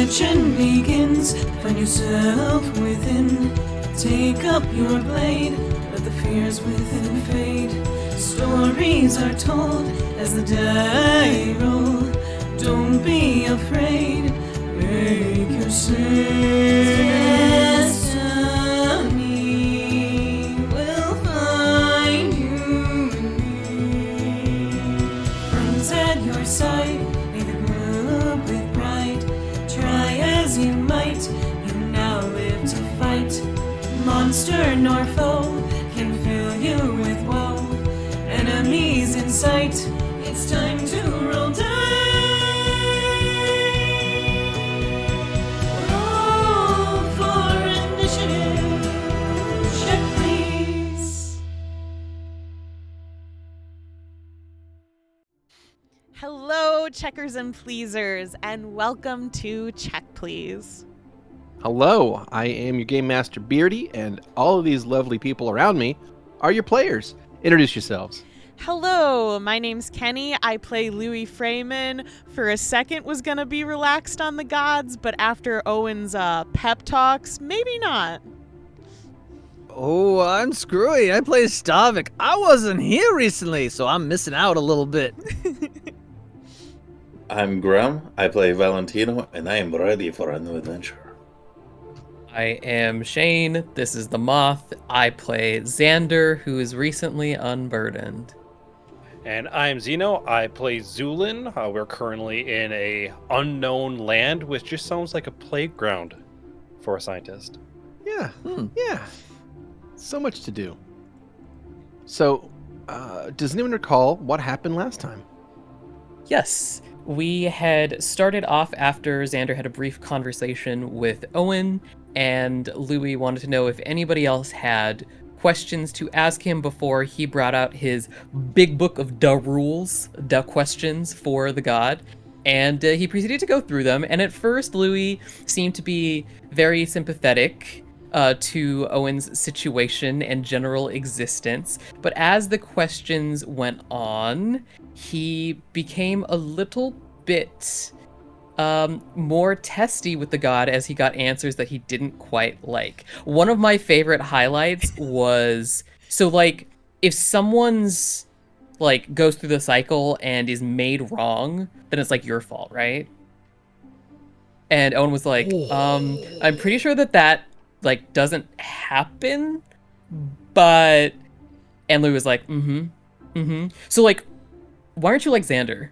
Reflection begins, find yourself within. Take up your blade, let the fears within fade. Stories are told as the die roll. Don't be afraid, make your destiny will find you in me. Friends at your side, may the group with pride. Try as you might, you now live to fight. Monster nor foe can fill you with woe. Enemies in sight, it's time to roll dice. Roll for initiative. Check, please. Hello, checkers and pleasers, and welcome to Check Please. Hello, I am your Game Master Beardy, and all of these lovely people around me are your players. Introduce yourselves. Hello, my name's Keni. I play Louie Freeman. For a second was gonna be relaxed on the gods, but after Owen's pep talks, maybe not. Oh, I'm Skrewy. I play Stavik. I wasn't here recently, so I'm missing out a little bit. I'm Grem. I play Valentino, and I am ready for a new adventure. I am Shane. This is the Moth. I play Xander, who is recently unburdened. And I'm Xeno. I play Zu'lin. We're currently in a unknown land, which just sounds like a playground for a scientist. Yeah, yeah. So much to do. So, does anyone recall what happened last time? Yes, we had started off after Xander had a brief conversation with Owen, and Louie wanted to know if anybody else had questions to ask him before he brought out his big book of da rules, da questions for the god. And he proceeded to go through them, and at first Louie seemed to be very sympathetic to Owen's situation and general existence, but as the questions went on, he became a little bit more testy with the god as he got answers that he didn't quite like. One of my favorite highlights was, so like, if someone's like goes through the cycle and is made wrong, then it's like your fault, right? And Owen was like, I'm pretty sure that like doesn't happen, but, and Louie was like, so like, why aren't you like Xander?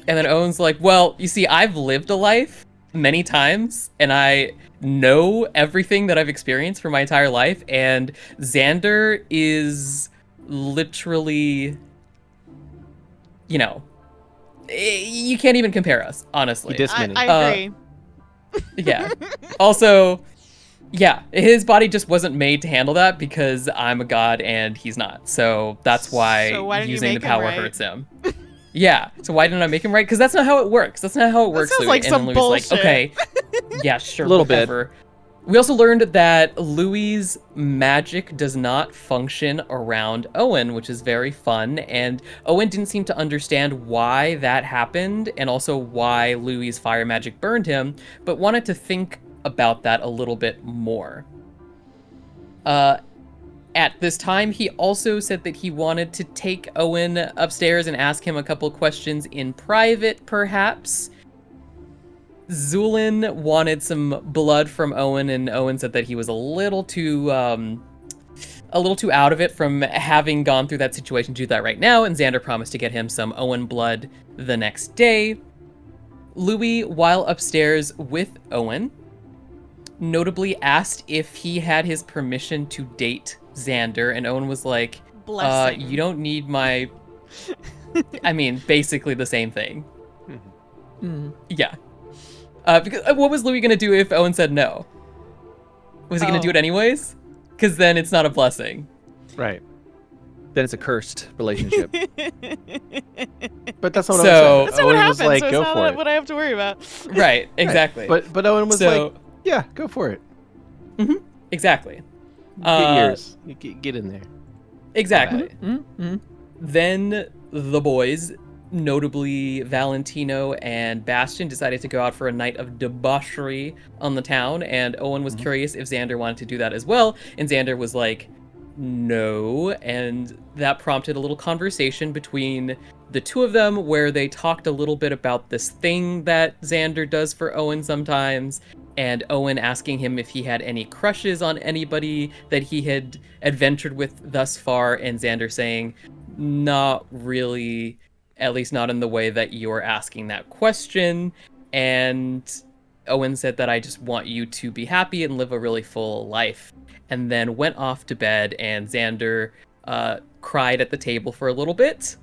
And then Owen's like, well, you see, I've lived a life many times, and I know everything that I've experienced for my entire life, and Xander is literally, you know, you can't even compare us, honestly. He dissed Minnie. I agree. Yeah. Also, yeah, his body just wasn't made to handle that because I'm a god and he's not. So that's why, using the power hurts him. Yeah. So why didn't I make him right? Because that's not how it works. That's not how it works, That sounds Louie. like some Louie's bullshit. like, okay, yeah, sure, A little whatever. We also learned that Louie's magic does not function around Owen, which is very fun. And Owen didn't seem to understand why that happened and also why Louie's fire magic burned him, but wanted to think about that a little bit more. At this time, he also said that he wanted to take Owen upstairs and ask him a couple questions in private, perhaps. Zu'lin wanted some blood from Owen, and Owen said that he was a little too out of it from having gone through that situation to do that right now, and Xander promised to get him some Owen blood the next day. Louie, while upstairs with Owen, notably asked if he had his permission to date Xander, and Owen was like, Blessing. you don't need my... I mean, basically the same thing. Yeah. Because what was Louie gonna do if Owen said no? Was he gonna do it anyways? Because then it's not a blessing. Right. Then it's a cursed relationship. But that's not what So- Owen That's said. not what Owen happens, was like, so it's go not for it. what I have to worry about. Right, exactly. But Owen was So- like, yeah, go for it. Exactly. Get yours. Get in there. Exactly. Mm-hmm. Then the boys notably Valentino and Bastion, decided to go out for a night of debauchery on the town, and Owen was curious if Xander wanted to do that as well, and Xander was like, no, and that prompted a little conversation between the two of them where they talked a little bit about this thing that Xander does for Owen sometimes, and Owen asking him if he had any crushes on anybody that he had adventured with thus far, and Xander saying, not really, at least not in the way that you're asking that question. And Owen said that I just want you to be happy and live a really full life. And then went off to bed, and Xander cried at the table for a little bit.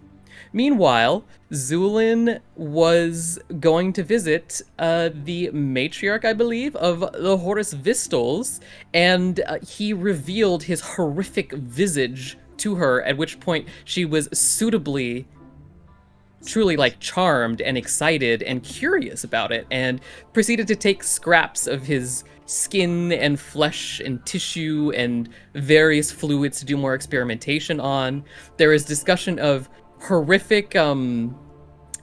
Meanwhile, Zu'lin was going to visit the matriarch, I believe, of the Horus Vistals, and he revealed his horrific visage to her, at which point she was suitably, truly like charmed and excited and curious about it, and proceeded to take scraps of his skin and flesh and tissue and various fluids to do more experimentation on. There is discussion of horrific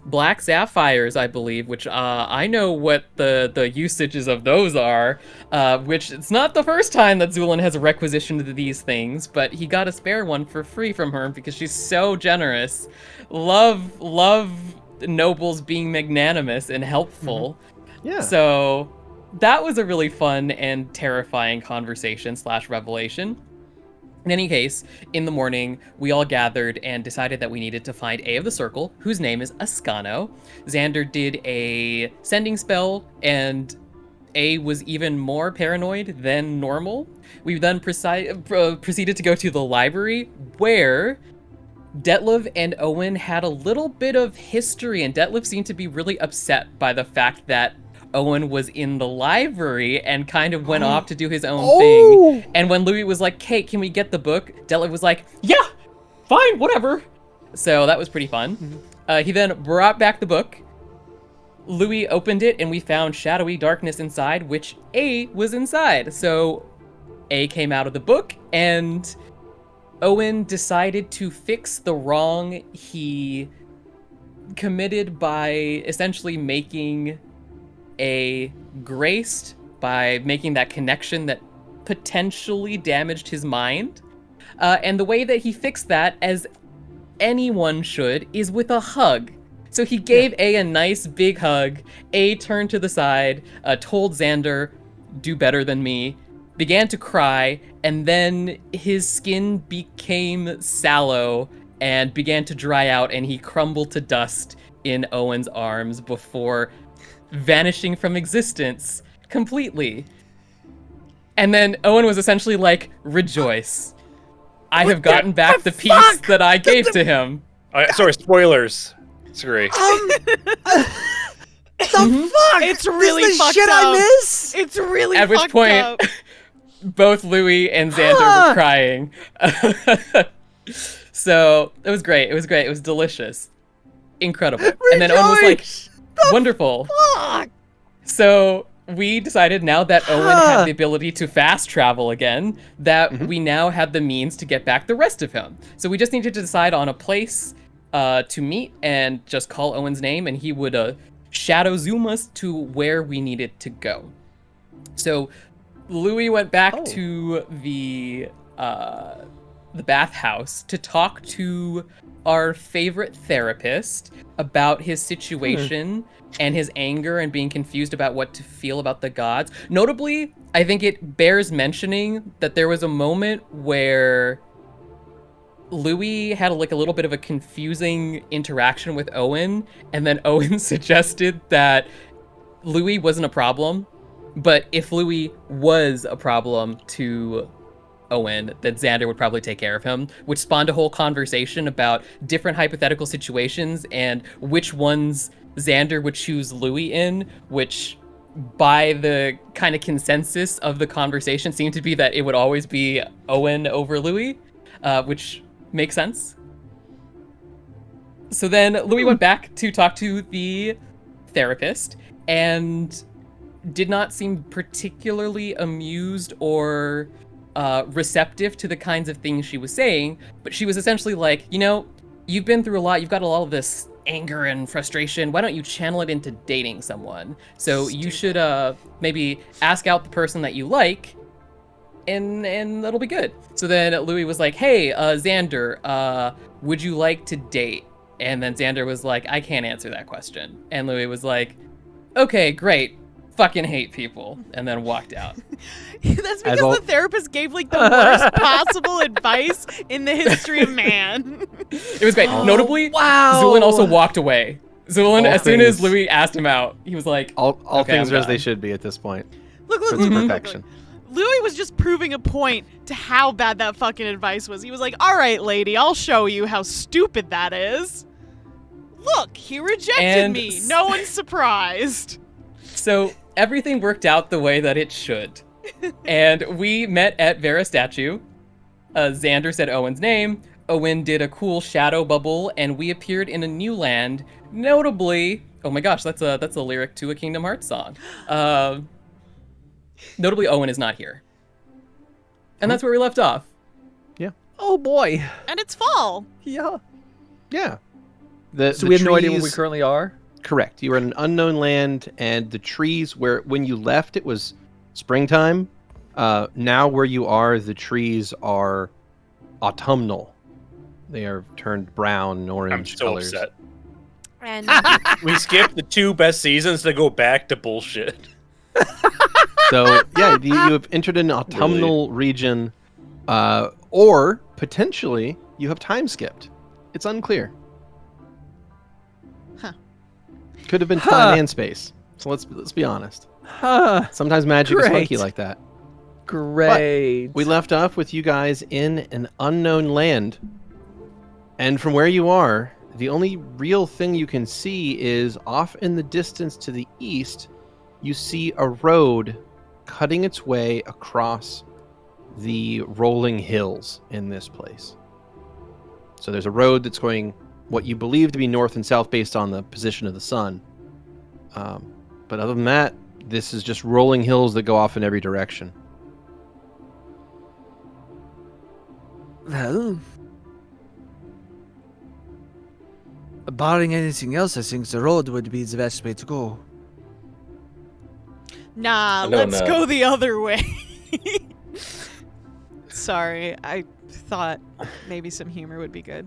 black sapphires, I believe, which I know what the usages of those are, which it's not the first time that Zu'lin has requisitioned these things, but he got a spare one for free from her because she's so generous. Love nobles being magnanimous and helpful. Yeah. So that was a really fun and terrifying conversation / revelation. In any case, in the morning, we all gathered and decided that we needed to find A of the Circle, whose name is Ascano. Xander did a sending spell, and A was even more paranoid than normal. We then proceeded to go to the library, where Detlef and Owen had a little bit of history, and Detlef seemed to be really upset by the fact that Owen was in the library and kind of went off to do his own thing. And when Louie was like, "Kate, can we get the book?" Detlef was like, "Yeah, fine, whatever." So that was pretty fun. He then brought back the book. Louie opened it, and we found shadowy darkness inside, which A was inside. So A came out of the book, and Owen decided to fix the wrong he committed by essentially making A graced, by making that connection that potentially damaged his mind. And the way that he fixed that, as anyone should, is with a hug. So he gave A a nice big hug. A turned to the side, told Xander, "Do better than me," began to cry, and then his skin became sallow and began to dry out, and he crumbled to dust in Owen's arms before vanishing from existence completely. And then Owen was essentially like, "Rejoice. I have gotten back the piece that I gave to him." Sorry, spoilers. Skrewy. The fuck? It's really this is the fucked shit up. I miss? It's really At which fucked point, up. both Louie and Xander were crying. So it was great. It was great. It was delicious. Incredible. And then Owen was like, "Wonderful." Fuck. So we decided, now that Owen had the ability to fast travel again, that we now had the means to get back the rest of him. So we just needed to decide on a place to meet and just call Owen's name, and he would shadow zoom us to where we needed to go. So Louie went back to the bathhouse to talk to our favorite therapist about his situation and his anger and being confused about what to feel about the gods. Notably, I think it bears mentioning that there was a moment where Louie had a little bit of a confusing interaction with Owen, and then Owen suggested that Louie wasn't a problem, but if Louie was a problem to Owen, that Xander would probably take care of him, which spawned a whole conversation about different hypothetical situations and which ones Xander would choose Louie in, which by the kind of consensus of the conversation seemed to be that it would always be Owen over Louie, which makes sense. So then Louie went back to talk to the therapist and did not seem particularly amused or receptive to the kinds of things she was saying, but she was essentially like, "You know, you've been through a lot, you've got a lot of this anger and frustration, why don't you channel it into dating someone? So you should maybe ask out the person that you like, and that'll be good. So then Louie was like, hey, Xander, would you like to date? And then Xander was like, I can't answer that question. And Louie was like, okay, great. Fucking hate people. And then walked out. That's because the therapist gave like the worst possible advice in the history of man. It was great. Notably, wow. Zu'lin also walked away. Zu'lin, All as soon as things- Louie asked him out, he was like, All Okay, things I'm are as they done. should be at this point. Look, It's perfection. Louis was just proving a point to how bad that fucking advice was. He was like, all right, lady, I'll show you how stupid that is. Look, he rejected And me. No one's surprised. So everything worked out the way that it should. And we met at Vera statue. Xander said Owen's name. Owen did a cool shadow bubble, and we appeared in a new land. Notably, oh my gosh, that's a lyric to a Kingdom Hearts song. Notably, Owen is not here. And that's where we left off. Oh boy. And it's fall. Yeah. Yeah. So we have no idea where we currently are? Correct. You were in an unknown land, and the trees where when you left it was springtime. Now where you are, the trees are autumnal. They are turned brown and orange I'm so colors. upset. And We skipped the 2 best seasons to go back to bullshit. So yeah, you have entered an autumnal region, or potentially you have time skipped. It's unclear. Huh. Could have been time and space. So let's be honest. Huh. Sometimes magic is Great. funky like that. Great. We left off with you guys in an unknown land, and from where you are, the only real thing you can see is off in the distance to the east. You see a road cutting its way across the rolling hills in this place. So there's a road that's going what you believe to be north and south based on the position of the sun. But other than that, this is just rolling hills that go off in every direction. Well, barring anything else, I think the road would be the best way to go. nah, No, let's no. go the other way. Sorry, I thought maybe some humor would be good.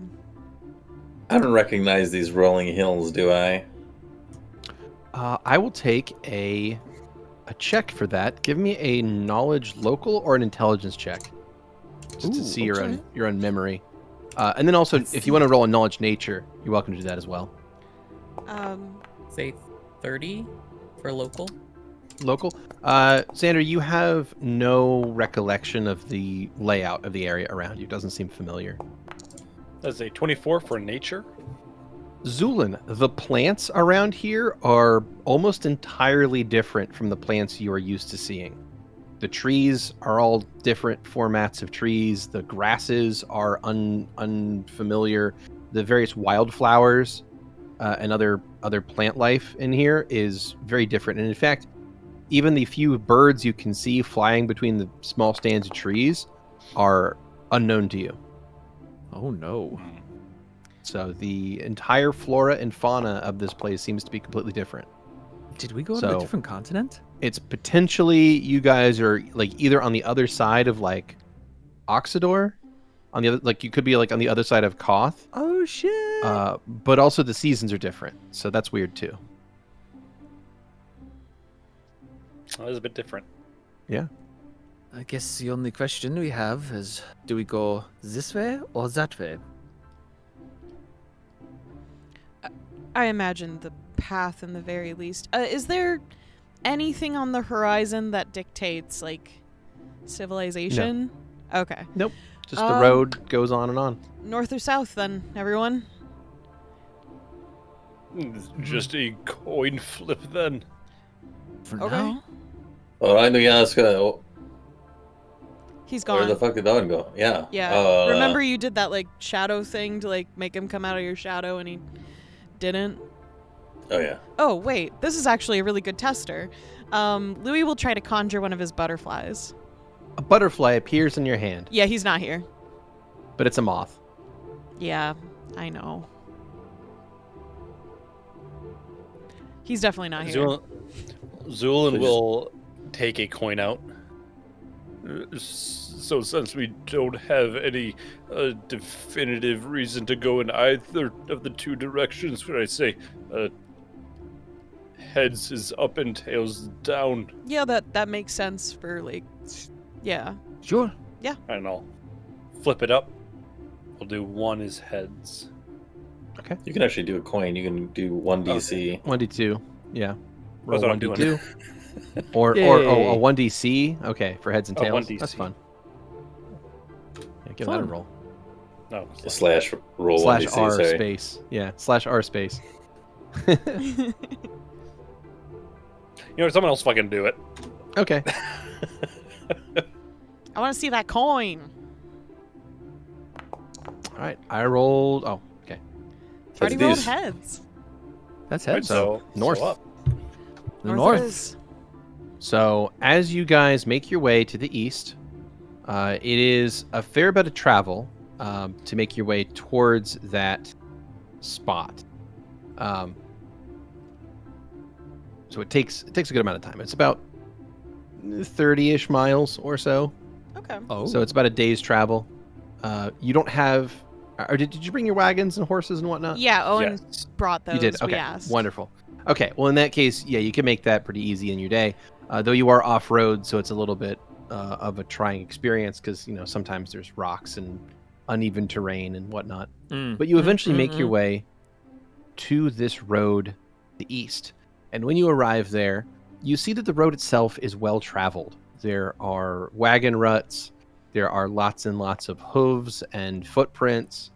I don't recognize these rolling hills, do I? I will take a check for that. Give me a knowledge local or an intelligence check, just to Ooh, see your okay. own memory. And then also, if you want to roll a knowledge nature, you're welcome to do that as well. Say 30 for local. Local. Xander, you have no recollection of the layout of the area around you. Doesn't seem familiar. That's a 24 for nature. Zu'lin, the plants around here are almost entirely different from the plants you are used to seeing. The trees are all different formats of trees. The grasses are unfamiliar. The various wildflowers and other plant life in here is very different. And in fact, even the few birds you can see flying between the small stands of trees are unknown to you. Oh no. So the entire flora and fauna of this place seems to be completely different. Did we go to So- a different continent? It's potentially you guys are like either on the other side of like Oxidor, on the other, like you could be like on the other side of Koth, Oh shit. but also the seasons are different, so that's weird too. That is a bit different. Yeah. I guess the only question we have is, do we go this way or that way? I imagine the path in the very least. Is there anything on the horizon that dictates like civilization? Okay. Just the road goes on and on. North or south then, everyone? Just a coin flip then. For Okay. now? Well, I do ask, He's where gone. the fuck did Owen go? Yeah. Yeah. Remember you did that like shadow thing to like make him come out of your shadow and he didn't? Oh, yeah. Oh, wait. This is actually a really good tester. Louis will try to conjure one of his butterflies. A butterfly appears in your hand, Yeah, he's not here. but it's a moth. Yeah, I know. He's definitely not here. Zu'lin will take a coin out. So since we don't have any definitive reason to go in either of the two directions, when I say heads is up and tails down, Yeah, that makes sense for like, yeah. Sure. and I'll flip it up. We'll do one is heads. Okay. You can actually do a coin. You can do 1DC. 1d2. Yeah. That's what I'm doing. 1d2. or Yay. a 1dc. Okay, for heads and Oh, tails. 1DC. That's fun. Yeah, give that a Fun. roll. No, Slash roll Slash 1DC, R sorry. space. Yeah. Slash R space. you know, someone else fucking do it. Okay. I want to see that coin. All right. I rolled. Oh, okay. Already That's rolled these. heads. That's Right, heads. So north. up. The It north. is. So, as you guys make your way to the east, it is a fair bit of travel to make your way towards that spot. So it takes a good amount of time. It's about 30-ish miles or so. Okay. Oh. So it's about a day's travel. You don't have, or did you bring your wagons and horses and whatnot? Yeah, Owen Yes. brought those. You did. Okay. We asked. Wonderful. Okay. Well, in that case, yeah, you can make that pretty easy in your day. Though you are off road, so it's a little bit of a trying experience because sometimes there's rocks and uneven terrain and whatnot. But you eventually make your way to this road, the east. And when you arrive there, you see that the road itself is well traveled. There are wagon ruts. There are lots and lots of hooves and footprints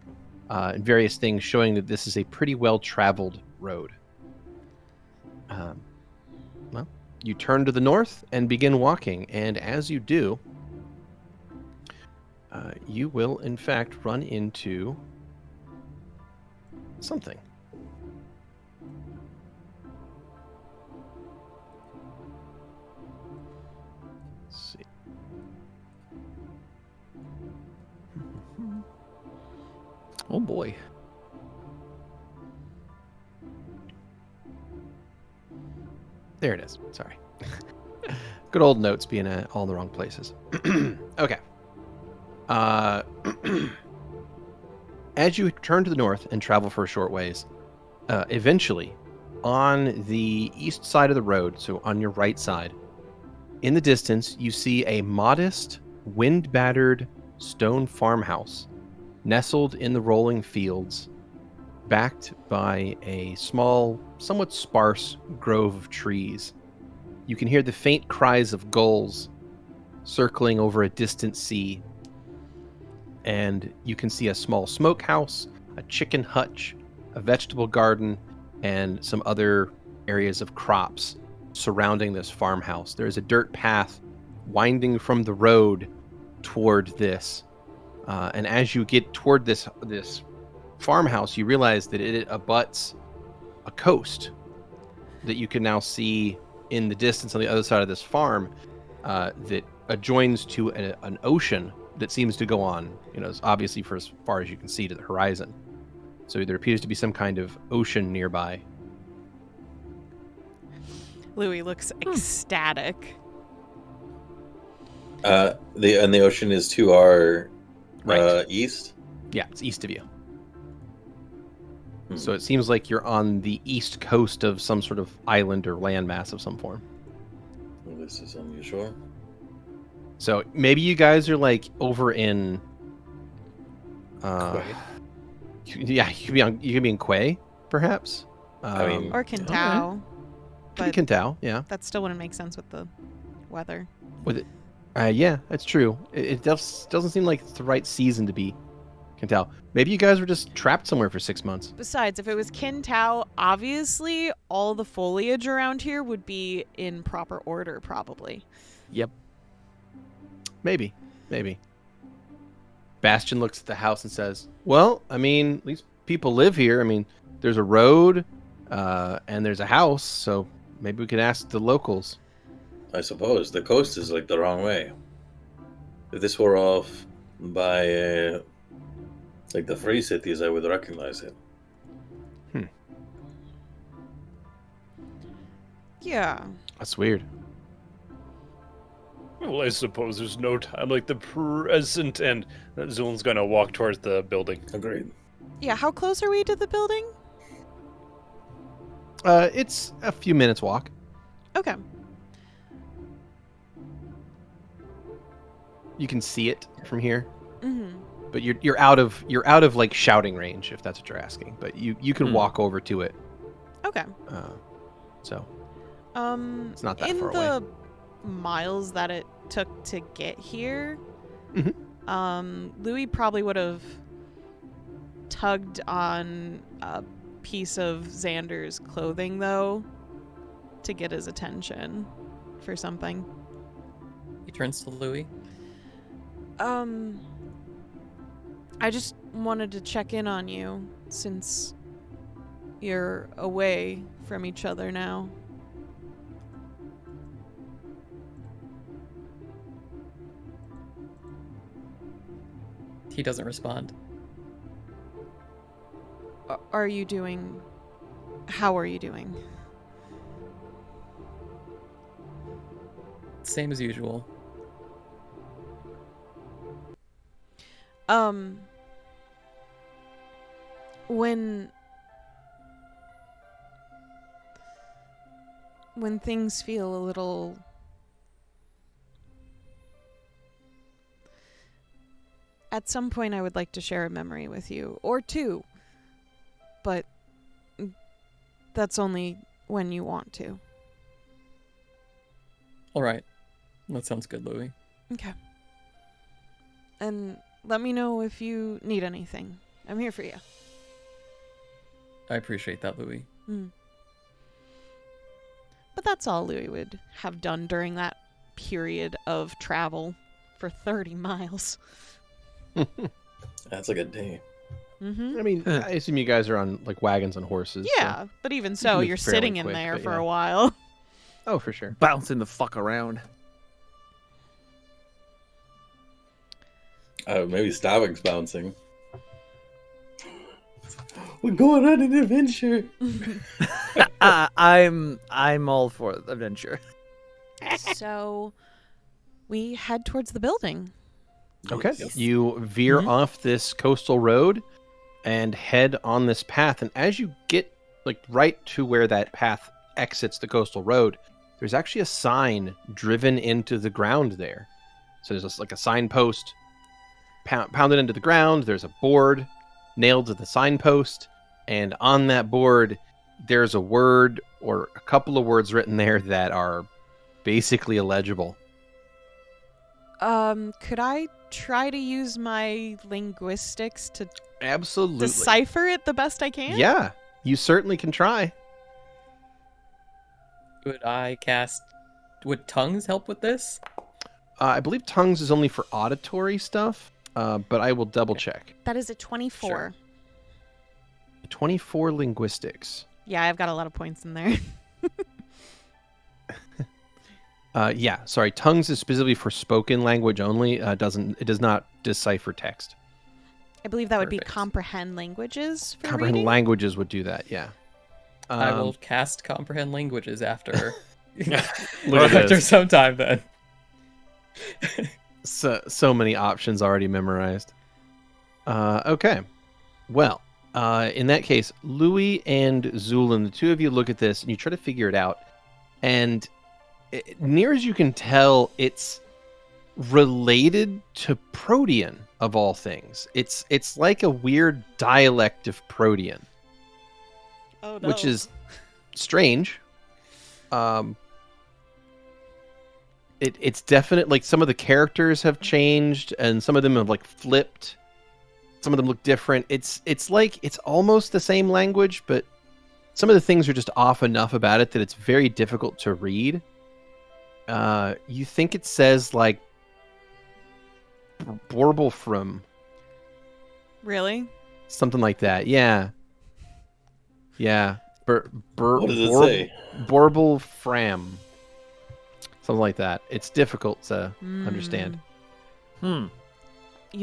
and various things showing that this is a pretty well traveled road. Well, you turn to the north and begin walking. And as you do, you will in fact run into something. Let's see. Oh boy. There it is. Sorry. Good old notes being all in the wrong places. Okay. As you turn to the north and travel for a short ways, eventually, on the east side of the road, so on your right side, in the distance, you see a modest, wind-battered stone farmhouse nestled in the rolling fields, backed by a small, somewhat sparse grove of trees. You can hear the faint cries of gulls circling over a distant sea. And you can see a small smokehouse, a chicken hutch, a vegetable garden, and some other areas of crops surrounding this farmhouse. There is a dirt path winding from the road toward this. And as you get toward this farmhouse, you realize that it abuts a coast that you can now see in the distance on the other side of this farm that adjoins to an ocean that seems to go on, obviously for as far as you can see to the horizon. So there appears to be some kind of ocean nearby. Louie looks ecstatic. The ocean is to our Right. east. Yeah, it's east of you. So it seems like you're on the east coast of some sort of island or landmass of some form. Well, this is unusual. So maybe you guys are like over in. Quay. Yeah, you could be in Quay, perhaps. I mean- Or Kintao. could be But Kintao, yeah. that still wouldn't make sense with the weather. With it, yeah, that's true. It doesn't seem like it's the right season to be Kintao. Maybe you guys were just trapped somewhere for 6 months. Besides, if it was Kintao, obviously all the foliage around here would be in proper order, probably. Yep. Maybe. Bastion looks at the house and says, well, I mean, at least people live here. I mean, there's a road and there's a house, so maybe we could ask the locals. I suppose the coast is like the wrong way. If this were off by like the free cities, I would recognize it. Yeah. That's weird. Well, I suppose there's no time like the present, and Zu'lin's gonna walk towards the building. Agreed. Yeah, how close are we to the building? It's a few minutes walk. Okay. You can see it from here, Mm-hmm. but you're out of like shouting range if that's what you're asking. But you can walk over to it. Okay. So It's not that in far the away. miles that it took to get here, Mhm. Louie probably would have tugged on a piece of Xander's clothing, though, to get his attention for something. He turns to Louie. I just wanted to check in on you since you're away from each other now. He doesn't respond. Are you doing... How are you doing? Same as usual. When things feel a little at some point I would like to share a memory with you, or two, but that's only when you want to. All right. That sounds good, Louie. Okay. And let me know if you need anything. I'm here for you. I appreciate that, Louie. But that's all Louie would have done during that period of travel for 30 miles. That's like a day. Mm-hmm. I mean, I assume you guys are on like wagons and horses. Yeah, but even so, move you're fairly sitting in quick, there but for yeah. a while. Oh, for sure. Bouncing the fuck around. Maybe Stavik's bouncing. We're going on an adventure. I'm all for adventure. So we head towards the building. Okay. Yes. You veer off this coastal road and head on this path. And as you get like right to where that path exits the coastal road, there's actually a sign driven into the ground there. So there's like a signpost pounded into the ground. There's a board nailed to the signpost. And on that board, there's a word or a couple of words written there that are basically illegible. Could I try to use my linguistics to Absolutely. decipher it the best I can? Yeah, you certainly can try. Would tongues help with this? I believe tongues is only for auditory stuff, but I will double check. That is a 24. Sure. 24 linguistics. Yeah, I've got a lot of points in there. Yeah, sorry. Tongues is specifically for spoken language only. It does not decipher text. I believe that would be Perfect. comprehend languages for Comprehend reading. languages would do that. Yeah. I will cast comprehend languages after Look at after this. some time then. So many options already memorized. Okay. Well, in that case, Louie and Zu'lin, the two of you look at this and you try to figure it out. And near as you can tell, it's related to Protean of all things. It's like a weird dialect of Protean, Oh, no. which is strange. It's definite. Like some of the characters have changed, and some of them have like flipped. Some of them look different. It's like it's almost the same language, but some of the things are just off enough about it that it's very difficult to read. You think it says like Borblefrum, Really? something like that. Yeah. What does it say? Borblefram. Something like that. It's difficult to understand. You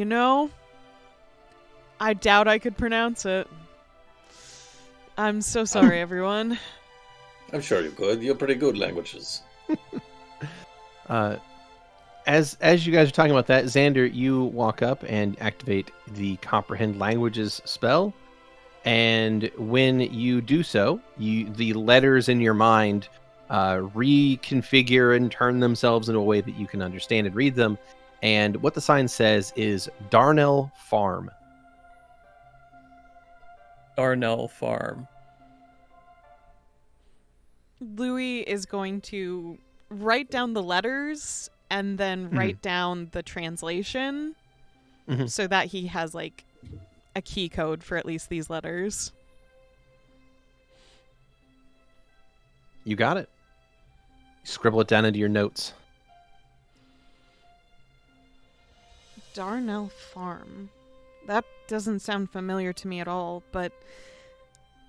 know, I doubt I could pronounce it. I'm so sorry, everyone. I'm sure you could. You're pretty good languages. As you guys are talking about that, Xander, you walk up and activate the Comprehend Languages spell. And when you do so, the letters in your mind reconfigure and turn themselves in a way that you can understand and read them. And what the sign says is Darnell Farm. Darnell Farm. Louie is going to write down the letters and then write down the translation so that he has like a key code for at least these letters. You got it. Scribble it down into your notes. Darnell Farm. That doesn't sound familiar to me at all, but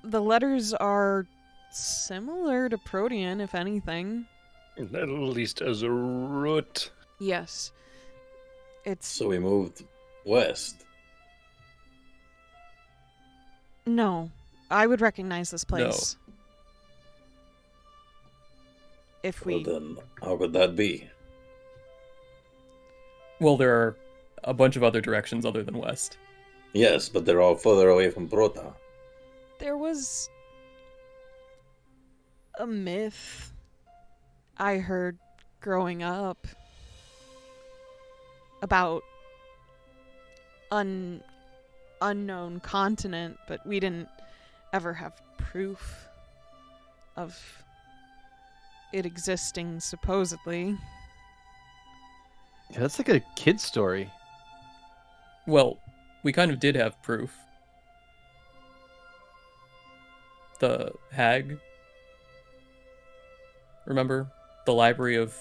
the letters are similar to Protean, if anything. At least as a root. Yes. It's... So we moved west. No. I would recognize this place. If we... Well, then, how could that be? Well, there are a bunch of other directions other than west. Yes, but they're all further away from Prota. There was a myth I heard growing up about unknown continent, but we didn't ever have proof of it existing, supposedly. Yeah, that's like a kid's story. Well, we kind of did have proof. The hag. Remember? The library of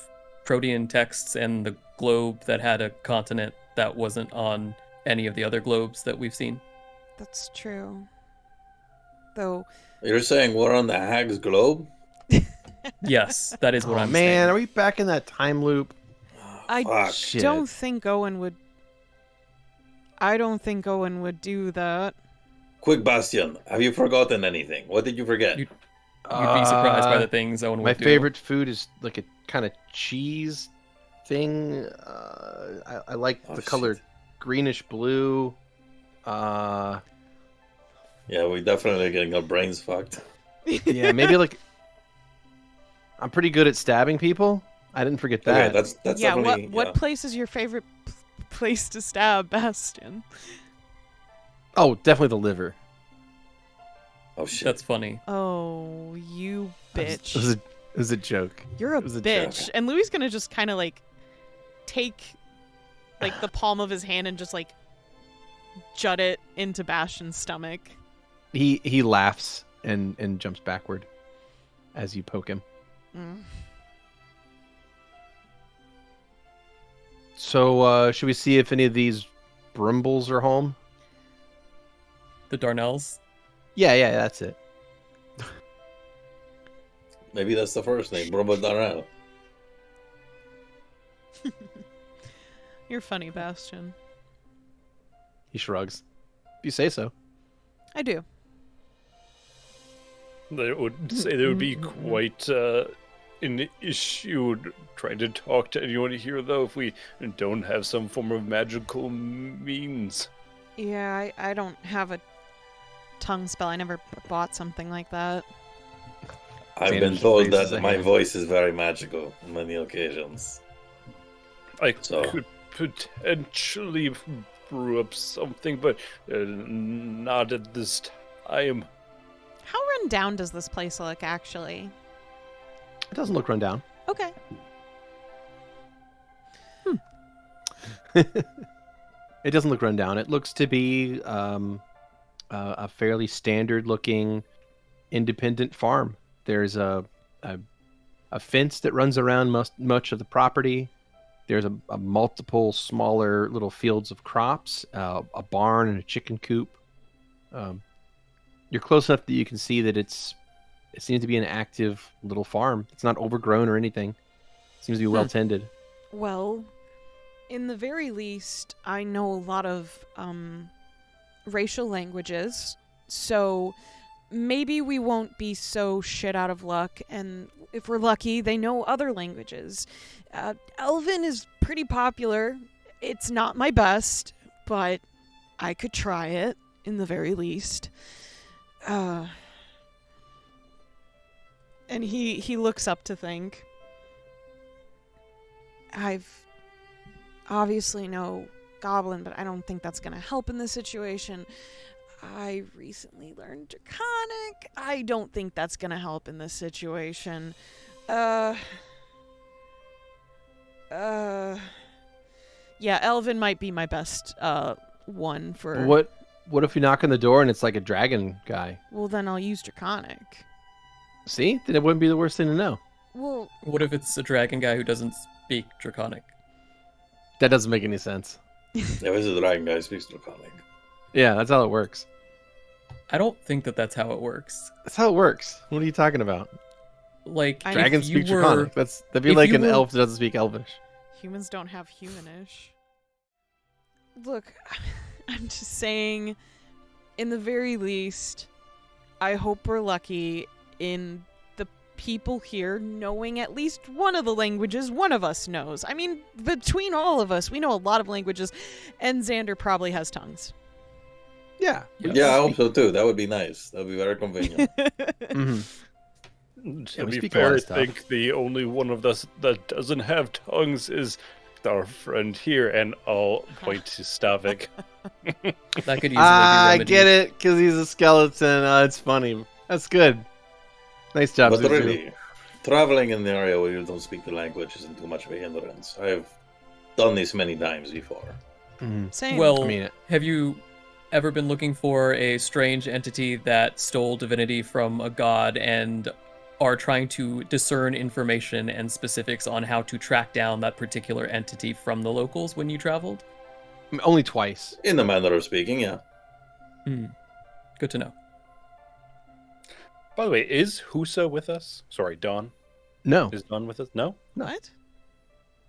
Protean texts and the globe that had a continent that wasn't on any of the other globes that we've seen. That's true. Though... You're saying we're on the Hag's globe? Yes, that is what I'm saying. Man, are we back in that time loop? I Fuck. don't think Owen would... I don't think Owen would do that. Quick, Bastian, have you forgotten anything? What did you forget? You'd be surprised by the things Owen would My do. favorite food is like a kind of cheese thing. I like the color shit. greenish blue. Yeah, we definitely getting our brains fucked. Yeah, maybe like I'm pretty good at stabbing people. I didn't forget that. Okay, that's Yeah, definitely... what place is your favorite place to stab, Bastian? Oh, definitely the liver. Oh, shit. That's funny. Oh, you bitch. It was a joke. You're a it was a bitch. joke. And Louie's gonna just kind of like take like the palm of his hand and just like jut it into Bastian's stomach. He laughs and jumps backward as you poke him. Mm. So should we see if any of these Brimbles are home? The Darnells? Yeah, that's it. Maybe that's the first name, Brumba Darnell. You're funny, Bastian. He shrugs. If you say so. I do. That would say there would be quite an issue trying to talk to anyone here, though, if we don't have some form of magical means. Yeah, I don't have a tongue spell. I never bought something like that. I've Xander been just told raises that a my hand. voice is very magical on many occasions. I So- could potentially brew up something, but not at this time. How run down does this place look, actually? It doesn't look run down. Okay. It doesn't look run down. It looks to be a fairly standard-looking independent farm. There's a fence that runs around much of the property. There's a multiple smaller little fields of crops, a barn and a chicken coop. You're close enough that you can see that it seems to be an active little farm. It's not overgrown or anything. It seems to be well tended. Well, in the very least, I know a lot of racial languages, so maybe we won't be so shit out of luck, and if we're lucky, they know other languages. Elven is pretty popular. It's not my best, but I could try it, in the very least. And he looks up to think. I've obviously no goblin, but I don't think that's going to help in this situation. I recently learned Draconic. I don't think that's going to help in this situation. Yeah, Elven might be my best one for... What if you knock on the door and it's like a dragon guy? Well, then I'll use Draconic. See? Then it wouldn't be the worst thing to know. Well... What if it's a dragon guy who doesn't speak Draconic? That doesn't make any sense. Yeah, this is the dragon guy who speaks Draconic. Yeah, that's how it works. I don't think that's how it works. That's how it works. What are you talking about? Like, Dragons if you speak were... Draconic. That'd be if like you an were- elf that doesn't speak Elvish. Humans don't have humanish. Look, I'm just saying, in the very least, I hope we're lucky in the people here knowing at least one of the languages one of us knows. I mean, between all of us, we know a lot of languages, and Xander probably has tongues. Yeah. Yeah, I hope so too. That would be nice. That would be very convenient. Mm-hmm. To we be speak a lot fair, of I stuff. think the only one of us that doesn't have tongues is our friend here, and I'll point to Stavik. That could easily be I remedied. get it, because he's a skeleton. It's funny. That's good. Nice job, But Zuzu. really, traveling in the area where you don't speak the language isn't too much of a hindrance. I've done this many times before. Mhm. Same. Well, I mean it. have you ever been looking for a strange entity that stole divinity from a god and are trying to discern information and specifics on how to track down that particular entity from the locals when you traveled? Only twice. In the manner of speaking, yeah. Good to know. By the way, is Husa with us? Sorry, Dawn. No. Is Dawn with us? No? What?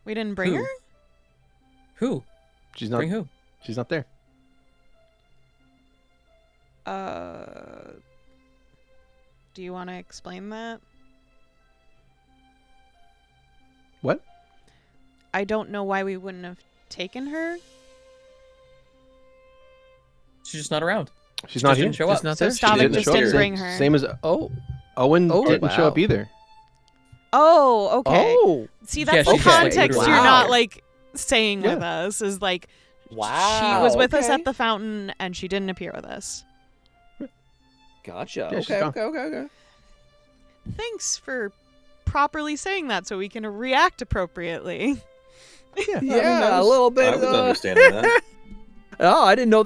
We didn't bring Who? her? Who? She's not. Bring who? She's not there. Do you want to explain that? What? I don't know why we wouldn't have taken her. She's just not around. She's She not just here. didn't show Just up. not So there? Stavik didn't just show up. didn't Same- bring her. Same as Owen Oh, didn't show up wow. either. Oh, okay. Oh, See, Yeah, that's the she's just, like, context literally you're Wow. not like saying with us is like wow. she was with us okay. at the fountain and she didn't appear with us. Gotcha. Yeah, she's Okay, gone. okay. Thanks for properly saying that so we can react appropriately. Yeah. Yeah, a little bit. I was understanding that. Oh, I didn't know.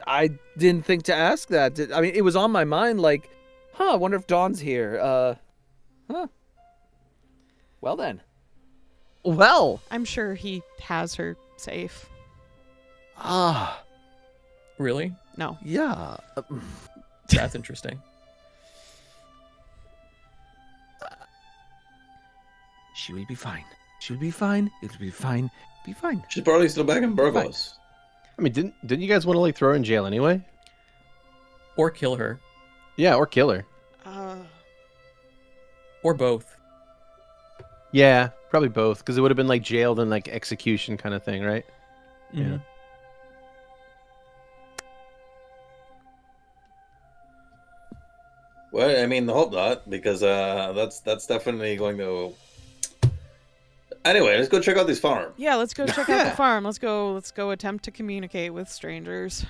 I didn't think to ask that. I mean, it was on my mind. Like, I wonder if Dawn's here. Well then. Well. I'm sure he has her safe. Ah. Really? No. Yeah. That's interesting. She will be fine. She will be fine. It'll be fine. Be fine. She's probably still back in Burgos. I mean, didn't you guys want to like throw her in jail anyway? Or kill her. Yeah, or kill her. Or both. Yeah, probably both, because it would have been like jailed and like execution kind of thing, right? Mhm. Well, I mean, hope not, because that's definitely going to. Anyway, let's go check out this farm. Yeah, let's go check out the Yeah. farm. Let's go attempt to communicate with strangers.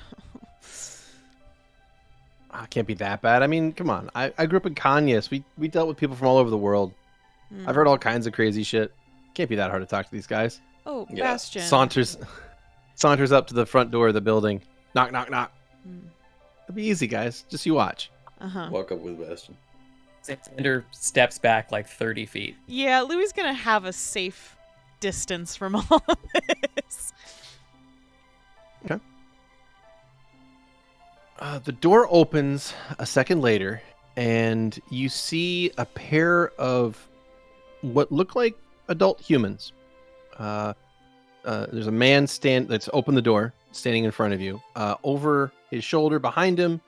It can't be that bad. I mean, come on. I grew up in Kanyas. We dealt with people from all over the world. Hmm. I've heard all kinds of crazy shit. Can't be that hard to talk to these guys. Oh, Yeah. Bastion. Saunters up to the front door of the building. Knock, knock, knock. Hmm. It'll be easy, guys. Just you watch. Uh-huh. Walk up with Bastion. Xander steps back like 30 feet. Yeah, Louie's gonna have a safe distance from all of this. The door opens a second later, and you see a pair of what look like adult humans. There's a man that's opened the door, standing in front of you. Over his shoulder, behind him,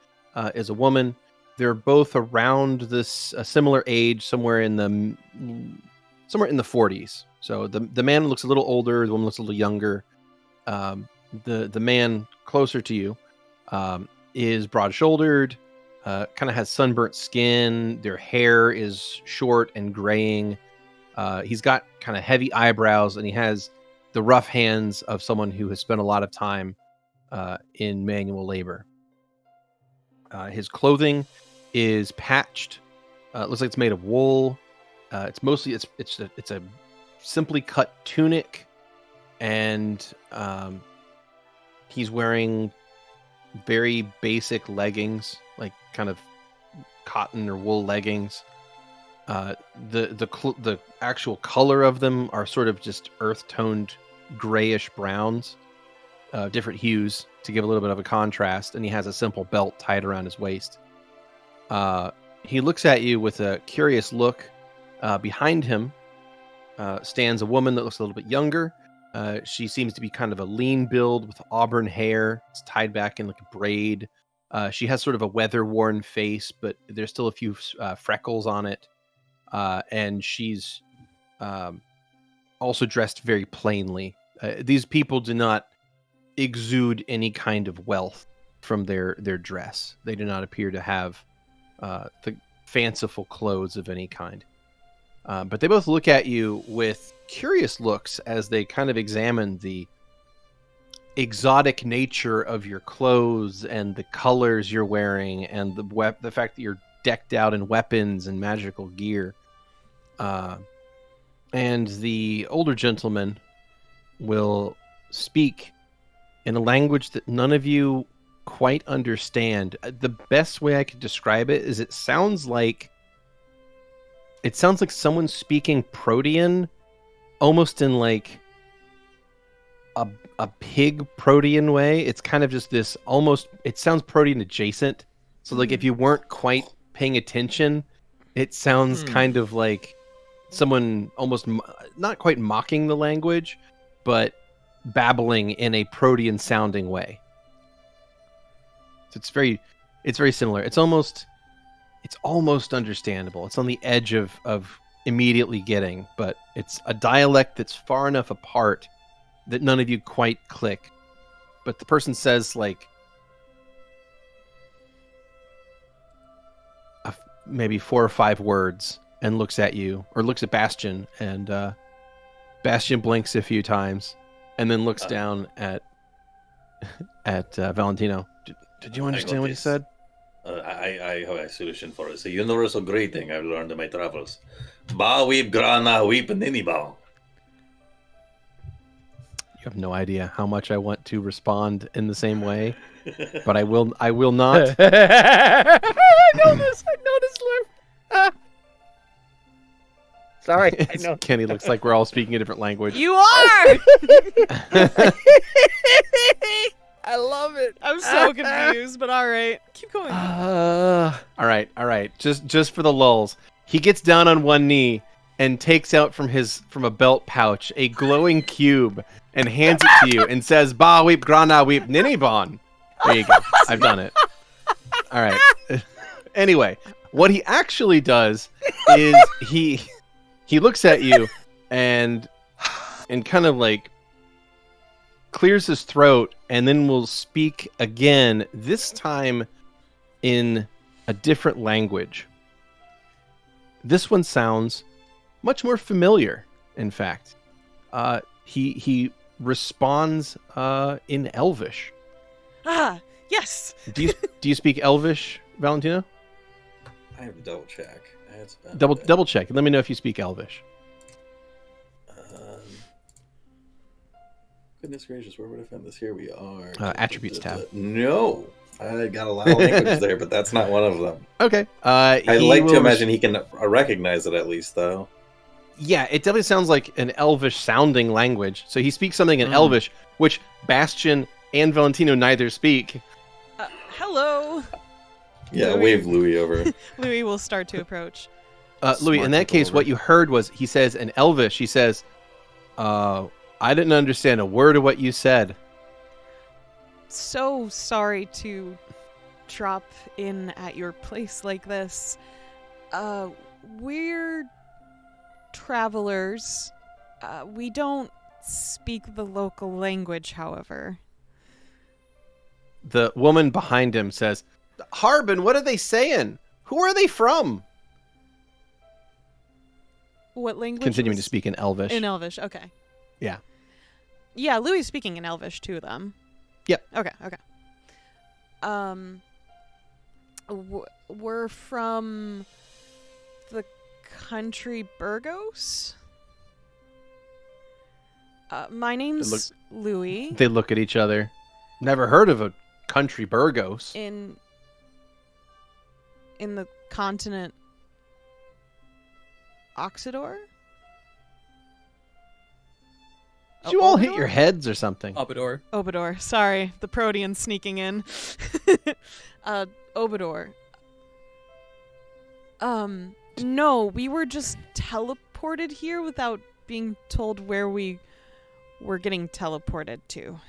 is a woman. They're both around this a similar age, somewhere in the 40s. So the man looks a little older, the woman looks a little younger. The man closer to you is broad-shouldered, kind of has sunburnt skin. Their hair is short and graying. He's got kind of heavy eyebrows, and he has the rough hands of someone who has spent a lot of time in manual labor. His clothing is patched. It looks like it's made of wool. It's mostly it's a simply cut tunic, and he's wearing very basic leggings, like kind of cotton or wool leggings. The actual color of them are sort of just earth-toned grayish browns, different hues to give a little bit of a contrast, and he has a simple belt tied around his waist. He looks at you with a curious look. Behind him stands a woman that looks a little bit younger. She seems to be kind of a lean build with auburn hair. It's tied back in like a braid. She has sort of a weather-worn face, but there's still a few freckles on it. And she's also dressed very plainly. These people do not exude any kind of wealth from their dress. They do not appear to have the fanciful clothes of any kind. But they both look at you with curious looks as they kind of examine the exotic nature of your clothes and the colors you're wearing and the fact that you're decked out in weapons and magical gear. And the older gentleman will speak in a language that none of you quite understand. The best way I could describe it is it sounds like someone speaking Protean, almost in like a pig Protean way. It's kind of just this almost, it sounds Protean adjacent. So like if you weren't quite paying attention, it sounds kind of like someone almost not quite mocking the language, but babbling in a Protean sounding way. So it's very similar. It's almost understandable. It's on the edge of immediately getting, but it's a dialect that's far enough apart that none of you quite click. But the person says like maybe 4 or 5 words and looks at you, or looks at Bastion, and Bastion blinks a few times and then looks down at Valentino. Did you understand what he said? I have a solution for it. It's a universal greeting I've learned in my travels. Ba weep grana weep ninibal. You have no idea how much I want to respond in the same way, but I will not. I know this, Lurf. Sorry, I know. Kenny looks like we're all speaking a different language. You are! I love it. I'm so confused, but all right. Keep going. All right. Just for the lulls, he gets down on one knee and takes out from a belt pouch a glowing cube and hands it to you and says, "Ba weep grana weep ninibon." There you go. I've done it. All right. Anyway, what he actually does is he looks at you and kind of like clears his throat and then will speak again, this time in a different language. This one sounds much more familiar, in fact. He responds in Elvish. Ah, yes. Do you speak Elvish, Valentino? I have to double check. Double check. Let me know if you speak Elvish. Goodness gracious, where would I find this? Here we are. Attributes tab. No, I got a lot of languages there, but that's not one of them. Okay. I'd like to imagine he can recognize it at least, though. Yeah, it definitely sounds like an Elvish sounding language. So he speaks something in Elvish, which Bastion and Valentino neither speak. Hello. Yeah, Louie. wave Louie over. Louie will start to approach. Louie, in that case, what you heard was he says in Elvish, he says, I didn't understand a word of what you said. So sorry to drop in at your place like this. We're travelers. We don't speak the local language, however. The woman behind him says, Harbin, what are they saying? Who are they from? What language? Continuing to was- speak in Elvish. In Elvish, okay. Yeah. Yeah, Louie's speaking in Elvish to them. Yep. Okay. We're from the country Burgos. My name's Louie. They look at each other. Never heard of a country Burgos. In the continent Oxidor? Did you all hit Obador? your heads or something? Obador. Obador. Sorry, the Protean sneaking in. Obador. No, we were just teleported here without being told where we were getting teleported to.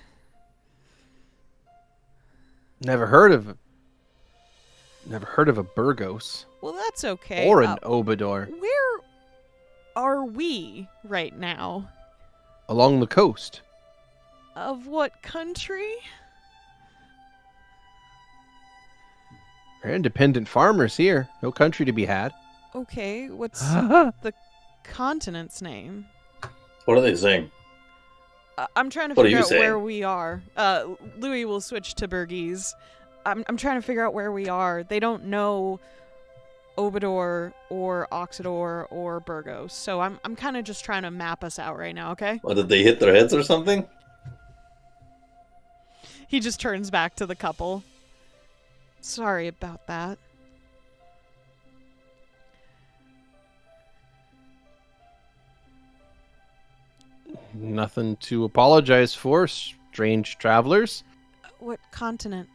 Never heard of a Burgos. Well, that's okay. Or an Obador. Where are we right now? Along the coast. Of what country? They're independent farmers here. No country to be had. Okay, what's the continent's name? What are they saying? I'm trying to What are figure you out saying? where we are. Louie will switch to Burgese. I'm trying to figure out where we are. They don't know Obador or Oxidor or Burgos, so I'm kind of just trying to map us out right now. Okay? What, did they hit their heads or something? He just turns back to the couple. Sorry about that. Nothing to apologize for, strange travelers. What continent?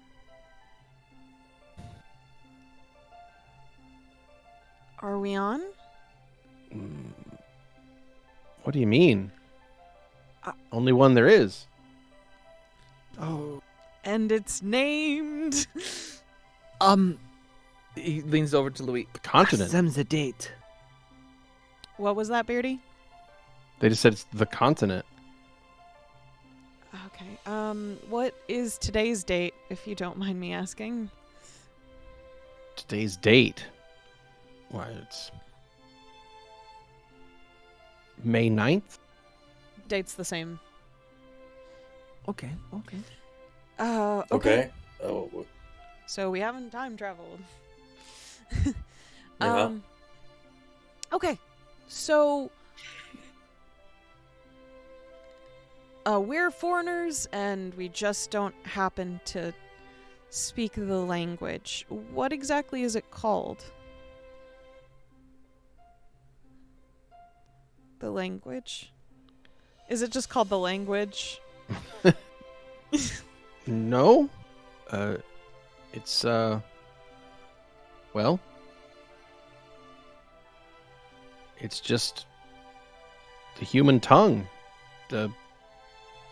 Are we on? What do you mean? Only one there is. Oh. And it's named. He leans over to Louis. The continent. Ask them the date. What was that, Beardy? They just said it's the continent. Okay. What is today's date, if you don't mind me asking? Today's date. Why, it's May 9th? Date's the same. Okay. Okay. Oh, So we haven't time traveled. Yeah. Okay. So we're foreigners and we just don't happen to speak the language. What exactly is it called? The language? Is it just called the language? No. It's, well, it's just the human tongue.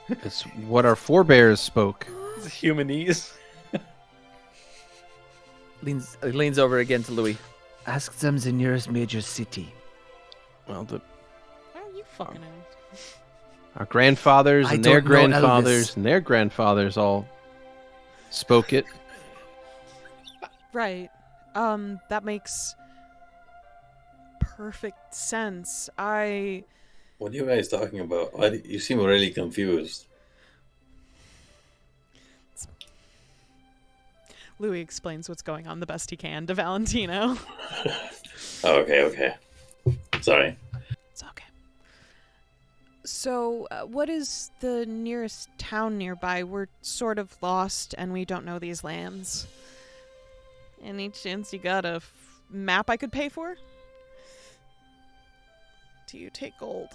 It's what our forebears spoke. It's humanese. Leans over again to Louis. Ask them the nearest major city. Well, How are you fucking out? our grandfathers I and their don't know grandfathers Elvis. and their grandfathers all spoke it. Right. That makes perfect sense. what are you guys talking about? You seem really confused. Louis explains what's going on the best he can to Valentino. Oh, okay. Sorry. It's okay. So, what is the nearest town nearby? We're sort of lost and we don't know these lands. Any chance you got a map I could pay for? Do you take gold?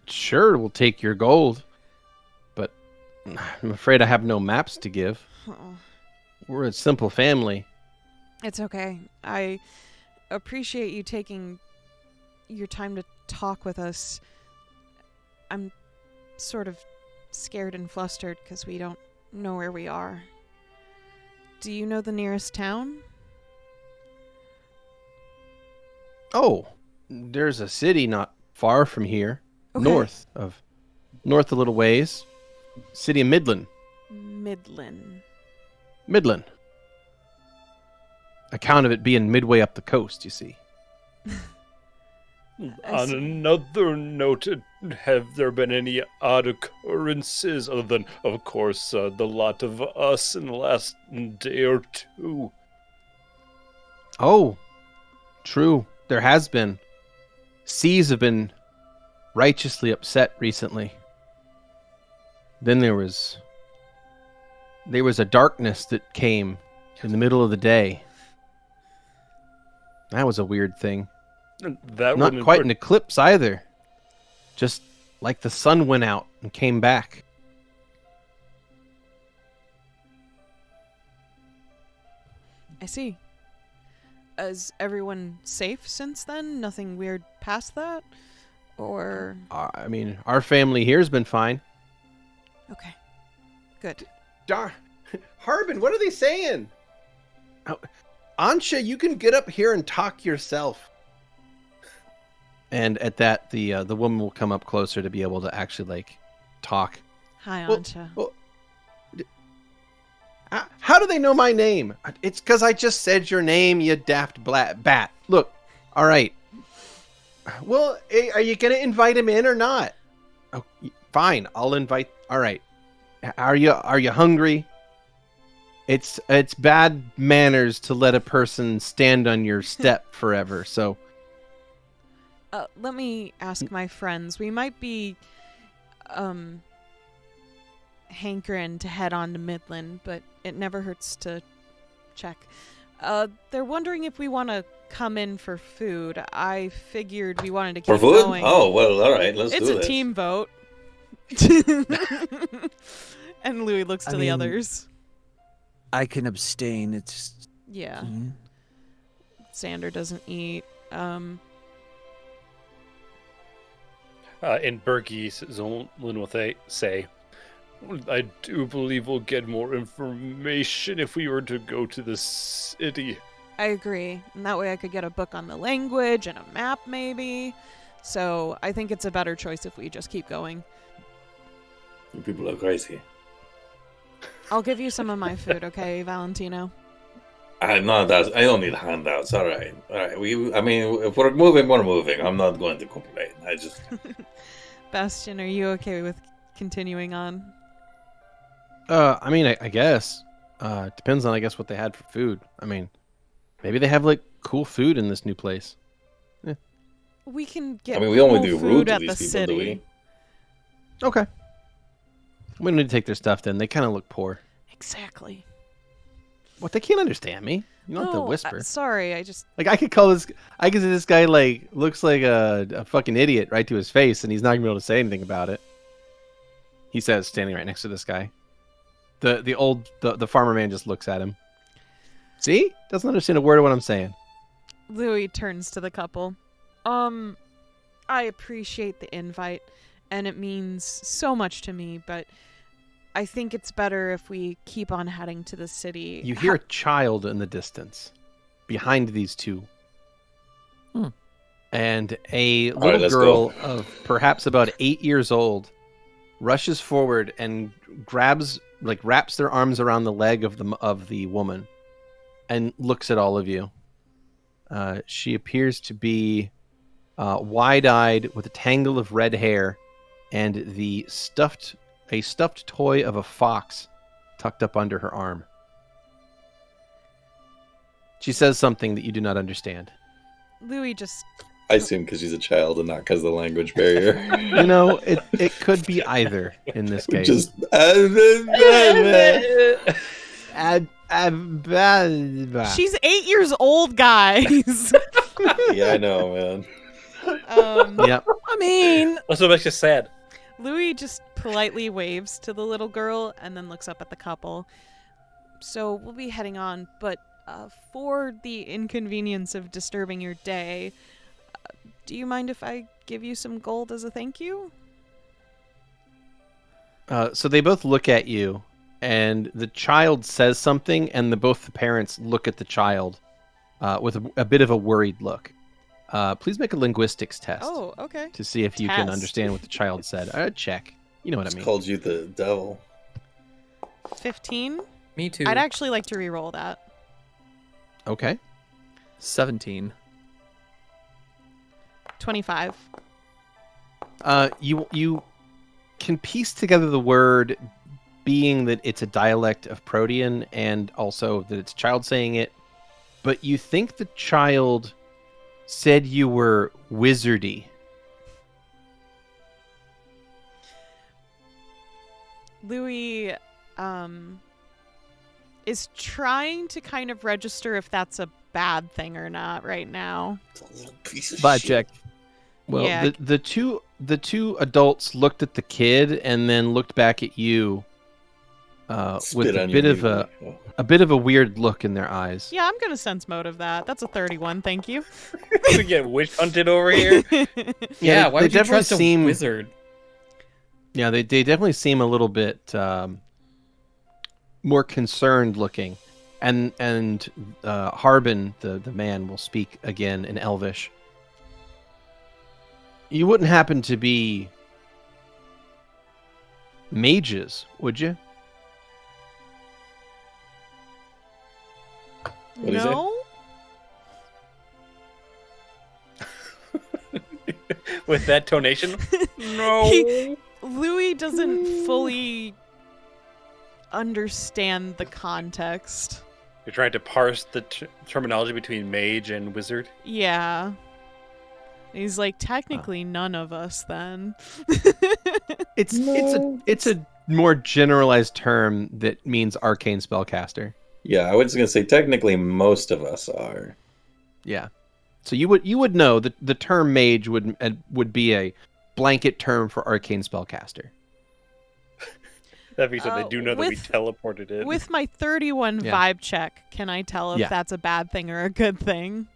Sure, we'll take your gold, but I'm afraid I have no maps to give. Oh, We're a simple family. it's okay. I appreciate you taking your time to talk with us. I'm sort of scared and flustered because we don't know where we are. Do you know the nearest town? Oh, there's a city not far from here, Okay. north a little ways. City of Midland. Midland. Account of it being midway up the coast, you see. I On see. another note, have there been any odd occurrences other than, of course, the lot of us in the last day or two? Oh, true. There has been. Seas have been righteously upset recently. Then there was a darkness that came in the middle of the day. That was a weird thing. That Not one quite an eclipse either. Just like the sun went out and came back. I see. Is everyone safe since then? Nothing weird past that? Or... I mean, our family here's been fine. Okay. Good. Harbin, what are they saying? Oh, Ansha, you can get up here and talk yourself. And at that, the woman will come up closer to be able to actually talk. Hi, Well- Ansha. How do they know my name? It's because I just said your name, you daft bat. Look, all right. Well, are you gonna invite him in or not? Oh, fine, I'll invite. All right. Are you hungry? It's bad manners to let a person stand on your step forever. So Let me ask my friends. We might be hankering to head on to Midland, but it never hurts to check. They're wondering if we want to come in for food. I figured we wanted to keep For food? going. Oh, well, all right. Let's It's do a this. team vote. And Louie looks to I the mean- others. I can abstain. It's Yeah. mm. Xander doesn't eat. in Berkey, Zu'lin will say, I do believe we'll get more information if we were to go to the city. I agree. And that way I could get a book on the language and a map maybe. So I think it's a better choice if we just keep going. You people are crazy. I'll give you some of my food, okay, Valentino? I don't need handouts. All right. If we're moving, we're moving. I'm not going to complain. Bastion, are you okay with continuing on? I mean, I guess. Depends on, I guess, what they had for food. I mean, maybe they have cool food in this new place. We can get we only cool do food rude to at these the people, do city. we? Okay. We don't need to take their stuff then. They kind of look poor. Exactly. What? They can't understand me. You don't have to No, whisper. sorry, I just... I could call this. I could say this guy looks like a fucking idiot right to his face, and he's not gonna be able to say anything about it. He says, standing right next to this guy. The farmer man just looks at him. See? Doesn't understand a word of what I'm saying. Louie turns to the couple. I appreciate the invite, and it means so much to me, but I think it's better if we keep on heading to the city. You hear a child in the distance, behind these two. And a little let's girl go. of perhaps about 8 years old rushes forward and wraps their arms around the leg of the woman, and looks at all of you. She appears to be wide-eyed with a tangle of red hair and a stuffed toy of a fox tucked up under her arm. She says something that you do not understand. Louie just... I assume because she's a child and not because of the language barrier. You know, it could be either in this case. Just. She's 8 years old, guys. Yeah, I know, man. Yep. I mean, That's what makes you sad. Louie just politely waves to the little girl and then looks up at the couple. So we'll be heading on, but for the inconvenience of disturbing your day, do you mind if I give you some gold as a thank you? So they both look at you, and the child says something, and both the parents look at the child with a bit of a worried look. Please make a linguistics test. Oh, okay. To see if you can Test. understand what the child said. Check. You know what I mean. Called you the devil. 15. Me too. I'd actually like to re-roll that. Okay. 17. 25. You can piece together the word, being that it's a dialect of Protean and also that it's a child saying it, but you think the child said you were wizardy. Louie is trying to kind of register if that's a bad thing or not right now. It's a little piece of Vibe shit. check. Well, Yeah. the two adults looked at the kid and then looked back at you with Spit a on bit you, of maybe. a bit of a weird look in their eyes. Yeah, I'm gonna sense motive that. That's a 31. Thank you. We get witch hunted over here. Yeah, they- why they would you definitely trust a seem- wizard? Yeah, they definitely seem a little bit more concerned looking, and Harbin, the man, will speak again in Elvish. You wouldn't happen to be mages, would you? What'd he say? No? With that tonation? No. Louis doesn't fully understand the context. You're trying to parse the terminology between mage and wizard? Yeah. He's like, technically none of us then. It's a more generalized term that means arcane spellcaster. Yeah, I was gonna say technically most of us are. Yeah. So you would know that the term mage would be a blanket term for arcane spellcaster. That being said, they do know that we with- teleported in. With my 31 Yeah. vibe check, can I tell if Yeah. that's a bad thing or a good thing?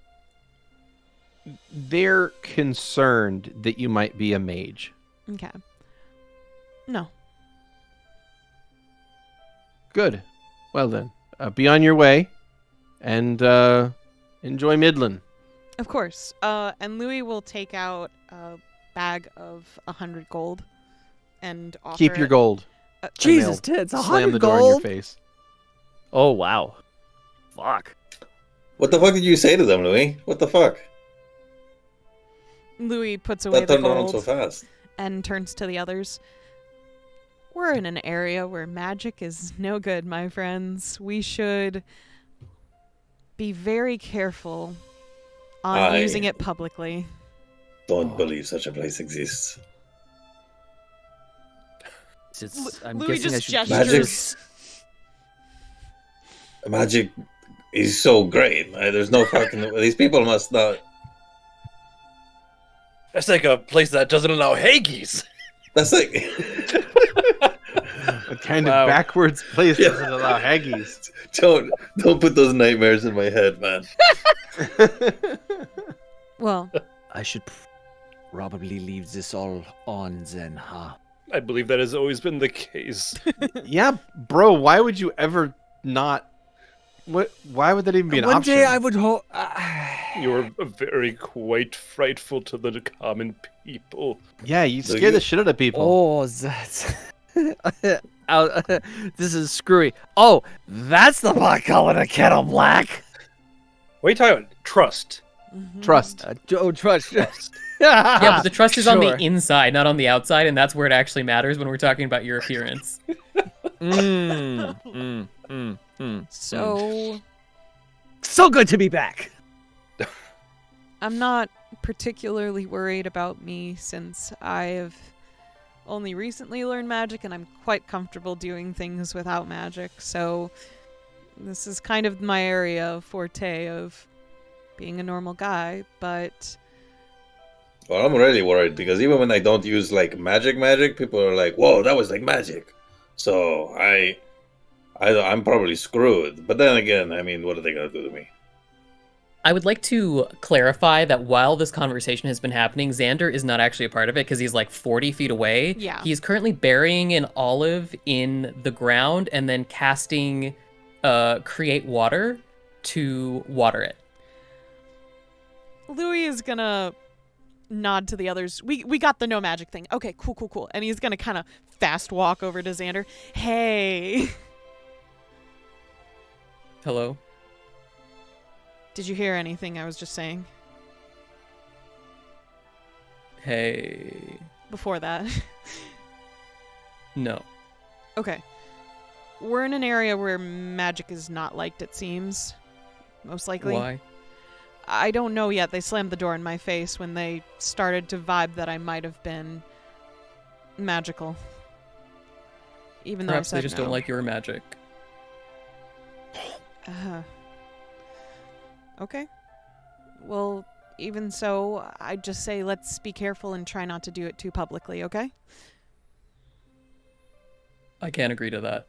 They're concerned that you might be a mage. Okay. No. Good. Well then, be on your way, and enjoy Midland. Of course. And Louis will take out a bag of 100 gold and offer Keep your it. gold. Uh, Jesus, And they'll tits, Slam 100 the door in your gold? face. Oh, wow. Fuck. What the fuck did you say to them, Louis? What the fuck? Louis puts away That the turned around so gold fast. and turns to the others. We're in an area where magic is no good, my friends. We should be very careful on Aye. using it publicly. Don't believe such a place exists. I'm Louis guessing I just should gestures. Magic is so great. There's no fucking. These people must not. That's like a place that doesn't allow Haggis. That's like. A kind Wow. of backwards place Yeah. doesn't allow Haggis. don't put those nightmares in my head, man. Well, I should probably leave this all on then, huh? I believe that has always been the case. Yeah, bro. Why would you ever not? What? Why would that even be an One option? day I would hope. You're very quite frightful to the common people. Yeah, you So scare the you- shit out of people. Oh, that's. This is Skrewy. Oh, that's the pot calling a kettle black. What are you talking about? Trust. Trust. Trust. Yeah, but the trust is on the Sure. inside, not on the outside, and that's where it actually matters when we're talking about your appearance. so So good to be back. I'm not particularly worried about me since I've only recently learned magic and I'm quite comfortable doing things without magic. So this is kind of my area of forte of being a normal guy, but Well, I'm really worried because even when I don't use like magic, people are like, "Whoa, that was like magic." So I'm probably screwed. But then again, I mean, what are they gonna do to me? I would like to clarify that while this conversation has been happening, Xander is not actually a part of it because he's like 40 feet away. Yeah. He's currently burying an olive in the ground and then casting create water to water it. Louie is gonna nod to the others. We got the no magic thing. Okay, cool. And he's gonna kind of fast walk over to Xander. Hey. Hello? Did you hear anything I was just saying? Hey. Before that. No. Okay. We're in an area where magic is not liked, it seems. Most likely. Why? I don't know yet. They slammed the door in my face when they started to vibe that I might have been magical. Even Perhaps though I they said just no. don't like your magic. Okay. Well, even so, I'd just say let's be careful and try not to do it too publicly, okay? I can't agree to that.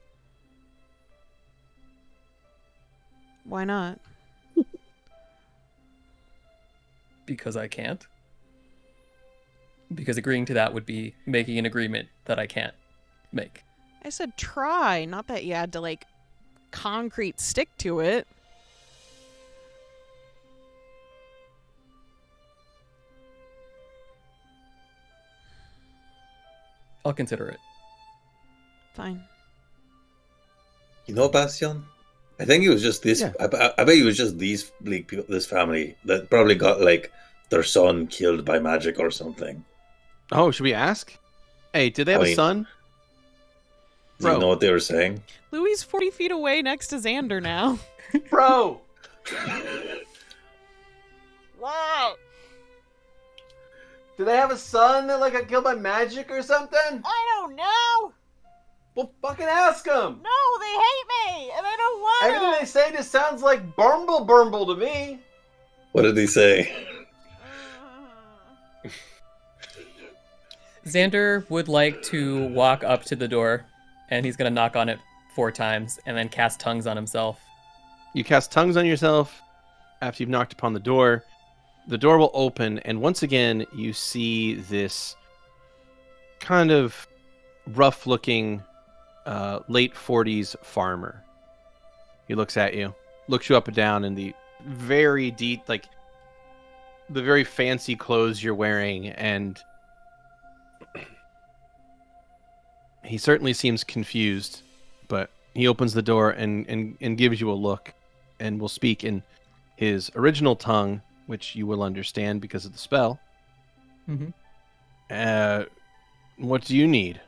Why not? Because I can't. Because agreeing to that would be making an agreement that I can't make. I said try, not that you had to, like, concrete stick to it. I'll consider it. Fine. You know, Bastion? I think it was just this. Yeah. I bet it was just these like, people, this family that probably got like their son killed by magic or something. Oh, should we ask? Hey, did they have I a mean- son? Do you know what they were saying? Louie's 40 feet away next to Xander now. Bro! What? Do they have a son that got killed by magic or something? I don't know. Well, fucking ask them! No, they hate me, and I don't want Everything they say just sounds like burble to me. What did he say? Xander would like to walk up to the door, and he's going to knock on it 4 times, and then cast tongues on himself. You cast tongues on yourself after you've knocked upon the door. The door will open, and once again, you see this kind of rough-looking, late 40s farmer. He looks at you, looks you up and down in the very deep, the very fancy clothes you're wearing, and he certainly seems confused, but he opens the door and gives you a look, and will speak in his original tongue, which you will understand because of the spell. Mm-hmm. What do you need?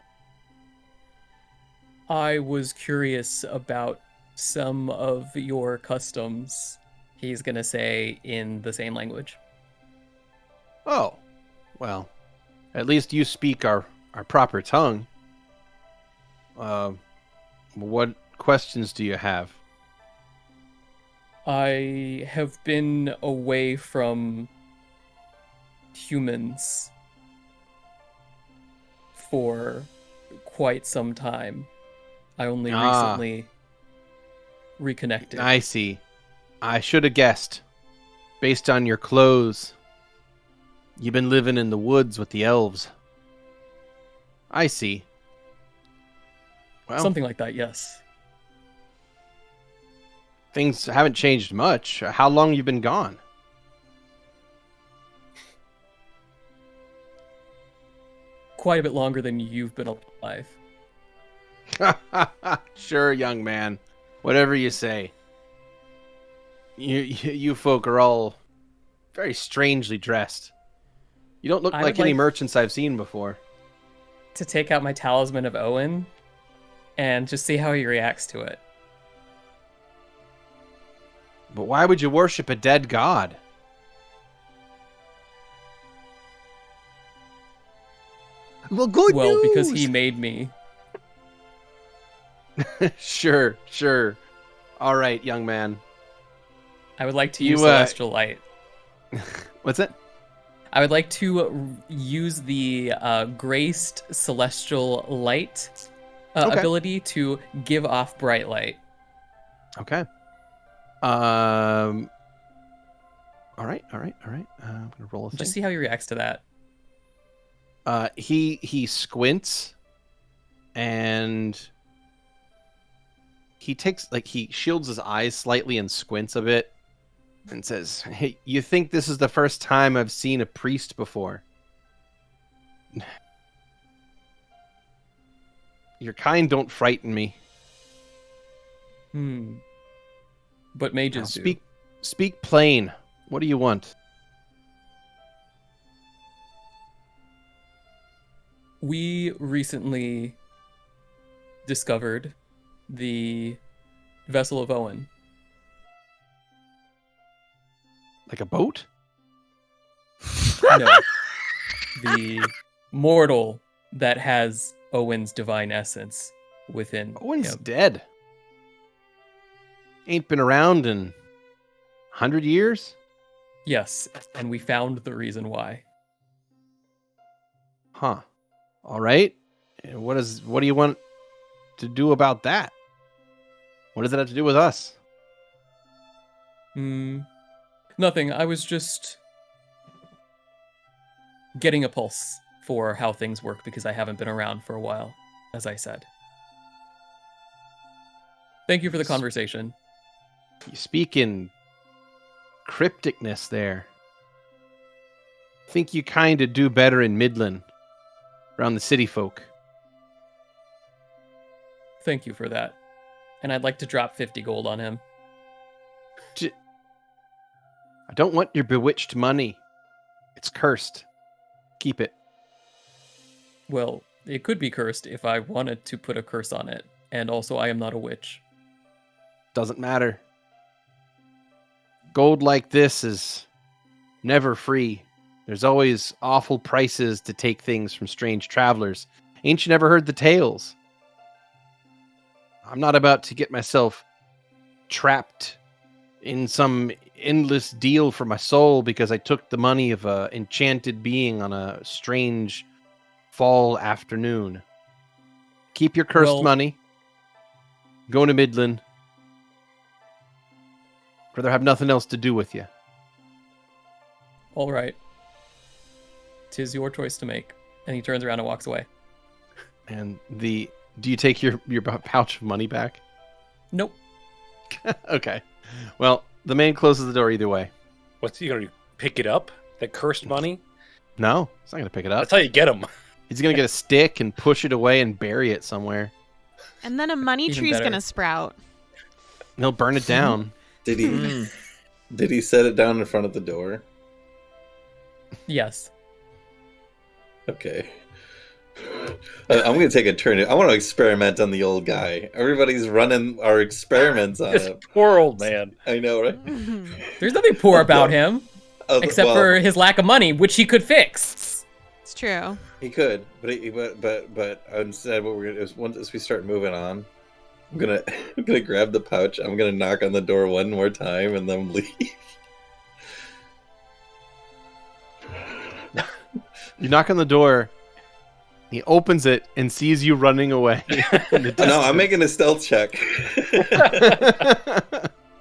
I was curious about some of your customs, he's going to say in the same language. Oh, well, at least you speak our proper tongue. What questions do you have? I have been away from humans for quite some time. I only recently reconnected. I see. I should have guessed. Based on your clothes, you've been living in the woods with the elves. I see. Well, Something like that, yes. things haven't changed much. How long you been gone? Quite a bit longer than you've been alive. Sure, young man. Whatever you say. You folk are all very strangely dressed. You don't look I like would any like- merchants I've seen before. To take out my talisman of Owen and just see how he reacts to it. But why would you worship a dead god? Well, good Well, news. because he made me. Sure. All right, young man. I would like to You, use celestial light. What's it? I would like to use the graced celestial light Okay. ability to give off bright light. Okay. All right. I'm gonna roll a thing. Just see how he reacts to that. He squints, and he he shields his eyes slightly and squints a bit, and says, "Hey, you think this is the first time I've seen a priest before? Your kind don't frighten me. But mages do. Speak plain. What do you want?" We recently discovered the Vessel of Owen. Like a boat? No. The mortal that has Owen's divine essence within Owen's him. dead. Ain't been around in 100 years? Yes, and we found the reason why. Huh. All right. And what do you want to do about that? What does it have to do with us? Nothing. I was just getting a pulse for how things work because I haven't been around for a while, as I said. Thank you for the conversation. You speak in crypticness there. Think you kind of do better in Midland, around the city folk. Thank you for that. And I'd like to drop 50 gold on him. I don't want your bewitched money. It's cursed. Keep it. Well, it could be cursed if I wanted to put a curse on it. And also, I am not a witch. Doesn't matter. Gold like this is never free. There's always awful prices to take things from strange travelers. Ain't you never heard the tales? I'm not about to get myself trapped in some endless deal for my soul because I took the money of a enchanted being on a strange fall afternoon. Keep your cursed money. Go to Midland. Rather have nothing else to do with you. All right. 'Tis your choice to make. And he turns around and walks away. And do you take your pouch of money back? Nope. Okay. Well, the man closes the door either way. What's he gonna do? Pick it up? That cursed money? No, he's not gonna pick it up. That's how you get him. He's gonna get a stick and push it away and bury it somewhere. And then a money Even tree's better. gonna sprout. And he'll burn it down. Did he set it down in front of the door? Yes. Okay. I'm going to take a turn. I want to experiment on the old guy. Everybody's running our experiments on This it. poor old man. I know, right? There's nothing poor about him, except for his lack of money, which he could fix. It's true. He could, but instead, what we're gonna do is once we start moving on, I'm gonna grab the pouch. I'm gonna knock on the door one more time and then leave. You knock on the door. He opens it and sees you running away. No, I'm making a stealth check.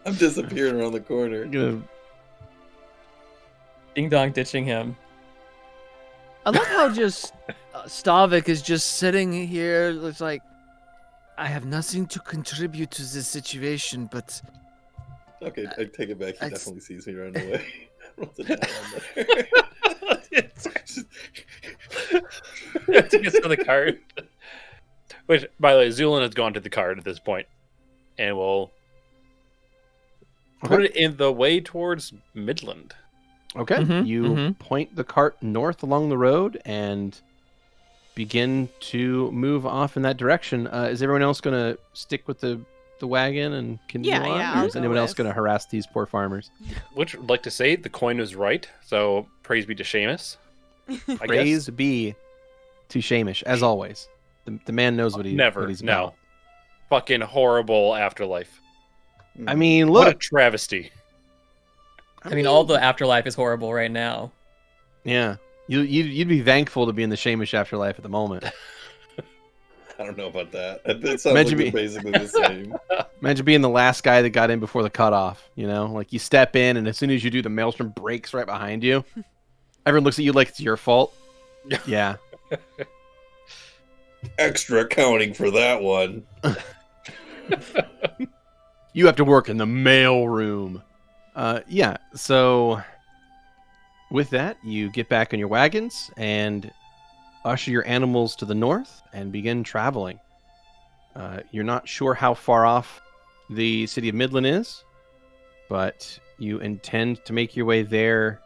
I'm disappearing around the corner. Ding dong ditching him. I love how just Stavik is just sitting here. Looks like I have nothing to contribute to this situation, but Okay, I take it back. He definitely sees me running away. Rolls it down on there. To get to the card. Which, by the way, Zu'lin has gone to the card at this point, and we'll put it in the way towards Midland. Okay. You point the cart north along the road and begin to move off in that direction. Is everyone else going to stick with the wagon and continue on? Yeah, or is anyone else going to harass these poor farmers? Which I'd like to say the coin was right, so praise be to Seamus. Praise be to Shamish, as always. The man knows what he's about. No. Fucking horrible afterlife. I mean, What a look. travesty. I mean, all the afterlife is horrible right now. Yeah. You'd be thankful to be in the Shamish afterlife at the moment. I don't know about that. It sounds like Imagine they're me- basically the same. Imagine being the last guy that got in before the cutoff, you know? Like, you step in, and as soon as you do, the maelstrom breaks right behind you. Everyone looks at you like it's your fault. Yeah. Extra accounting for that one. You have to work in the mail room. Yeah, so with that, you get back on your wagons and usher your animals to the north and begin traveling. You're not sure how far off the city of Midland is, but you intend to make your way there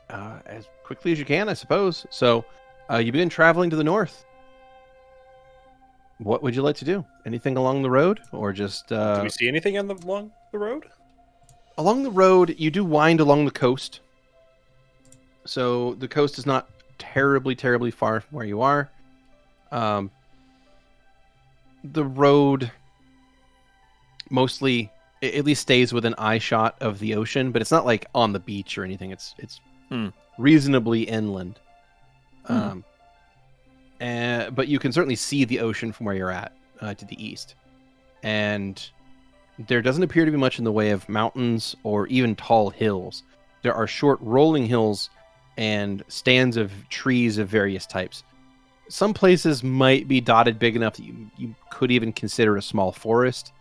as quickly as you can, I suppose. So you begin traveling to the north. What would you like to do? Anything along the road, or just Do we see anything along the road? along the road? You do wind along the coast, so the coast is not terribly far from where you are. The road mostly, at least, stays within eye shot of the ocean, but it's not like on the beach or anything. It's reasonably inland. But you can certainly see the ocean from where you're at to the east. And there doesn't appear to be much in the way of mountains or even tall hills. There are short rolling hills and stands of trees of various types. Some places might be dotted big enough that you could even consider a small forest,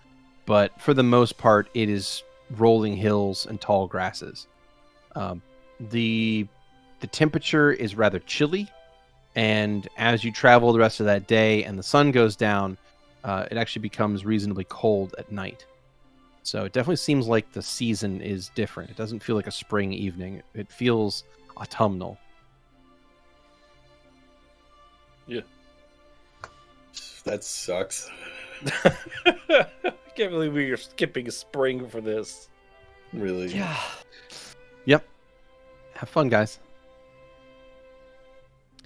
but for the most part, it is rolling hills and tall grasses. The temperature is rather chilly, and as you travel the rest of that day and the sun goes down, it actually becomes reasonably cold at night. So it definitely seems like the season is different. It doesn't feel like a spring evening. It feels autumnal. Yeah. That sucks. I can't believe we are skipping spring for this. Really? Yeah. Yep. Have fun, guys.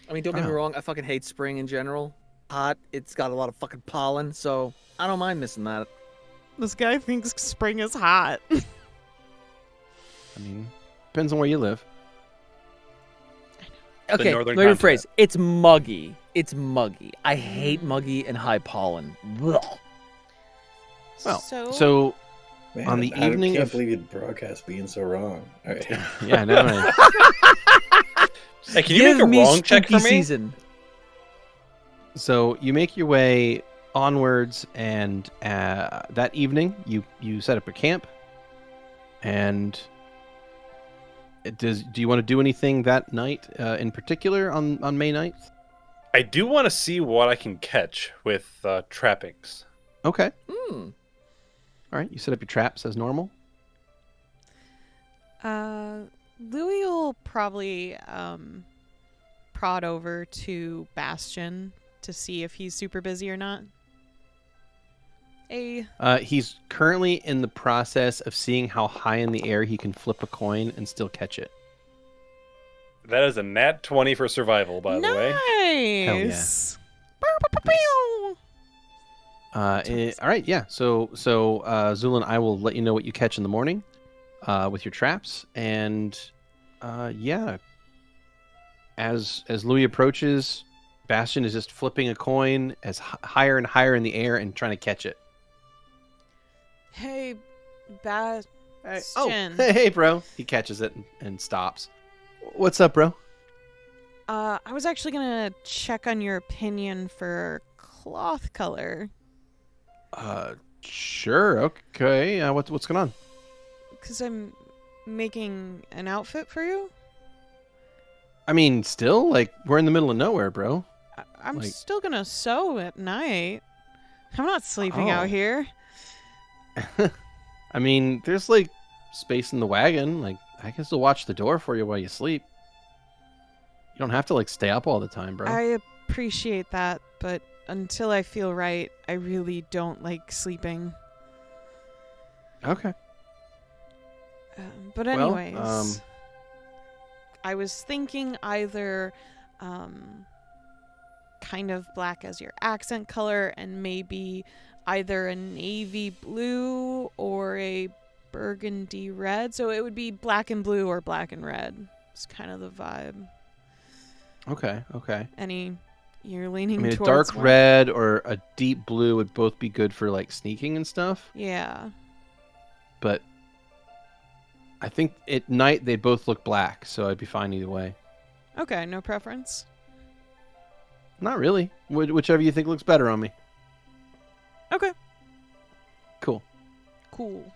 I mean, don't get me Wow. wrong. I fucking hate spring in general. Hot. It's got a lot of fucking pollen, so I don't mind missing that. This guy thinks spring is hot. I mean, depends on where you live. Okay, northern let me continent. rephrase. It's muggy. It's muggy. I hate muggy and high pollen. Blech. Well, so so Man, On the I evening can't of- believe you'd broadcast being so wrong. All right. yeah, I know. Right? Hey, can you make a me wrong check spooky for me? season. So you make your way onwards, and that evening you set up a camp. And do you want to do anything that night in particular on May 9th? I do want to see what I can catch with trappings. Okay. Hmm. All right. You set up your traps as normal. Louie will probably prod over to Bastion to see if he's super busy or not. He's currently in the process of seeing how high in the air he can flip a coin and still catch it. That is a nat 20 for survival, by the way. Nice. Bow. All right, yeah. So Zu'lin, I will let you know what you catch in the morning with your traps, and yeah. As Louie approaches, Bastion is just flipping a coin as higher and higher in the air and trying to catch it. Hey, Bastion. Oh, hey, bro! He catches it and stops. What's up, bro? I was actually gonna check on your opinion for cloth color, Sure. Okay. What's going on? because I'm making an outfit for you. I mean, still, like, we're in the middle of nowhere, bro. I'm Like- still gonna sew at night. I'm not sleeping Oh. out here. I mean, there's like space in the wagon. Like, I can still watch the door for you while you sleep. You don't have to like stay up all the time, bro. I appreciate that, but until I feel right, I really don't like sleeping. Okay. But Well, anyways, I was thinking either kind of black as your accent color and maybe either a navy blue or a burgundy red. So it would be black and blue or black and red. It's kind of the vibe. Okay. Any You're I leaning mean, a towards dark what? red or a deep blue would both be good for like sneaking and stuff. Yeah. But I think at night they both look black, so I'd be fine either way. Okay, no preference. Not really. Whichever you think looks better on me. Okay. Cool. Cool.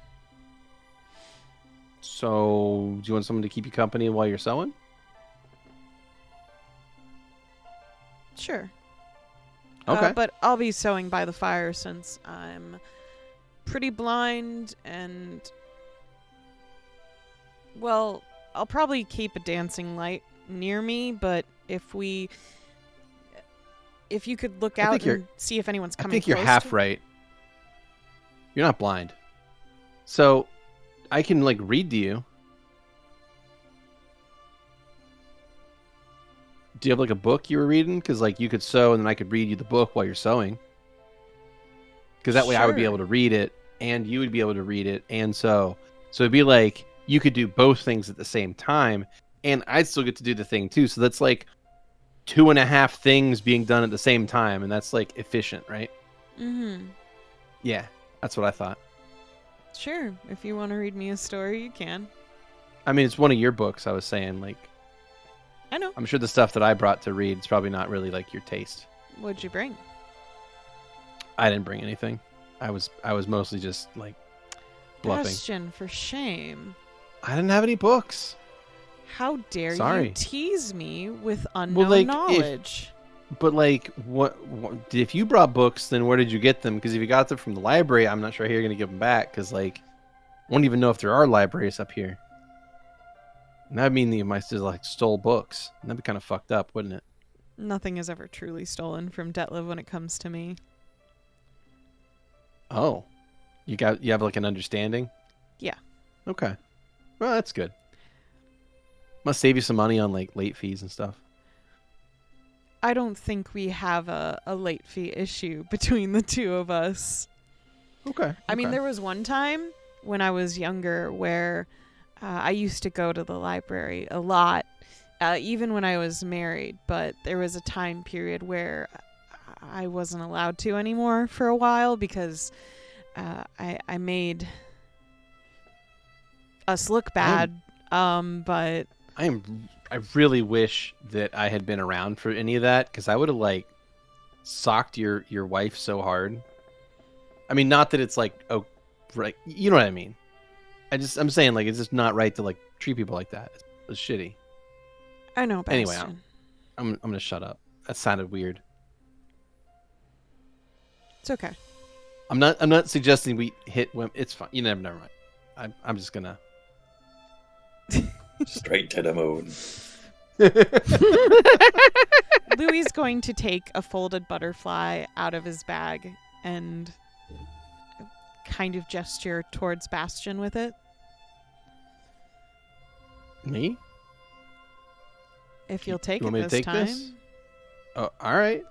So, do you want someone to keep you company while you're sewing? Sure. Okay. But I'll be sewing by the fire since I'm pretty blind and... Well, I'll probably keep a dancing light near me, but if you could look I out think you're- and see if anyone's I coming think you're close half to- right. You're not blind. So, I can like read to you. Do you have like a book you were reading? Because like you could sew and then I could read you the book while you're sewing. Because that way I would be Sure. able to read it and you would be able to read it and sew. So it'd be like you could do both things at the same time and I'd still get to do the thing too. So that's like 2.5 things being done at the same time and that's like efficient, right? Mm-hmm. Yeah, that's what I thought. Sure. If you want to read me a story, you can. I mean, it's one of your books. I was saying, like, I know. I'm sure the stuff that I brought to read is probably not really like your taste. What'd you bring? I didn't bring anything. I was mostly just like bluffing. Bastion, for shame. I didn't have any books. How dare Sorry. you tease me with unknown like, if- knowledge? But like, what if you brought books? Then where did you get them? Because if you got them from the library, I'm not sure how you're gonna give them back. Because like, I won't even know if there are libraries up here. And that'd mean that you might just like stole books. And that'd be kind of fucked up, wouldn't it? Nothing is ever truly stolen from Detlev when it comes to me. Oh, you have like an understanding? Yeah. Okay. Well, that's good. Must save you some money on like late fees and stuff. I don't think we have a late fee issue between the two of us. Okay. I mean, there was one time when I was younger where I used to go to the library a lot, even when I was married, but there was a time period where I wasn't allowed to anymore for a while because I made us look bad, but... I really wish that I had been around for any of that because I would have like socked your wife so hard. I mean, not that it's like, oh, right, you know what I mean. I'm saying like it's just not right to like treat people like that. It's shitty. I know, Anyway, Bastion. I'm gonna shut up. That sounded weird. It's okay. I'm not suggesting we hit women. It's fine. You never mind. I'm just gonna. Straight to the moon. Louie's going to take a folded butterfly out of his bag and kind of gesture towards Bastion with it. Me? If you'll take You it want me to this take time. this? Oh, all right.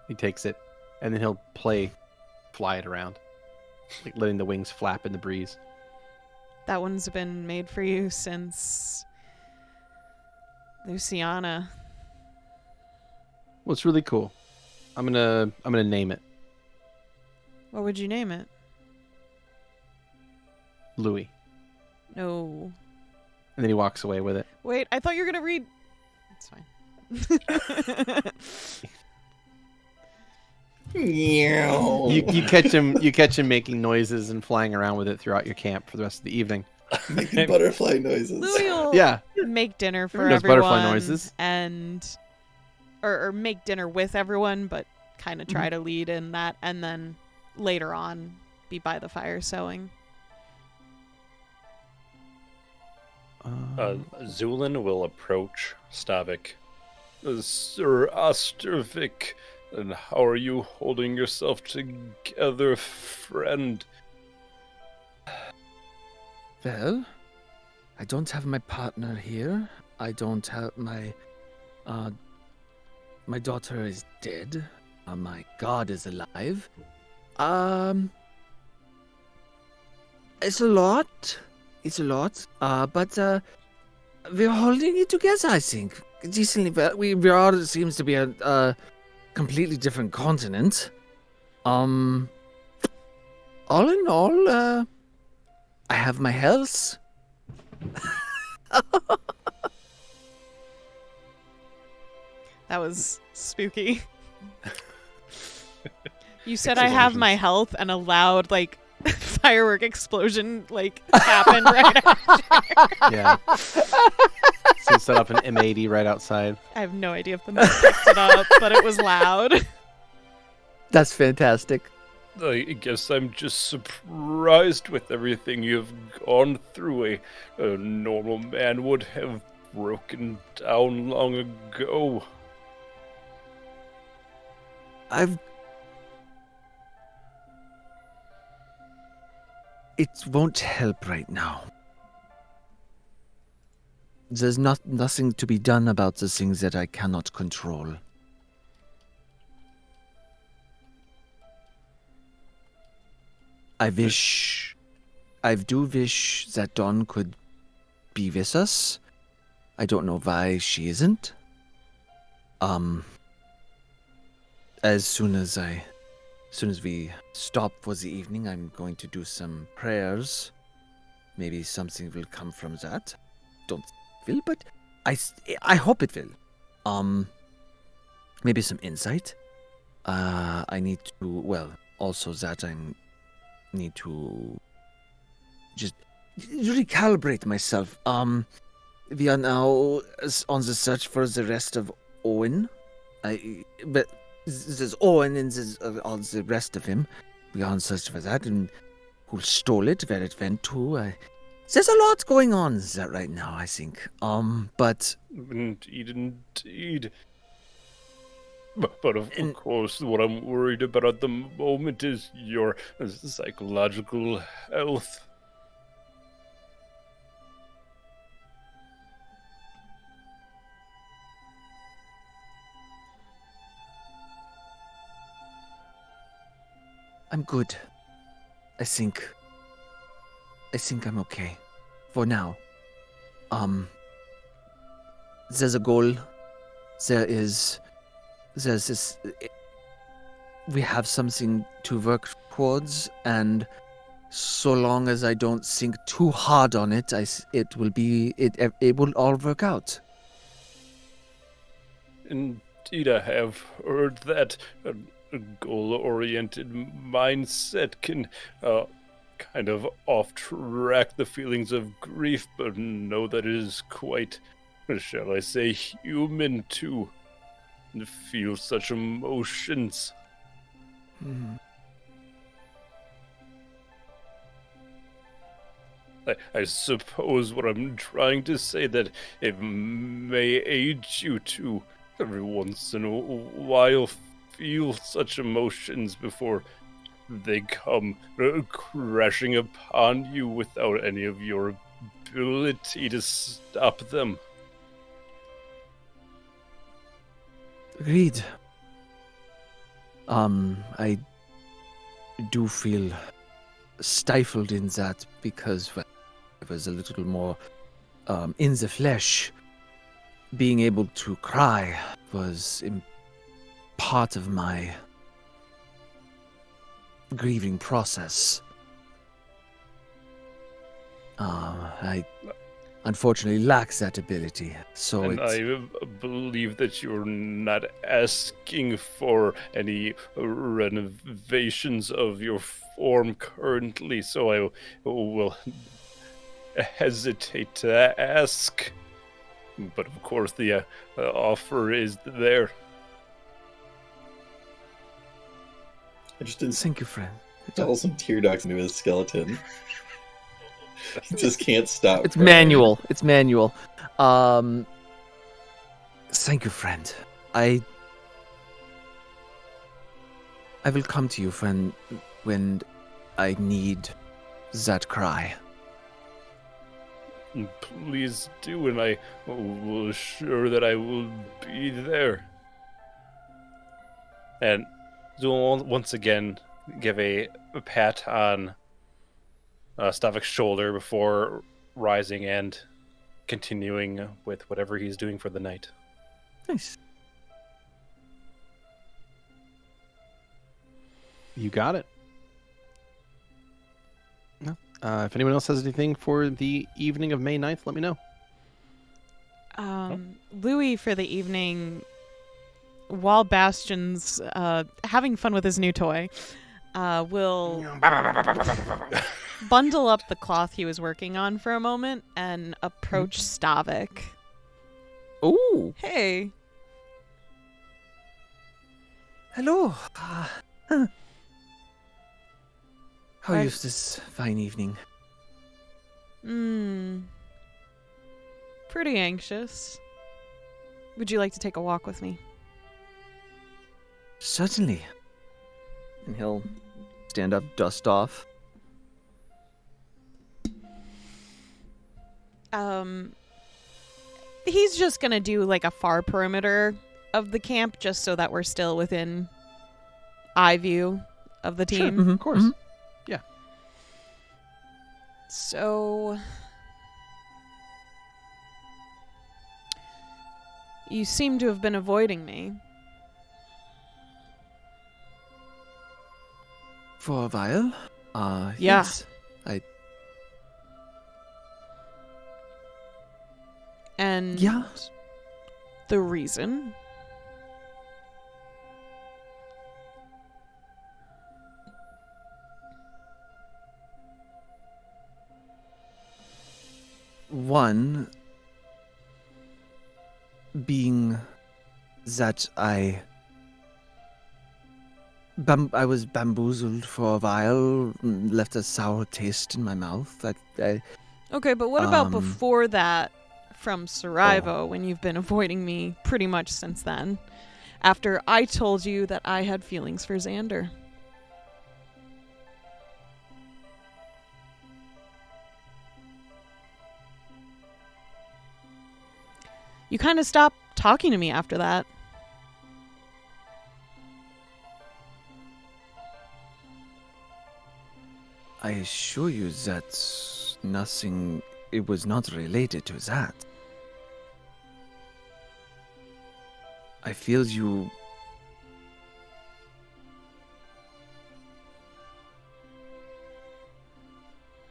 He takes it, and then he'll fly it around, like letting the wings flap in the breeze. That one's been made for you since Luciana. Well, it's really cool. I'm gonna name it What would you name it? Louie, No. and then he walks away with it. Wait, I thought you were going to read... It's fine. You catch him making noises and flying around with it throughout your camp for the rest of the evening. Making butterfly noises. Louie will Yeah. make dinner for Everyone does everyone. butterfly noises. And... Or make dinner with everyone, but kind of Mm-hmm. try to lead in that. And then later on, be by the fire sewing. Zu'lin will approach Stavik. Sir Stavik, and how are you holding yourself together, friend? Well, I don't have my partner here. I don't have my daughter is dead. My god is alive. It's a lot. It's a lot. But we're holding it together, I think. Decently well. We are seems to be completely different continent. All in all, I have my health. That was spooky. You said I have my health, and a loud, like, firework explosion, like, happened right after. Yeah. So you set up an M80 right outside. I have no idea if the mic picked it up, but it was loud. That's fantastic. I guess I'm just surprised with everything you've gone through. A normal man would have broken down long ago. It won't help right now. There's nothing to be done about the things that I cannot control. I do wish that Dawn could be with us. I don't know why she isn't. As soon as we stop for the evening, I'm going to do some prayers. Maybe something will come from that. Don't will, but I hope it will. Maybe some insight. I need to. Well, also that I need to just recalibrate myself. We are now on the search for the rest of Owen. But there's Owen and there's all the rest of him. We are on search for that, and who stole it, where it went to. There's a lot going on right now, I think. But Indeed. But of course, what I'm worried about at the moment is your psychological health. I'm good. I think I'm okay. For now. There's a goal. There's this. We have something to work towards, and so long as I don't think too hard on it, it will all work out. Indeed, I have heard that a goal-oriented mindset can kind of off-track the feelings of grief, but know that it is quite, shall I say, human to feel such emotions. I suppose what I'm trying to say that it may aid you to every once in a while feel such emotions before they come crashing upon you without any of your ability to stop them. Agreed. I do feel stifled in that because I was a little more in the flesh. Being able to cry was part of my grieving process. I unfortunately lack that ability, so and I believe that you're not asking for any renovations of your form currently, so I will hesitate to ask. But of course, the offer is there. I just didn't Thank you, friend. install some tear ducts into his skeleton. He just can't stop. It's crying. manual. It's manual. Thank you, friend. I will come to you, friend, when I need that cry. Please do, and I will assure that I will be there. And Zu'lin once again give a pat on Stavik's shoulder before rising and continuing with whatever he's doing for the night. Nice. You got it. No. If anyone else has anything for the evening of May 9th, let me know. Louie for the evening, while Bastion's having fun with his new toy, will bundle up the cloth he was working on for a moment and approach Stavik. Ooh. Hey. Hello. How I've- is this fine evening? Pretty anxious. Would you like to take a walk with me? Certainly. And he'll stand up, dust off. He's just gonna do like a far perimeter of the camp just so that we're still within eye view of the team. Sure, of course. Yeah. So you seem to have been avoiding me. For a while? Yeah. Yes. And Yeah. the reason? One being that I was bamboozled for a while, left a sour taste in my mouth. Okay, but what about Um, before that from Sarajevo when you've been avoiding me pretty much since then? After I told you that I had feelings for Xander. You kind of stopped talking to me after that. I assure you that it was not related to that. I feel you.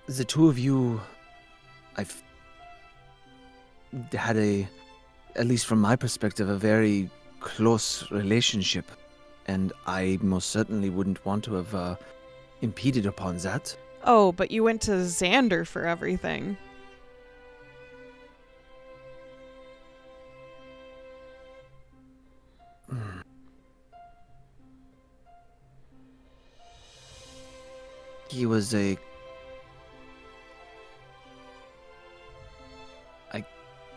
The two of you, I've had at least from my perspective, a very close relationship, and I most certainly wouldn't want to have impeded upon that. Oh, but you went to Xander for everything. He was I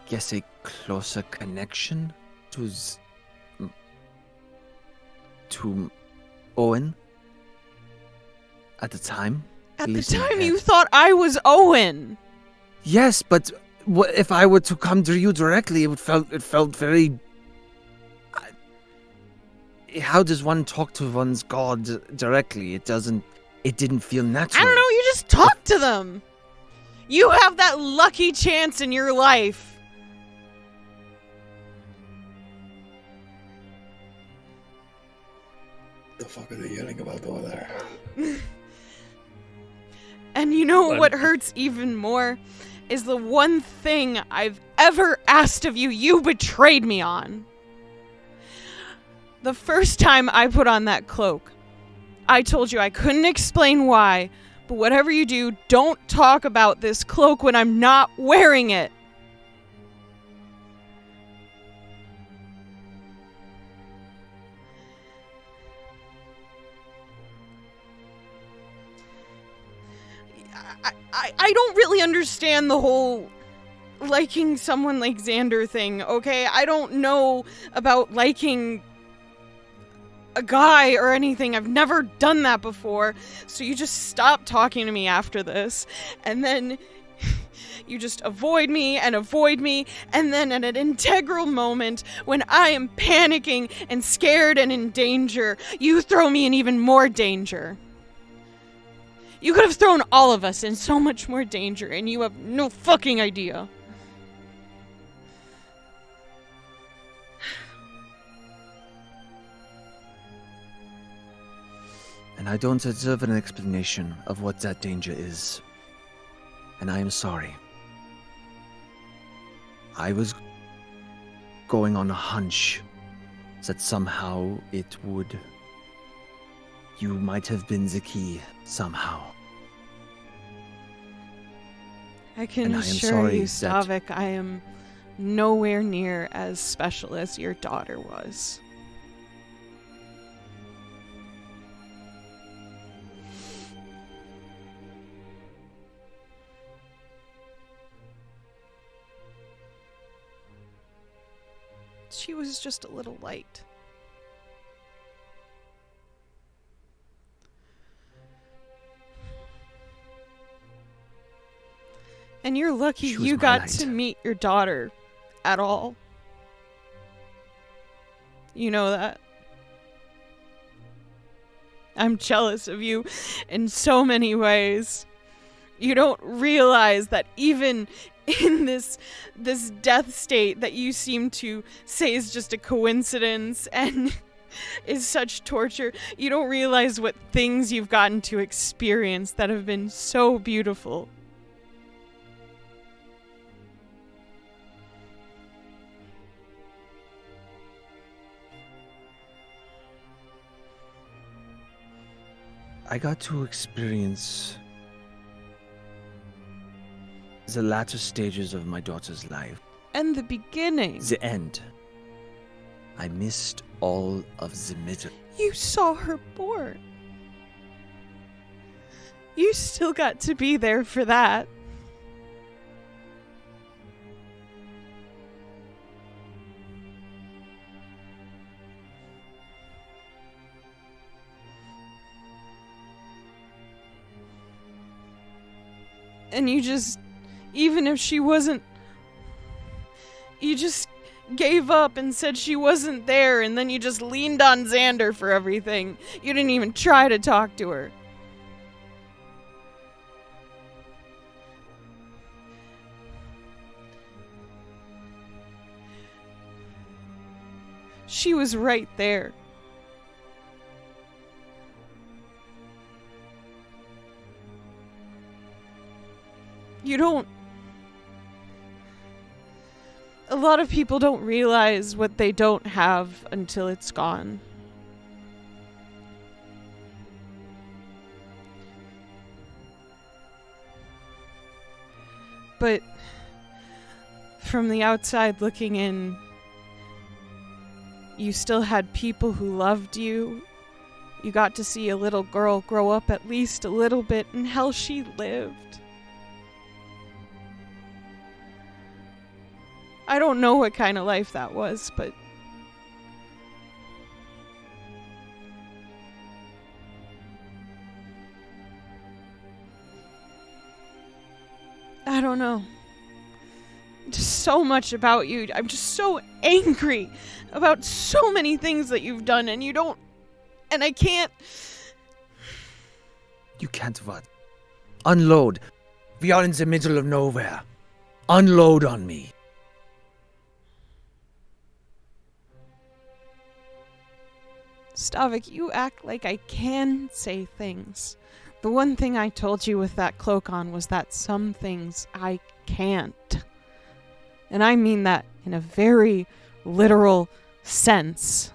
guess a closer connection to Owen at the time. At the least in my time, head. you thought I was Owen. Yes, but if I were to come to you directly, it felt very. How does one talk to one's god directly? It didn't feel natural. I don't know, you just talk to them. You have that lucky chance in your life. The fuck are they yelling about over there? And you know what hurts even more is the one thing I've ever asked of you, you betrayed me on. The first time I put on that cloak, I told you I couldn't explain why, but whatever you do, don't talk about this cloak when I'm not wearing it. I don't really understand the whole liking someone like Xander thing, okay? I don't know about liking a guy or anything. I've never done that before. So you just stop talking to me after this. And then you just avoid me. And then at an integral moment when I am panicking and scared and in danger, you throw me in even more danger. You could have thrown all of us in so much more danger, and you have no fucking idea. And And I don't deserve an explanation of what that danger is. And I am sorry. I was going on a hunch that somehow it would... You might have been the key, somehow. I can And I am assure sorry you, that- Stavik, I am nowhere near as special as your daughter was. She was just a little light. And you're lucky She was you my got light. to meet your daughter at all. You know that? I'm jealous of you in so many ways. You don't realize that even in this death state that you seem to say is just a coincidence and is such torture, you don't realize what things you've gotten to experience that have been so beautiful. I got to experience the latter stages of my daughter's life. And the beginning. The end. I missed all of the middle. You saw her born. You still got to be there for that. And you just, even if she wasn't, you just gave up and said she wasn't there, and then you just leaned on Xander for everything. You didn't even try to talk to her. She was right there. You don't... A lot of people don't realize what they don't have until it's gone. But from the outside looking in, you still had people who loved you. You got to see a little girl grow up at least a little bit, and hell, she lived. I don't know what kind of life that was, but I don't know. Just so much about you. I'm just so angry about so many things that you've done, and you don't... And I can't... You can't what? Unload. We are in the middle of nowhere. Unload on me. Stavik, you act like I can say things. The one thing I told you with that cloak on was that some things I can't. And I mean that in a very literal sense.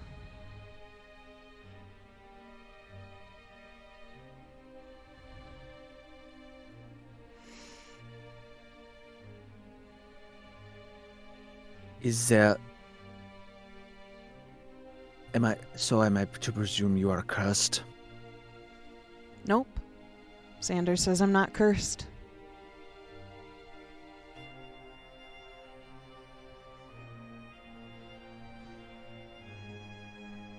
Is there... Am I to presume you are cursed? Nope. Xander says I'm not cursed.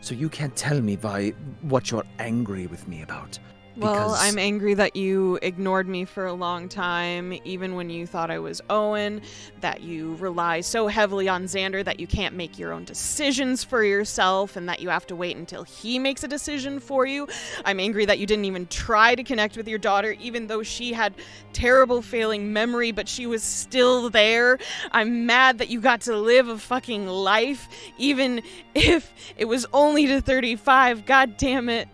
So you can't tell me what you're angry with me about. Well, Because- I'm angry that you ignored me for a long time, even when you thought I was Owen, that you rely so heavily on Xander that you can't make your own decisions for yourself, and that you have to wait until he makes a decision for you. I'm angry that you didn't even try to connect with your daughter, even though she had terrible failing memory, but she was still there. I'm mad that you got to live a fucking life, even if it was only to 35. God damn it.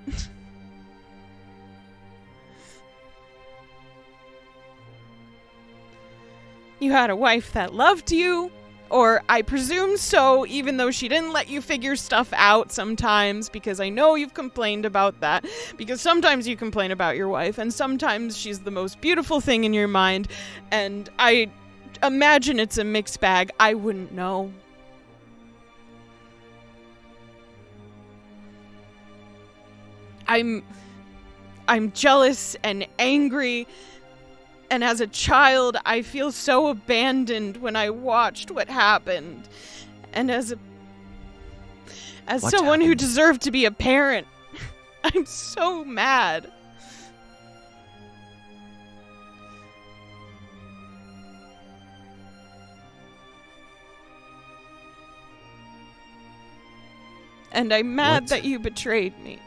You had a wife that loved you, or I presume so, even though she didn't let you figure stuff out sometimes, because I know you've complained about that, because sometimes you complain about your wife, and sometimes she's the most beautiful thing in your mind, and I imagine it's a mixed bag. I wouldn't know. I'm jealous and angry. And as a child, I feel so abandoned when I watched what happened. And as someone who deserved to be a parent, I'm so mad. And I'm mad that you betrayed me.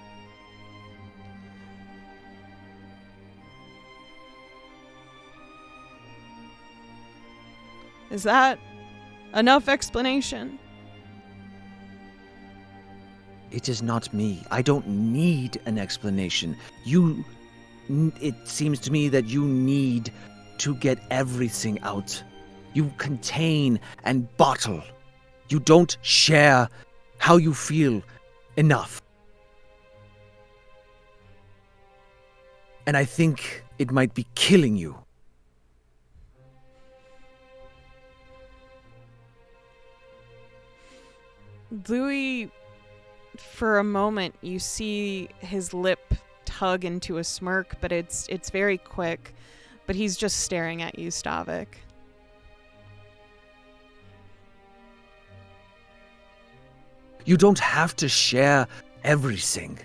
Is that enough explanation? It is not me. I don't need an explanation. It seems to me that you need to get everything out. You contain and bottle. You don't share how you feel enough. And I think it might be killing you. Louie, for a moment, you see his lip tug into a smirk, but it's very quick. But he's just staring at you, Stavik. You don't have to share everything.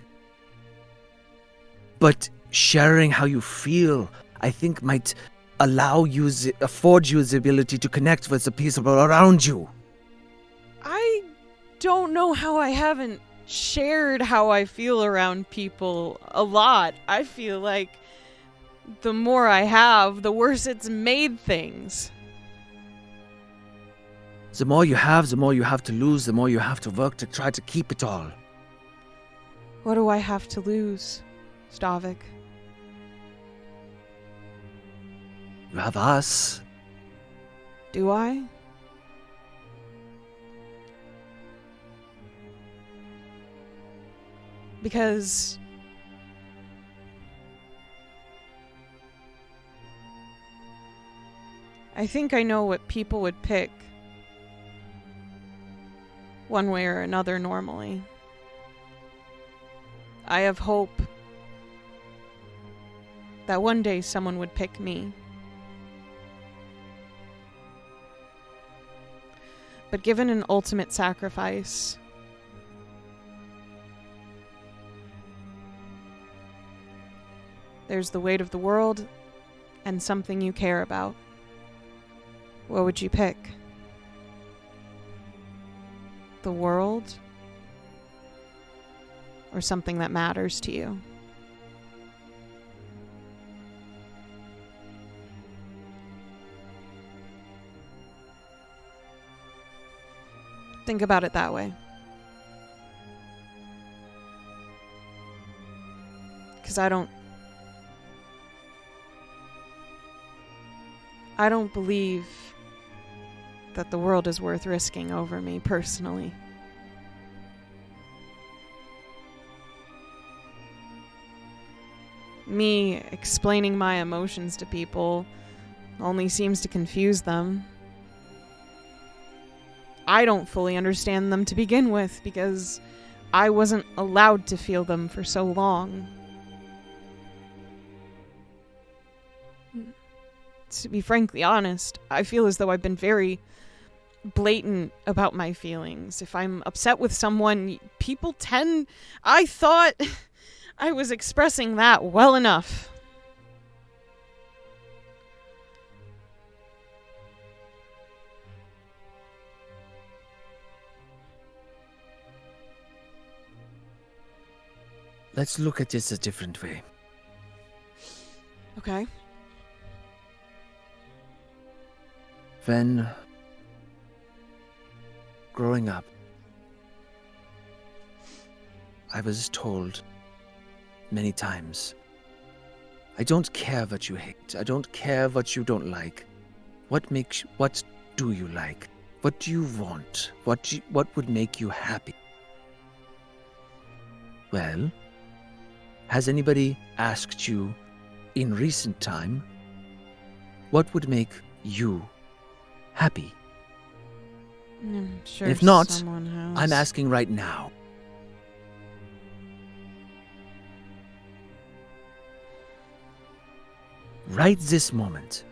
But sharing how you feel, I think, might afford you the ability to connect with the people around you. I don't know how I haven't shared how I feel around people a lot. I feel like the more I have, the worse it's made things. The more you have to lose, the more you have to work to try to keep it all. What do I have to lose, Stavik? You have us. Do I? Because I think I know what people would pick one way or another normally. I have hope that one day someone would pick me. But given an ultimate sacrifice, there's the weight of the world and something you care about. What would you pick? The world? Or something that matters to you? Think about it that way. Because I don't believe that the world is worth risking over me personally. Me explaining my emotions to people only seems to confuse them. I don't fully understand them to begin with because I wasn't allowed to feel them for so long. To be frankly honest, I feel as though I've been very blatant about my feelings. If I'm upset with someone, people tend... I thought I was expressing that well enough. Let's look at this a different way. Okay. When growing up, I was told many times, I don't care what you hate, I don't care what you don't like. What do you like? What do you want? What would make you happy? Well, has anybody asked you in recent time what would make you happy? I'm sure If not, someone has. I'm asking right now. Right this moment,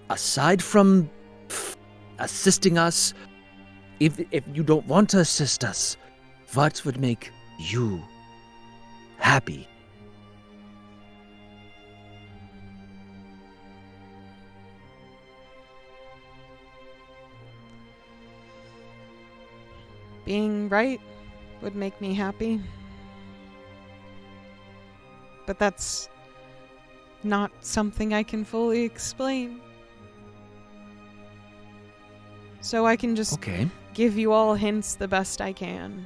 aside from assisting us, if you don't want to assist us, what would make you happy? Being right would make me happy. But that's not something I can fully explain. So I can just Okay. give you all hints the best I can.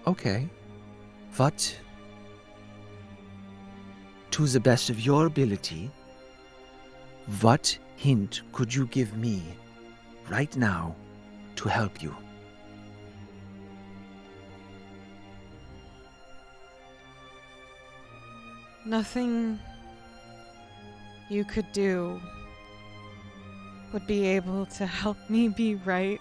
Okay. What, to the best of your ability, what hint could you give me right now to help you? Nothing you could do would be able to help me be right.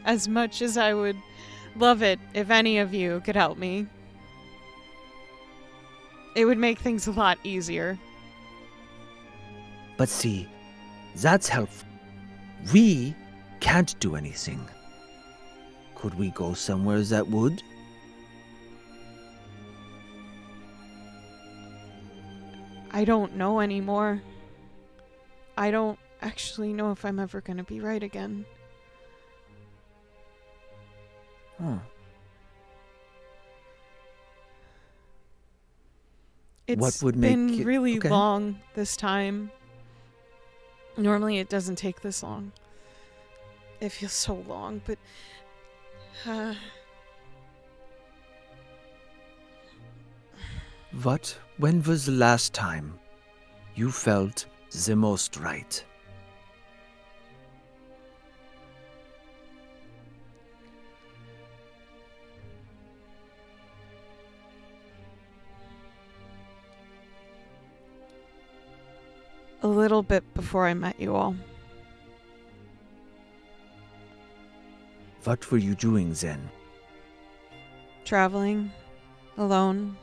As much as I would love it if any of you could help me, it would make things a lot easier. But see, that's helpful. We can't do anything. Could we go somewhere that would? I don't know anymore. I don't actually know if I'm ever going to be right again. Huh. It's What would make been it- really okay. long this time. Normally it doesn't take this long. It feels so long, but When was the last time you felt the most right? a little bit before I met you all. What were you doing then? Traveling alone.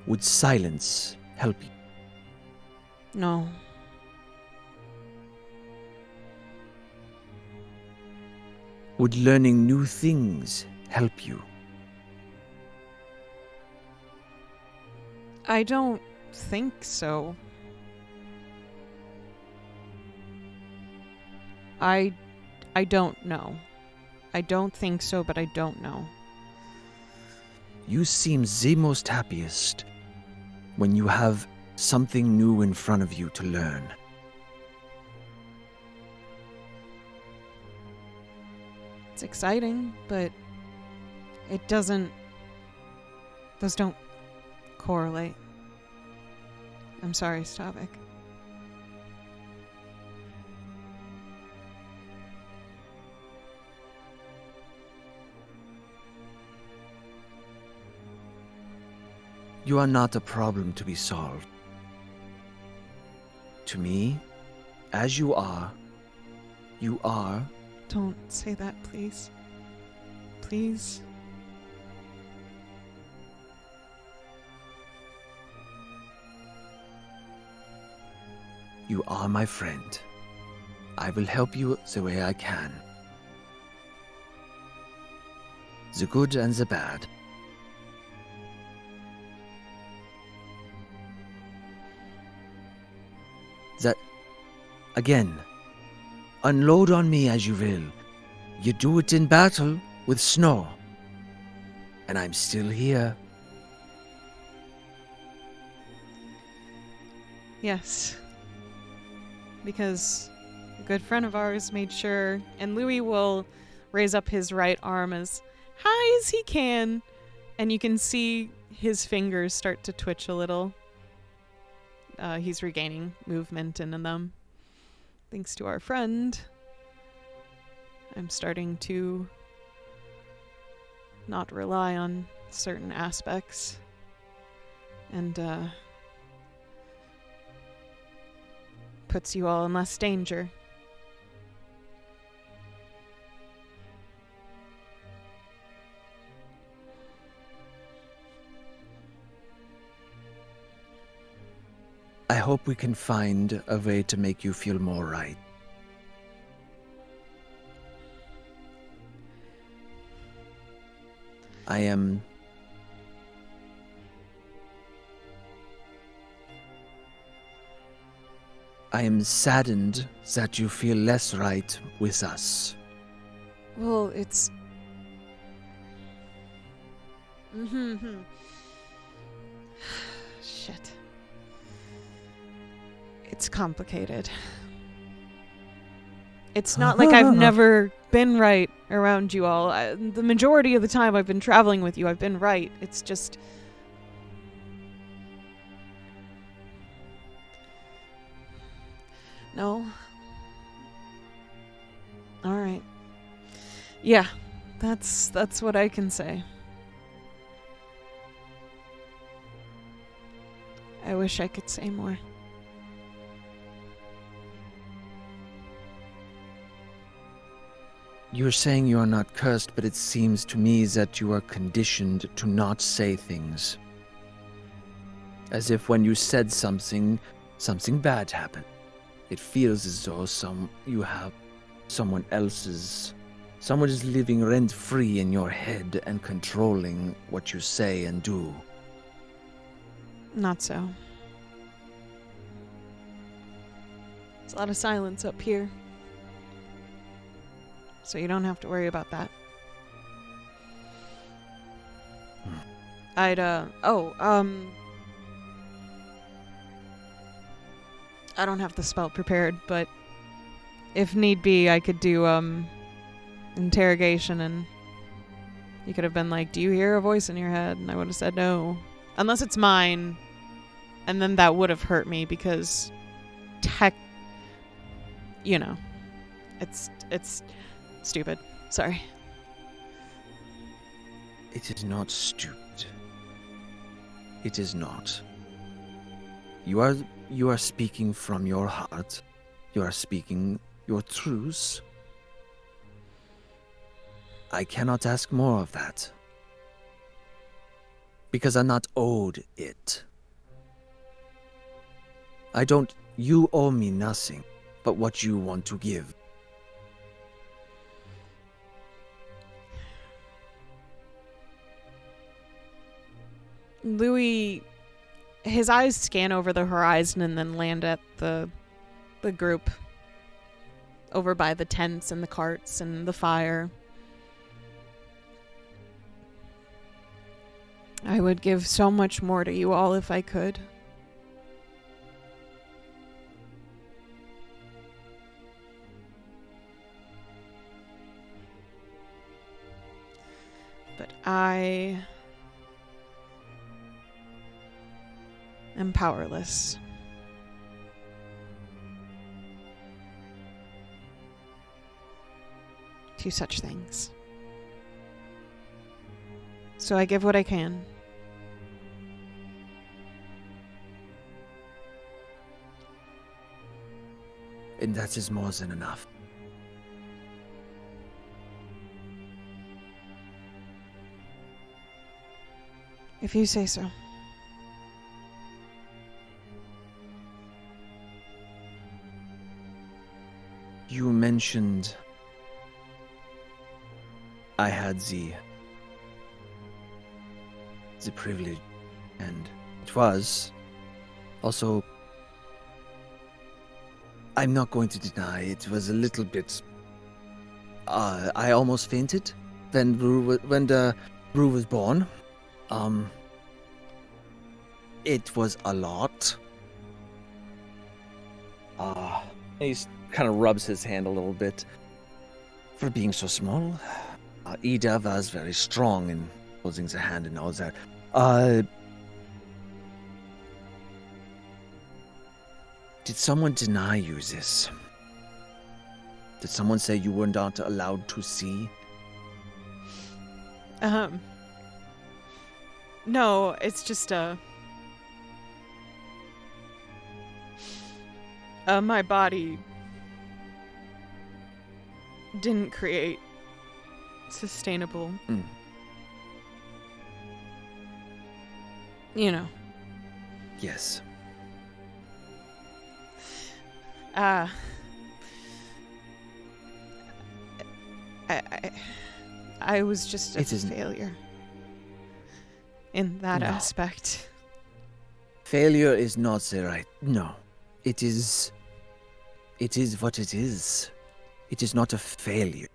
Would silence help you? No. Would learning new things help you? I don't think so. I don't know. I don't think so, but I don't know. You seem the most happiest when you have something new in front of you to learn. It's exciting, but it doesn't... Those don't correlate. I'm sorry, Stavik. You are not a problem to be solved. To me, as you are, Don't say that, please. Please. you are my friend. I will help you the way I can. The good and the bad. That, again, unload on me as you will. You do it in battle with snow. And I'm still here. Yes. Because a good friend of ours made sure, and Louie will raise up his right arm as high as he can, and you can see his fingers start to twitch a little. He's regaining movement in them. Thanks to our friend, I'm starting to not rely on certain aspects. And, puts you all in less danger. I hope we can find a way to make you feel more right. I am saddened that you feel less right with us. Well, it's... Shit. It's complicated. It's not like I've never been right around you all. The majority of the time I've been traveling with you, I've been right. It's just... No. All right. Yeah, that's what I can say. I wish I could say more. You're saying you are not cursed, but it seems to me that you are conditioned to not say things. As if when you said something bad happened. It feels as though someone is living rent-free in your head and controlling what you say and do. Not so. There's a lot of silence up here. So you don't have to worry about that. I don't have the spell prepared, but if need be, I could do, interrogation, and you could have been like, do you hear a voice in your head? And I would have said no. Unless it's mine, and then that would have hurt me, because it's stupid. Sorry. It is not stupid. It is not. You are speaking from your heart. You are speaking your truths. I cannot ask more of that. Because I'm not owed it. You owe me nothing but what you want to give. Louie, his eyes scan over the horizon and then land at the group over by the tents and the carts and the fire. I would give so much more to you all if I could. But I am powerless. To such things. So I give what I can. And that is more than enough. If you say so. You mentioned I had the privilege, and it was also, I'm not going to deny it was a little bit, I almost fainted when the Rue was born. It was a lot. He kind of rubs his hand a little bit. For being so small, Ida was very strong in holding the hand and all that. Did someone deny you this? Did someone say you were not allowed to see? No, it's just my body didn't create sustainable. You know. Yes. I was just a failure in that aspect. Failure is not the right. No. It is what it is. It is not a failure.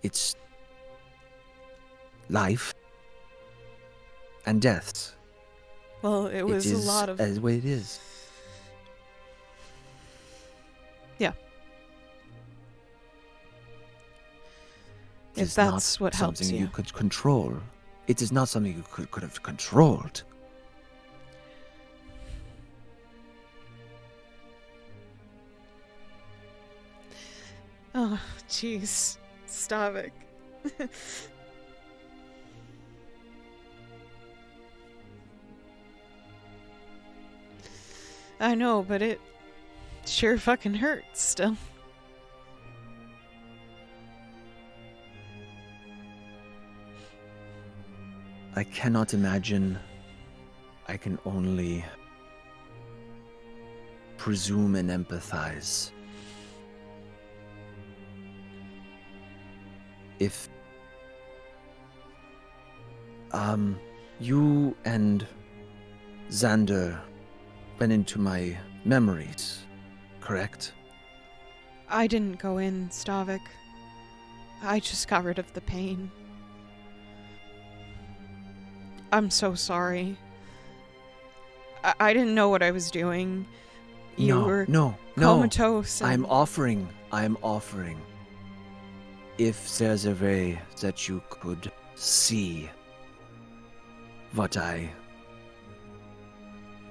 It's life and death. Well, it was a lot of... the way it is. Yeah. If that's what helps something you. you could control. It is not something you could have controlled. Oh, jeez. Stavik. I know, but it sure fucking hurts still. I cannot imagine. I can only presume and empathize. If you and Xander went into my memories, correct? I didn't go in, Stavik. I just got rid of the pain. I'm so sorry. I didn't know what I was doing. You were comatose. I'm offering. If there's a way that you could see what I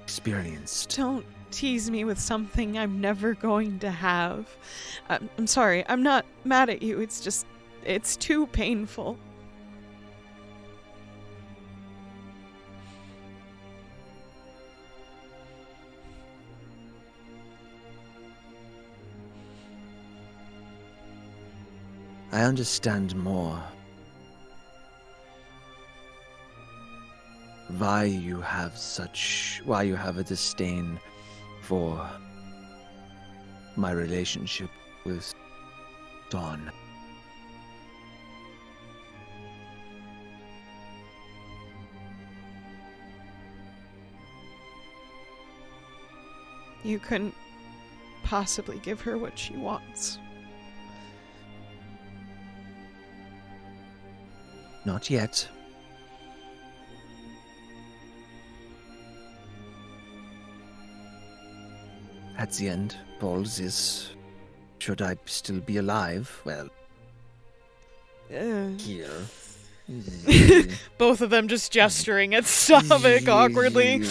experienced. Don't tease me with something I'm never going to have. I'm sorry. I'm not mad at you. It's just, it's too painful. I understand more why you have a disdain for my relationship with Dawn. You couldn't possibly give her what she wants. Not yet. At the end, all this, should I still be alive, well, here. Both of them just gesturing at Stavik awkwardly.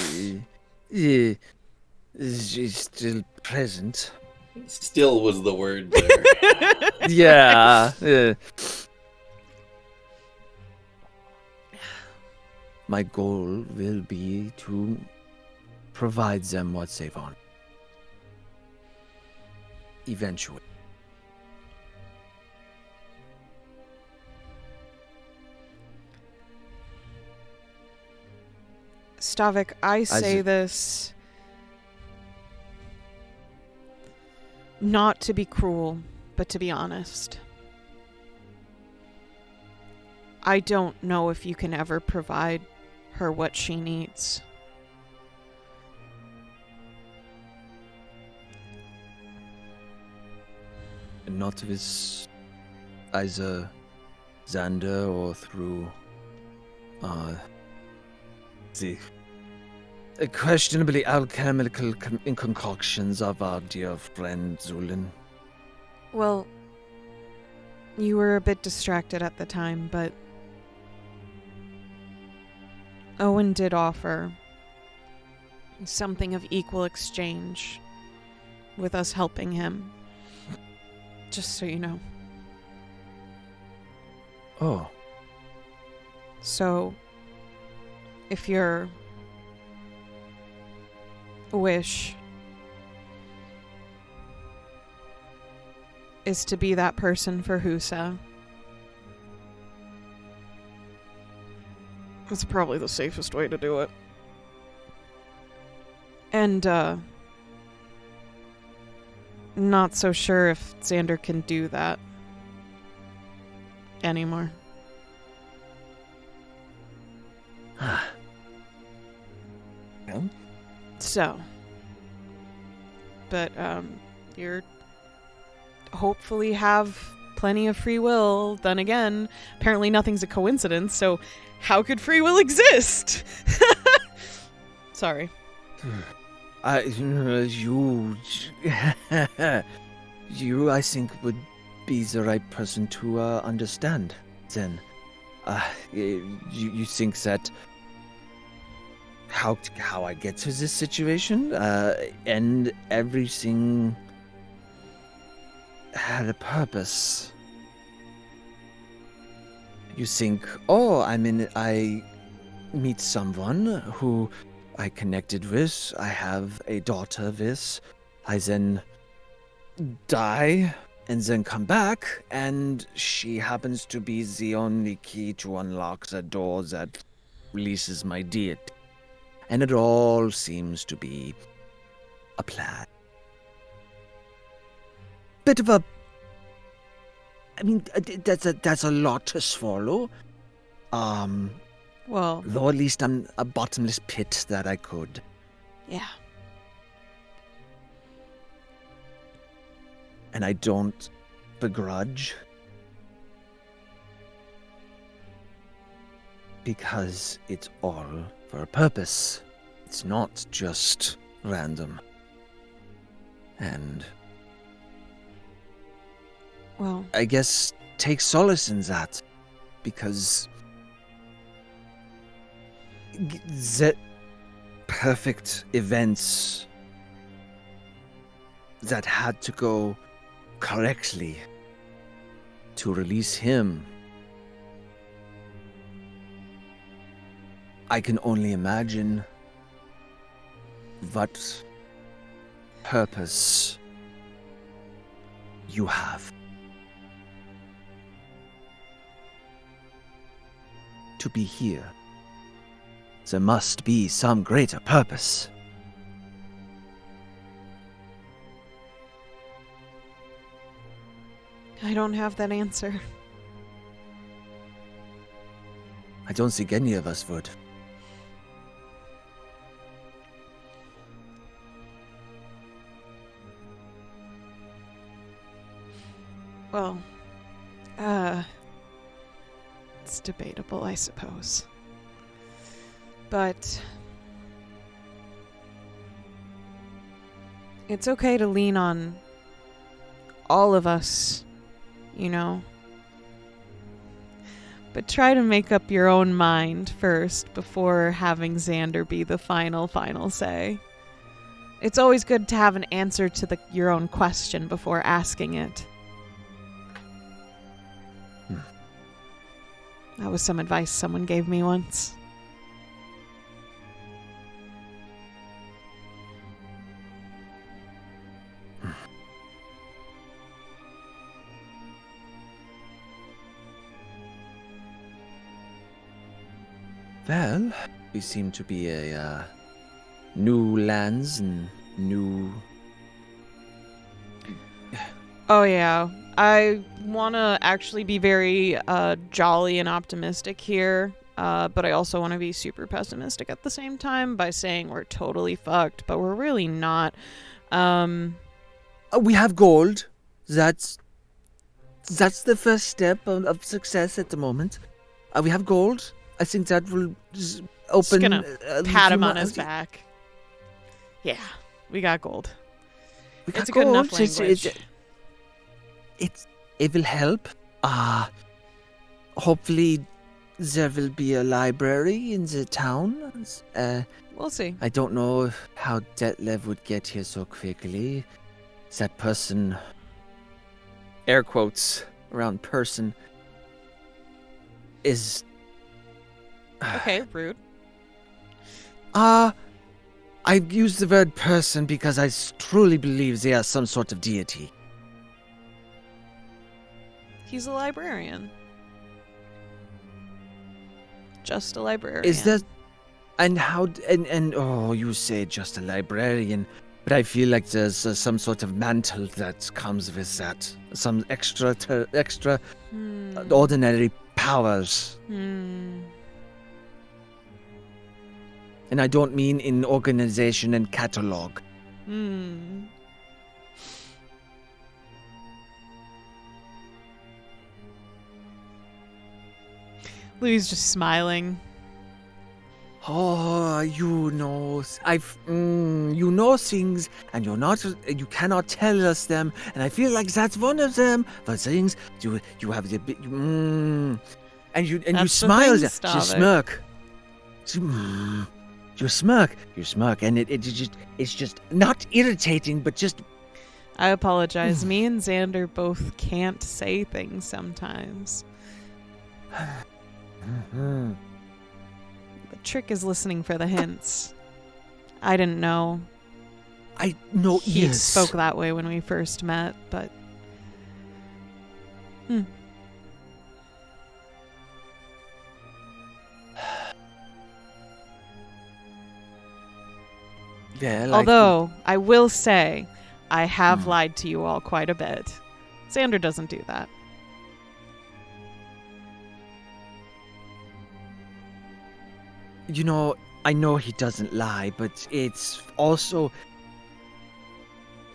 She's still present. Still was the word there. Yeah. My goal will be to provide them what they want. Eventually. Stavik, I say this not to be cruel, but to be honest. I don't know if you can ever provide her what she needs. Not with either Xander or through the questionably alchemical concoctions of our dear friend Zu'lin. Well, you were a bit distracted at the time, but Owen did offer something of equal exchange with us helping him. Just so you know. Oh. So, if your wish is to be that person for Husa, that's probably the safest way to do it. And, not so sure if Xander can do that anymore. Well? So, but you're hopefully have plenty of free will. Then again, apparently nothing's a coincidence, so how could free will exist? Sorry. You, I think, would be the right person to understand, then. You think that how I get to this situation, and everything had a purpose. You think, I meet someone who I connected with, I have a daughter with, I then die, and then come back, and she happens to be the only key to unlock the door that releases my deity. And it all seems to be a plan. Bit of a... I mean, that's a lot to swallow. Well, Though at least I'm a bottomless pit that I could. yeah. And I don't begrudge. Because it's all for a purpose. It's not just random. And Well, I guess take solace in that. Because the perfect events that had to go correctly to release him, I can only imagine what purpose you have. To be here, there must be some greater purpose. I don't have that answer. I don't think any of us would. Well, it's debatable, I suppose. But it's okay to lean on all of us, you know. But try to make up your own mind first before having Xander be the final say. It's always good to have an answer to your own question before asking it. That was some advice someone gave me once. Well, we seem to be a new lands and new... Oh yeah, I want to actually be very jolly and optimistic here, but I also want to be super pessimistic at the same time by saying we're totally fucked, but we're really not. We have gold. That's the first step of success at the moment. We have gold. I think that will just open... Just gonna pat him on his back. Yeah, we got gold. We got It's a good enough gold. language. It will help. Hopefully there will be a library in the town. We'll see. I don't know how Detlev would get here so quickly. That person, air quotes around person, is... Okay, rude. I use the word person because I truly believe they are some sort of deity. He's a librarian. Just a librarian. Is that... And how... And oh, you say just a librarian, but I feel like there's some sort of mantle that comes with that. Some extra ordinary powers. Hmm. And I don't mean in organization and catalog. Hmm. Louie's just smiling. Oh, you know, you know things, and you cannot tell us them, and I feel like that's one of them. But things you have the bit, and you That's the smile, thing, you Stavik. smirk, you smirk, and it's just not irritating, but just I apologize. Me and Xander both can't say things sometimes. The trick is listening for the hints. I didn't know. I know He spoke that way when we first met, but... Yeah, Although, I will say, I have lied to you all quite a bit. Xander doesn't do that. You know, I know he doesn't lie, but it's also...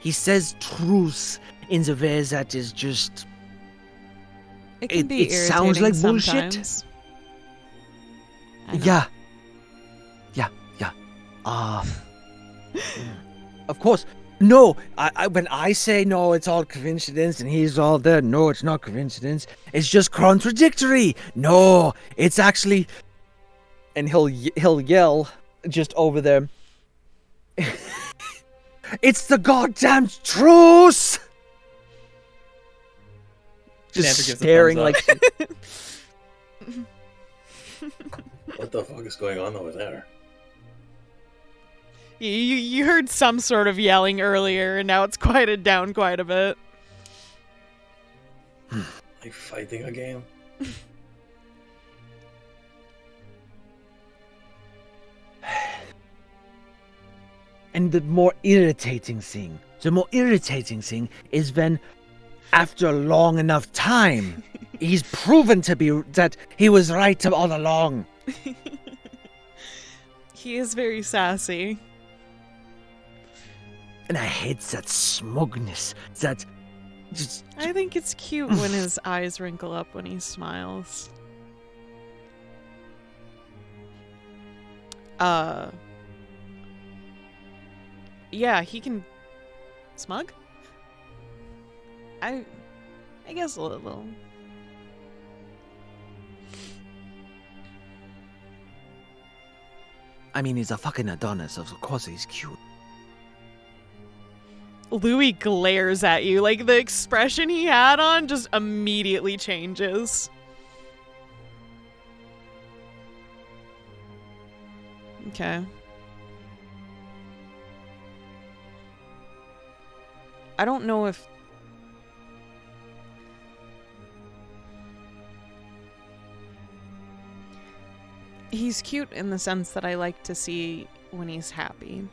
He says truth in the way that is just... It can be it sounds irritating like bullshit. sometimes. I know. Yeah. Of course. No, when I say no, it's all coincidence, and he's all there. No, it's not coincidence. It's just contradictory. No, it's actually... And he'll yell just over there. It's the goddamn truth! Xander gives Just a staring thumbs like... What the fuck is going on over there? You heard some sort of yelling earlier, and now it's quieted down quite a bit. Like fighting again? And the more irritating thing is when, after a long enough time, he's proven to be that he was right all along. He is very sassy. And I hate that smugness, that just... I think it's cute when his eyes wrinkle up when he smiles. Yeah, he can... Smug? I guess a little. I mean, he's a fucking Adonis, so of course he's cute. Louie glares at you. Like, the expression he had on just immediately changes. Okay. I don't know if... He's cute in the sense that I like to see when he's happy.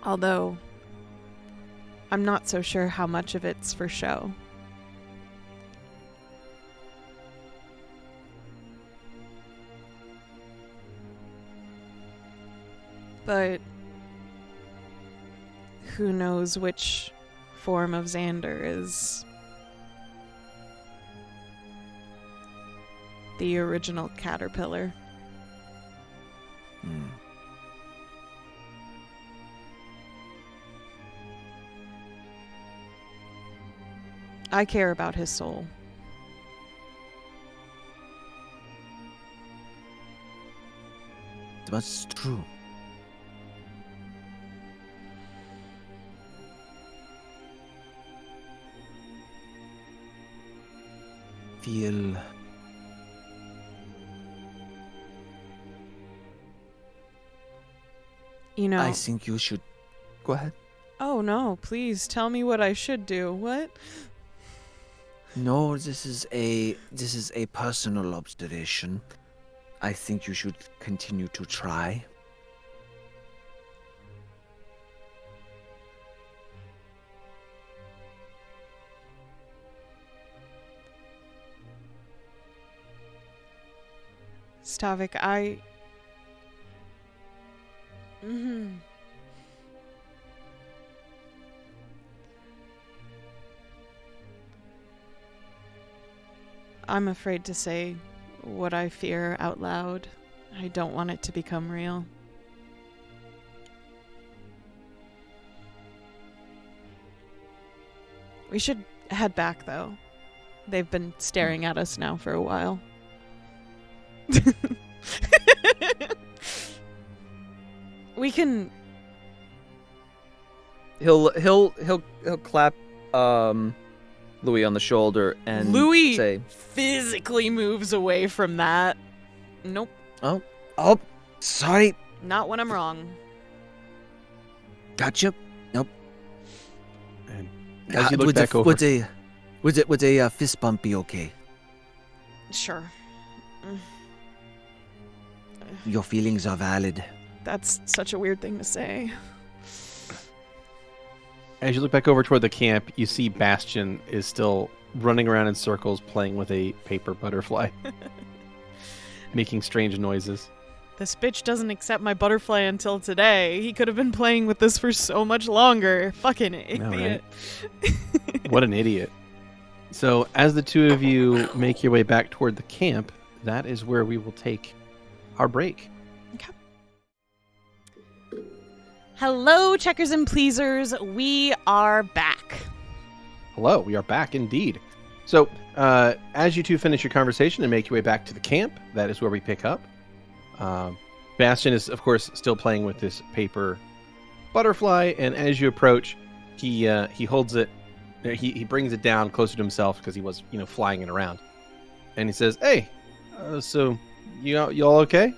Although, I'm not so sure how much of it's for show. But who knows which form of Xander is the original caterpillar. I care about his soul. That's true. Feel You know. I think you should go ahead. Oh no, please tell me what I should do. What? No, this is a personal observation. I think you should continue to try. Stavik, Mhm. I'm afraid to say what I fear out loud. I don't want it to become real. We should head back, though. They've been staring at us now for a while. We can... He'll clap Louie on the shoulder and Louie say, physically moves away from that. Nope. Oh, sorry. Not when I'm wrong. Gotcha. Nope. And as you look back over, would a fist bump be okay? Sure. Your feelings are valid. That's such a weird thing to say. as you look back over toward the camp, you see Bastion is still running around in circles playing with a paper butterfly, making strange noises. This bitch doesn't accept my butterfly until today. He could have been playing with this for so much longer. Fucking idiot. No, right? What an idiot. So as the two of you make your way back toward the camp, that is where we will take our break. Okay. Hello, checkers and pleasers. We are back. Hello, we are back indeed. So as you two finish your conversation and make your way back to the camp, that is where we pick up. Bastion is, of course, still playing with this paper butterfly, and as you approach, he holds it. He brings it down closer to himself because he was, flying it around, and he says, "Hey, so you all okay?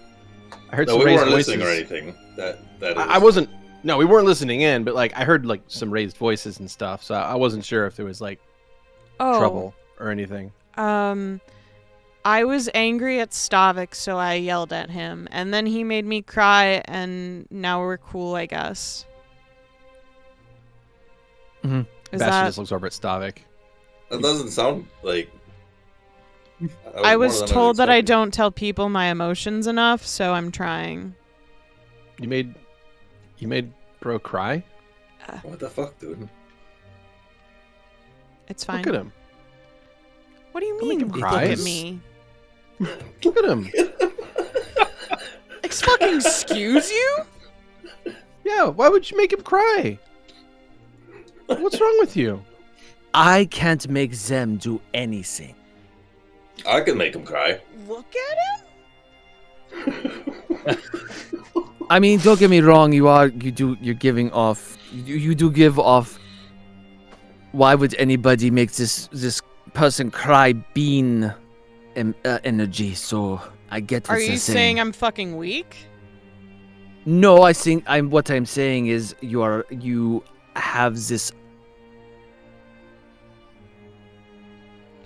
I heard some we raised weren't voices." listening or anything. That is... I wasn't. No, we weren't listening in, but I heard some raised voices and stuff, so I wasn't sure if there was trouble or anything. I was angry at Stavik, so I yelled at him, and then he made me cry, and now we're cool, I guess. Mm-hmm. Bastion just looks over at Stavik. That doesn't sound like... I was told that I don't tell people my emotions enough, so I'm trying. You made bro cry? What the fuck, dude? It's fine. Look at him. What do you Don't make mean, him look cry. at me? Look at him. Fucking excuse you? Yeah, why would you make him cry? What's wrong with you? I can't make them do anything. I can make him cry. Look at him? I mean, don't get me wrong. You're giving off. You do give off. Why would anybody make this person cry bean energy? So I get what Are you're you saying I'm fucking weak? No, I think what I'm saying is you have this.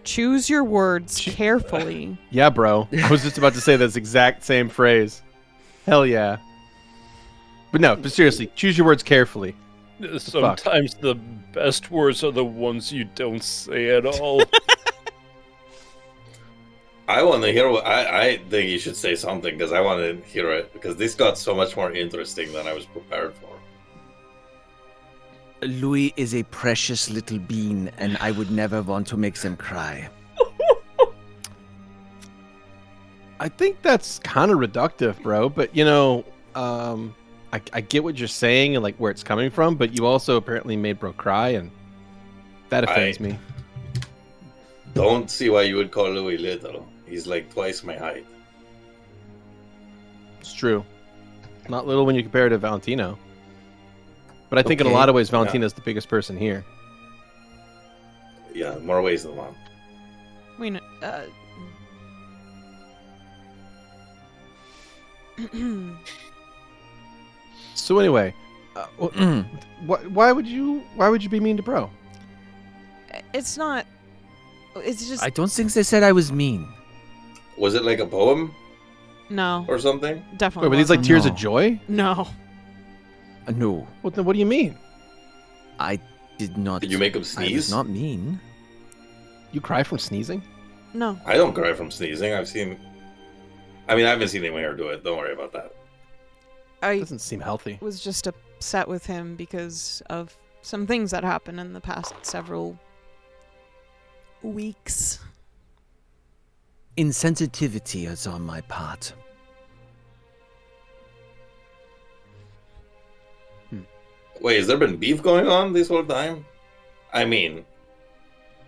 Choose your words carefully. Yeah, bro. I was just about to say this exact same phrase. Hell yeah. But seriously, choose your words carefully. Sometimes the best words are the ones you don't say at all. I want to hear I think you should say something, because I want to hear it, because this got so much more interesting than I was prepared for. Louie is a precious little bean, and I would never want to make them cry. I think that's kind of reductive, bro. But I get what you're saying and where it's coming from. But you also apparently made bro cry, and that offends me. don't see why you would call Louie little. He's like twice my height. It's true. Not little when you compare it to Valentino. But I think in a Okay. lot of ways, Valentino's the biggest person here. Yeah, more ways than one. I mean, So anyway, why would you be mean to bro? it's not. It's just I don't think they said I was mean. Was it like a poem no, or something? definitely. Wait, were these like tears of No. joy? no? No, What do you mean? I did not. Did you make him I was sneeze? not mean. You cry from sneezing? No. I don't cry from sneezing. I haven't seen anyone here do it. Don't worry about that. I Doesn't seem healthy. was just upset with him because of some things that happened in the past several weeks. Insensitivity is on my part. Wait, has there been beef going on this whole time? I mean,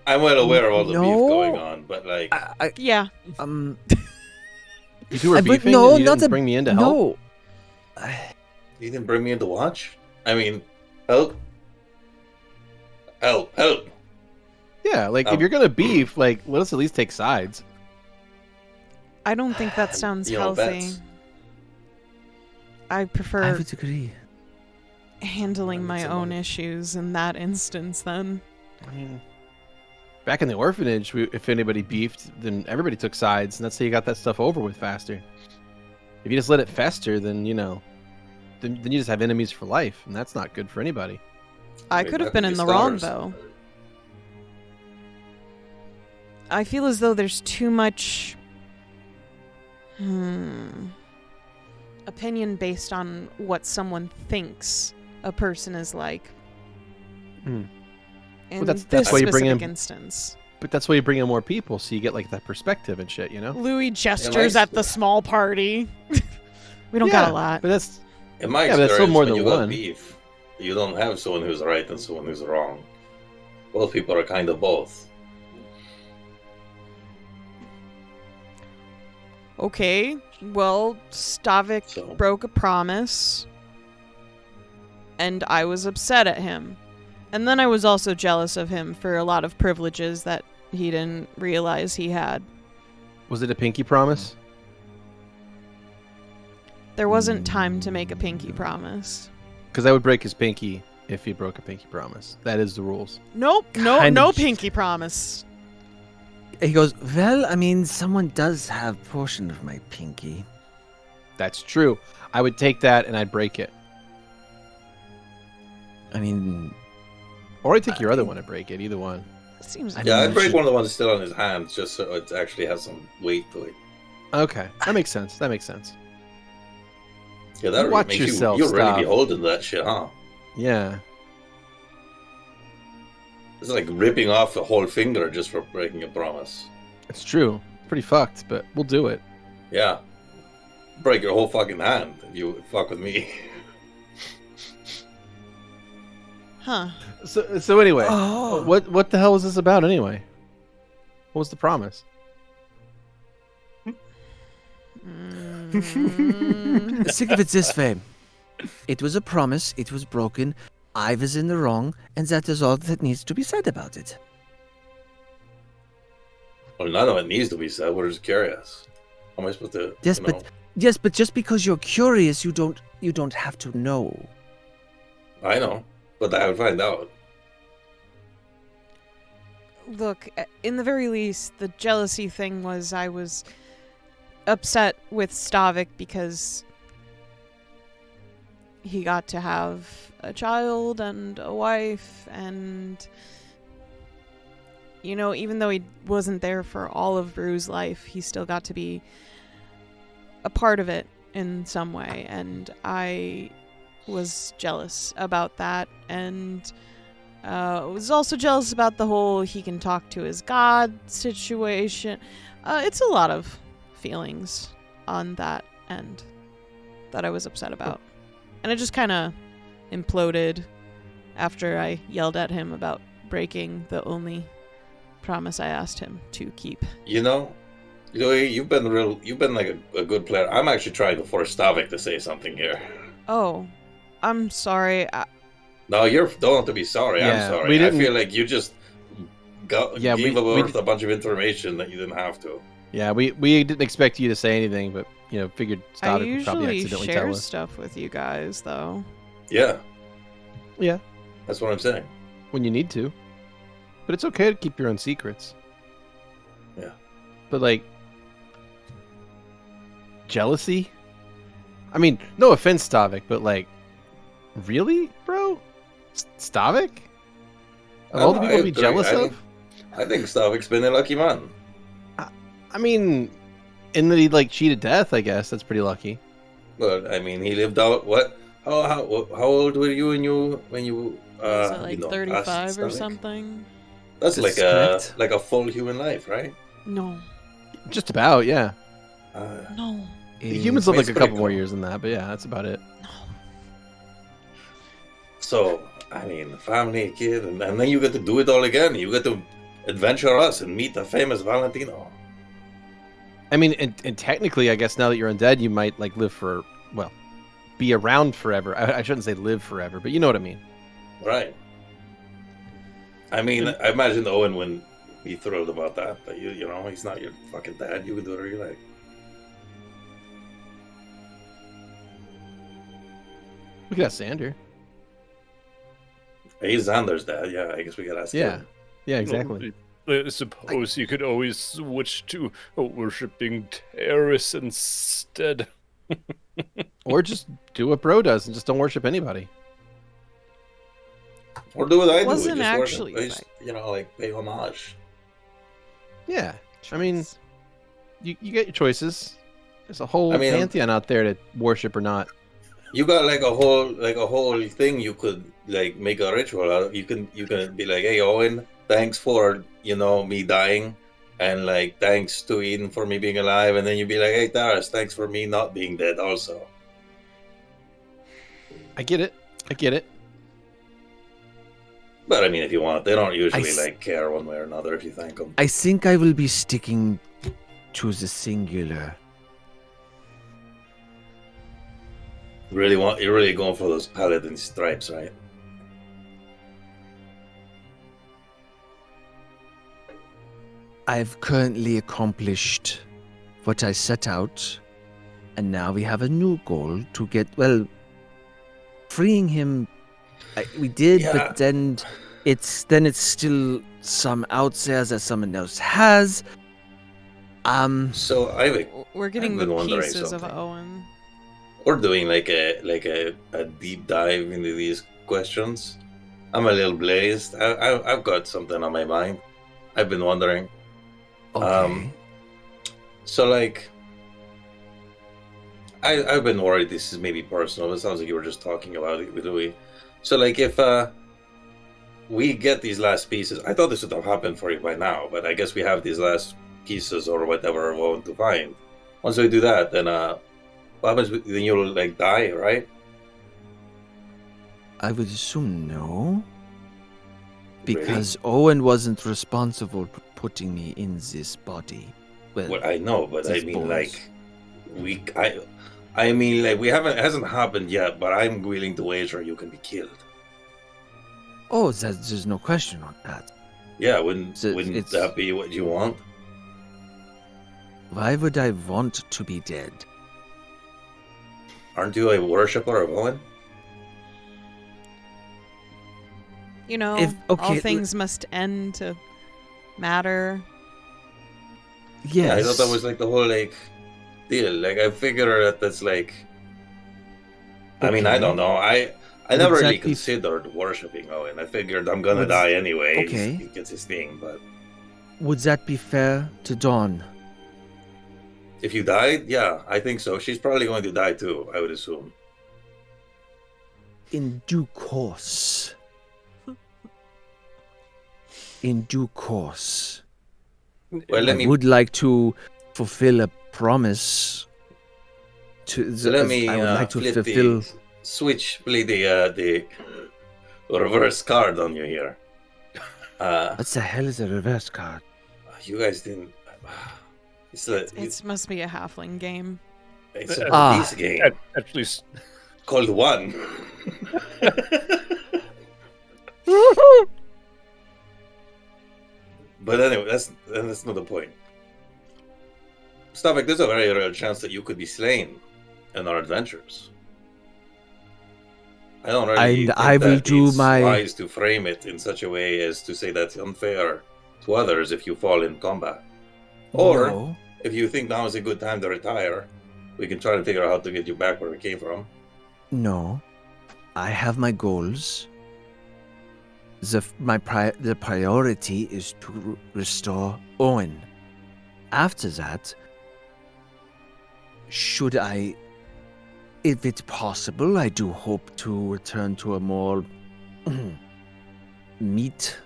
I'm well aware of all the beef No. going on, but like, Yeah. You two were but beefing no, and you not didn't a- bring me in to help? No. you didn't bring me in to watch? I mean, help. Help. Yeah, like if you're gonna beef, like let us at least take sides. I don't think that sounds You know, healthy. that's- I prefer I would agree. handling my That's own annoying. issues in that instance then. I mean, back in the orphanage, if anybody beefed, then everybody took sides, and that's how you got that stuff over with faster. If you just let it fester, then then you just have enemies for life, and that's not good for anybody. I mean, could have that been in be the wrong stars. though. I feel as though there's too much opinion based on what someone thinks a person is like. Hmm. In that's this why you bring specific in- instance. But that's why you bring in more people, so you get like that perspective and shit, you know? Louie gestures at the small party. We don't Yeah, got a lot. But that's In my Yeah, but that's experience, still more when than you got one. beef, you don't have someone who's right and someone who's wrong. Both people are kind of both. Okay, well, Stavik So- broke a promise, and I was upset at him. And then I was also jealous of him for a lot of privileges that he didn't realize he had. was it a pinky promise? There wasn't time to make a pinky promise. Because I would break his pinky if he broke a pinky promise. That is the rules. Nope, Kind no of- pinky promise. He goes, well, I mean, someone does have a portion of my pinky. That's true. I would take that and I'd break it. I mean, Or I'd take your other one and break it. Either one. Seems I Yeah, mean, I'd break should- one of the ones still on his hands just so it actually has some weight to it. Okay. That makes sense. That makes sense. Yeah, that really Watch makes yourself, you really Stav. be holding that shit, huh? Yeah. It's like ripping off a whole finger just for breaking a promise. It's true. Pretty fucked, but we'll do it. Yeah. Break your whole fucking hand if you fuck with me. Huh. So anyway, Oh. what the hell was this about anyway? What was the promise? think of it this way. It was a promise, it was broken, I was in the wrong, and that is all that needs to be said about it. Well, none of it needs to be said. We're just curious. How am I supposed to? Yes, you but know? yes, but just because you're curious, you don't have to know. I know, but I would find out. Look, in the very least, the jealousy thing was I was upset with Stavik because he got to have a child and a wife, and you know, even though he wasn't there for all of Rue's life, he still got to be a part of it in some way, and I was jealous about that, and was also jealous about the whole he can talk to his god situation. It's a lot of feelings on that end that I was upset about. And it just kind of imploded after I yelled at him about breaking the only promise I asked him to keep. You know, Louie, you've been like a good player. I'm actually trying to force Stavik to say something here. Oh, I'm sorry. Yeah, No, don't have to be sorry. I'm sorry. we I didn't- feel like you just gave we a bunch of information that you didn't have to. Yeah, we didn't expect you to say anything, but figured I Stavik would probably usually accidentally share tell us. stuff with you guys, though. Yeah, Yeah, that's what I'm saying. when you need to. But it's okay to keep your own secrets. Yeah. But like jealousy? I mean, no offense, Stavik, but like really, bro? Stavik? Of all the people to be jealous of? I think Stavik's been a lucky man. I mean, in that he like cheated death, I guess that's pretty lucky. But I mean, he lived out what? How old were you when you Was it like asked 35 or Stavik? something? That's That's correct. like a full human life, right? No. Just about, yeah. No. Humans live It's like a pretty couple more cool. years than that, but yeah, that's about it. So I mean, family, kid, and then you get to do it all again. You get to adventure us and meet the famous Valentino. I mean, and technically, I guess now that you're undead, you might like live for, well, be around forever. I shouldn't say live forever, but you know what I mean. Right. I mean, I imagine Owen wouldn't be thrilled about that. But you know, he's not your fucking dad. You can do whatever you like. We could ask Xander. He's Xander's dad. Yeah, I guess we could ask Yeah. him. Yeah, exactly. I suppose you could always switch to worshipping terrorists instead. Or just do what bro does and just don't worship anybody. Or do what I do. Wasn't just actually worship. Just, like pay homage. Yeah. I mean, you get your choices. There's a whole I mean, pantheon out there to worship or not. You got like a whole thing you could like make a ritual out of. You can be like, hey Owen, thanks for me dying, and like thanks to Eden for me being alive, and then you'd be like, hey Taras, thanks for me not being dead also. I get it. But I mean, if you want, they don't usually s- like care one way or another if you thank them. I think I will be sticking to the singular. You're really going for those paladin stripes, right? I've currently accomplished what I set out, and now we have a new goal to get, well, freeing him. We did, Yeah. but then it's still some out there that someone else has. So We're getting I've the been wondering pieces of something. Owen. we're doing like a deep dive into these questions. I'm a little blazed. I've got something on my mind. I've been wondering. Okay. So like, I've been worried this is maybe personal. It sounds like you were just talking about it with Louie. So like, if we get these last pieces, I thought this would have happened for you by now, but I guess we have these last pieces or whatever we want to find. Once we do that, then what happens? Then you'll like die, right? I would assume no. Really? Because Owen wasn't responsible for putting me in this body. Well, I know, but I these mean, bones. like, I mean, like, it hasn't happened yet, but I'm willing to wager you can be killed. Oh, there's no question on that. Yeah, wouldn't it's- that be what you want? Why would I want to be dead? Aren't you a worshipper of Owen? You know, okay, all things must end to matter. Yes. Yeah, I thought that was like the whole like deal. Like, I figure that that's like. I mean, I Okay. don't know. I Would never that really be- considered worshiping Owen. I figured I'm gonna Would- die anyway. okay. He gets his thing, but Would that be fair to Dawn? if you died, yeah, I think so. She's probably going to die too. I would assume. In due course. In due course. Well, let I me would like to fulfill a promise. let me I would like to flip fulfill. play the reverse card on you here. What the hell is a reverse card? You guys didn't. It must be a halfling game. It's a Ah. police game Actually, called One. But anyway, that's not the point. Stavik, there's a very real chance that you could be slain in our adventures. I don't really think I will that do it's my- wise to frame it in such a way as to say that's unfair to others if you fall in combat. Or No. if you think now is a good time to retire, we can try to figure out how to get you back where we came from. No. I have my goals. The priority is to restore Owen. After that, should I, if it's possible, I do hope to return to a more meat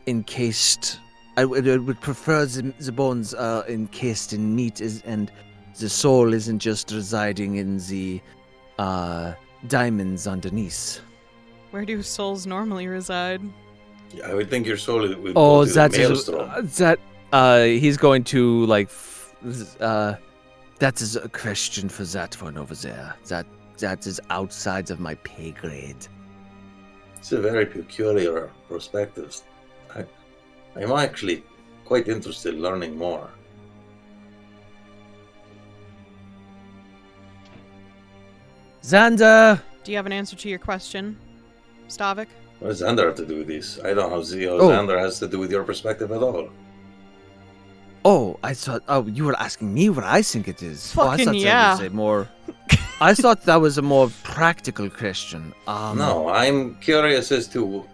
encased. I would prefer the bones encased in meat, and the soul isn't just residing in the diamonds underneath. Where do souls normally reside? I would think your soul would Oh, go to the that is maelstrom. he's going to like. That is a question for that one over there. That is outside of my pay grade. It's a very peculiar perspective. I'm actually quite interested in learning more. Xander. Do you have an answer to your question, Stavik? What does Xander have to do with this? I don't know how Oh. Xander has to do with your perspective at all. Oh, I thought. Oh, you were asking me what I think it is. I Fucking thought yeah. that was a more. I thought that was a more practical question. No, I'm curious as to...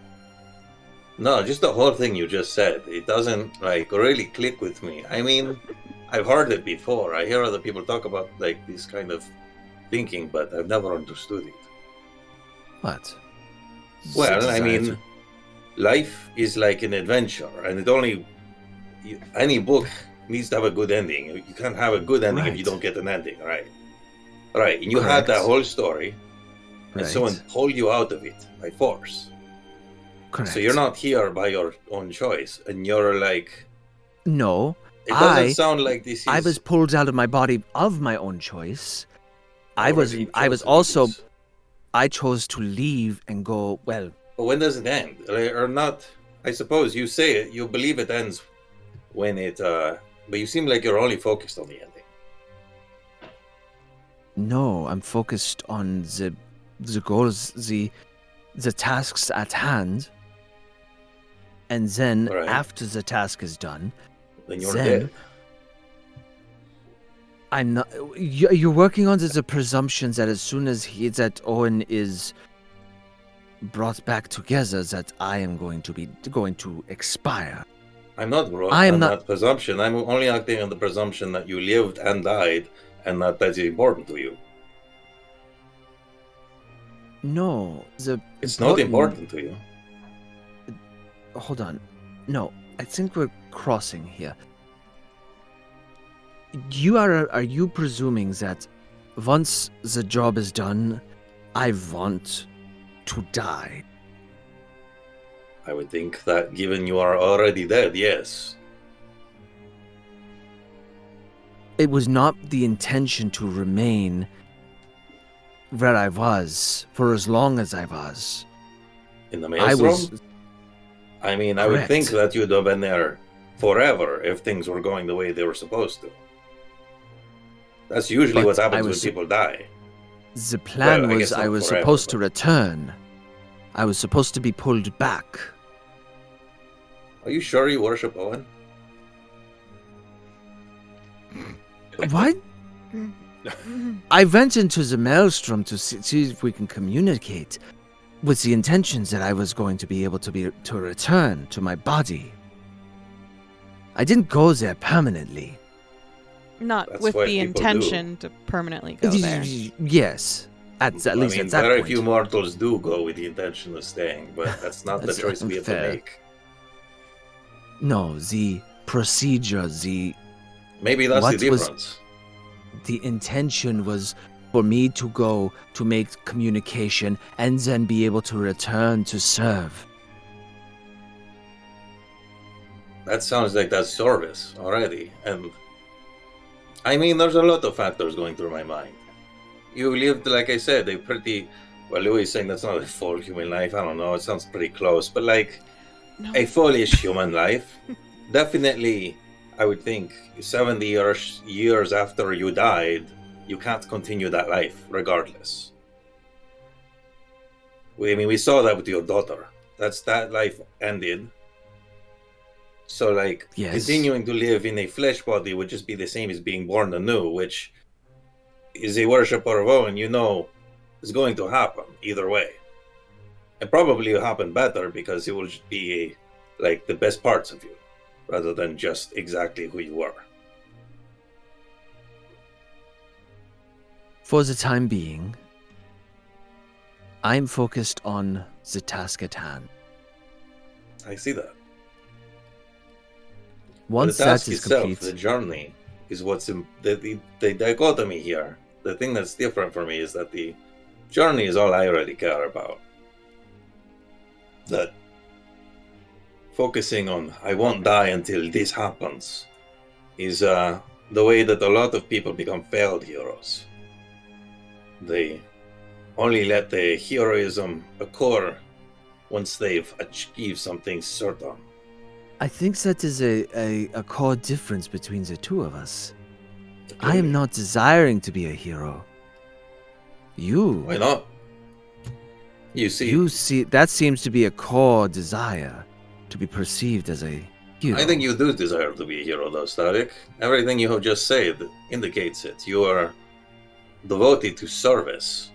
No, just the whole thing you just said. It doesn't, like, really click with me. I mean, I've heard it before. I hear other people talk about, like, this kind of thinking, but I've never understood it. What? Well, I Desire mean, to- life is like an adventure, and any book needs to have a good ending. You can't have a good ending if you Right. don't get an ending, right? Right, and you had that Correct. whole story, and Right. someone pulled you out of it by force. Correct. So you're not here by your own choice, and you're like, No, it doesn't I- sound like this is. I was pulled out of my body of my own choice. I was already I was chosen also this. I chose to leave and go. Well, But when does it end? Or not? I suppose you say it. You believe it ends when it. But you seem like you're only focused on the ending. no, I'm focused on the goals, the tasks at hand. And then Right. after the task is done, Then you're Then- dead. I'm not. You're working under the presumption that as soon as that Owen is brought back together, that I am going to expire. I'm not brought I am on not- that presumption. I'm only acting on the presumption that you lived and died, and that that's important to you. No, It's not important to you. Hold on. No, I think we're crossing here. Are you presuming that once the job is done, I want to die? I would think that given you are already dead, yes. It was not the intention to remain where I was for as long as I was. In the I maelstrom? was I mean, I would Correct. think that you'd have been there forever if things were going the way they were supposed to. That's usually But what I happens when was- people die. the plan Well, I was guess I not was forever, supposed to but- return. I was supposed to be pulled back. Are you sure you worship Owen? What? I went into the maelstrom to see if we can communicate, with the intentions that I was going to be able to return to my body. I didn't go there permanently. Not That's with what the people do. intention to permanently go there. Yes, at least I mean, at that very point. few mortals do go with the intention of staying, but that's not the That's choice we have to unfair. make. No, the procedure, Maybe that's What the was- difference. the intention was for me to go to make communication and then be able to return to serve. that sounds like that's service already. And I mean, there's a lot of factors going through my mind. You lived, like I said, a pretty, well, Louie is saying that's not a full human life. I don't know, it sounds pretty close, but like No. a fullish human life. Definitely, I would think 70 years after you died, you can't continue that life regardless. We saw that with your daughter. That life ended. So, like, Yes. continuing to live in a flesh body would just be the same as being born anew, which is a worshiper of Owen, is going to happen either way. And probably will happen better because it will just be like the best parts of you, rather than just exactly who you were. For the time being, I'm focused on the task at hand. I see that. Once the that task is itself, complete, the journey, is what's the dichotomy here. The thing that's different for me is that the journey is all I really care about. That focusing on I won't die until this happens is the way that a lot of people become failed heroes. They only let the heroism occur once they've achieved something certain. I think that is a core difference between the two of us. I am not desiring to be a hero. You. Why not? You see, You see, that seems to be a core desire, to be perceived as a hero. I think you do desire to be a hero, though, Stavik. Everything you have just said indicates it. You are devoted to service.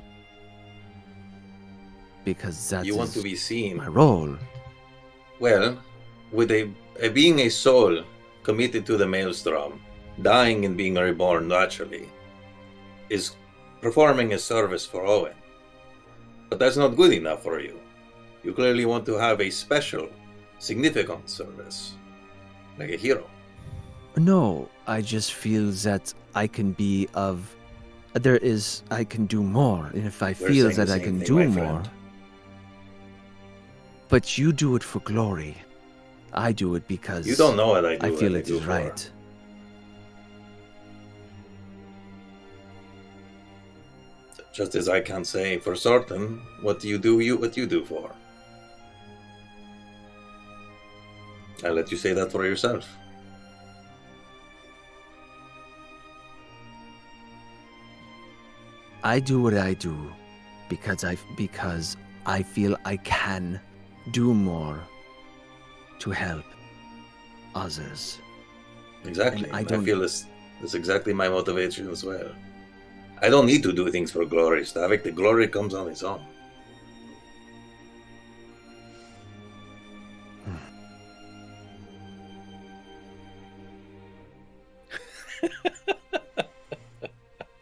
Because that You want is to be seen. my role. Well, with being a soul committed to the maelstrom, dying and being reborn naturally, is performing a service for Owen. But that's not good enough for you. You clearly want to have a special, significant service, like a hero. No, I just feel that I can be of. I can do more, and if I We're feel saying the that I same can thing, do my more. friend. But you do it for glory. I do it because You don't know what I do. I feel what it do is for. right. Just as I can't say for certain what you do for. I'll let you say that for yourself. I do what I do because I feel I can do more to help others. Exactly. And I I don't- feel that's exactly my motivation as well. I don't need to do things for glory, Stavik. The glory comes on its own.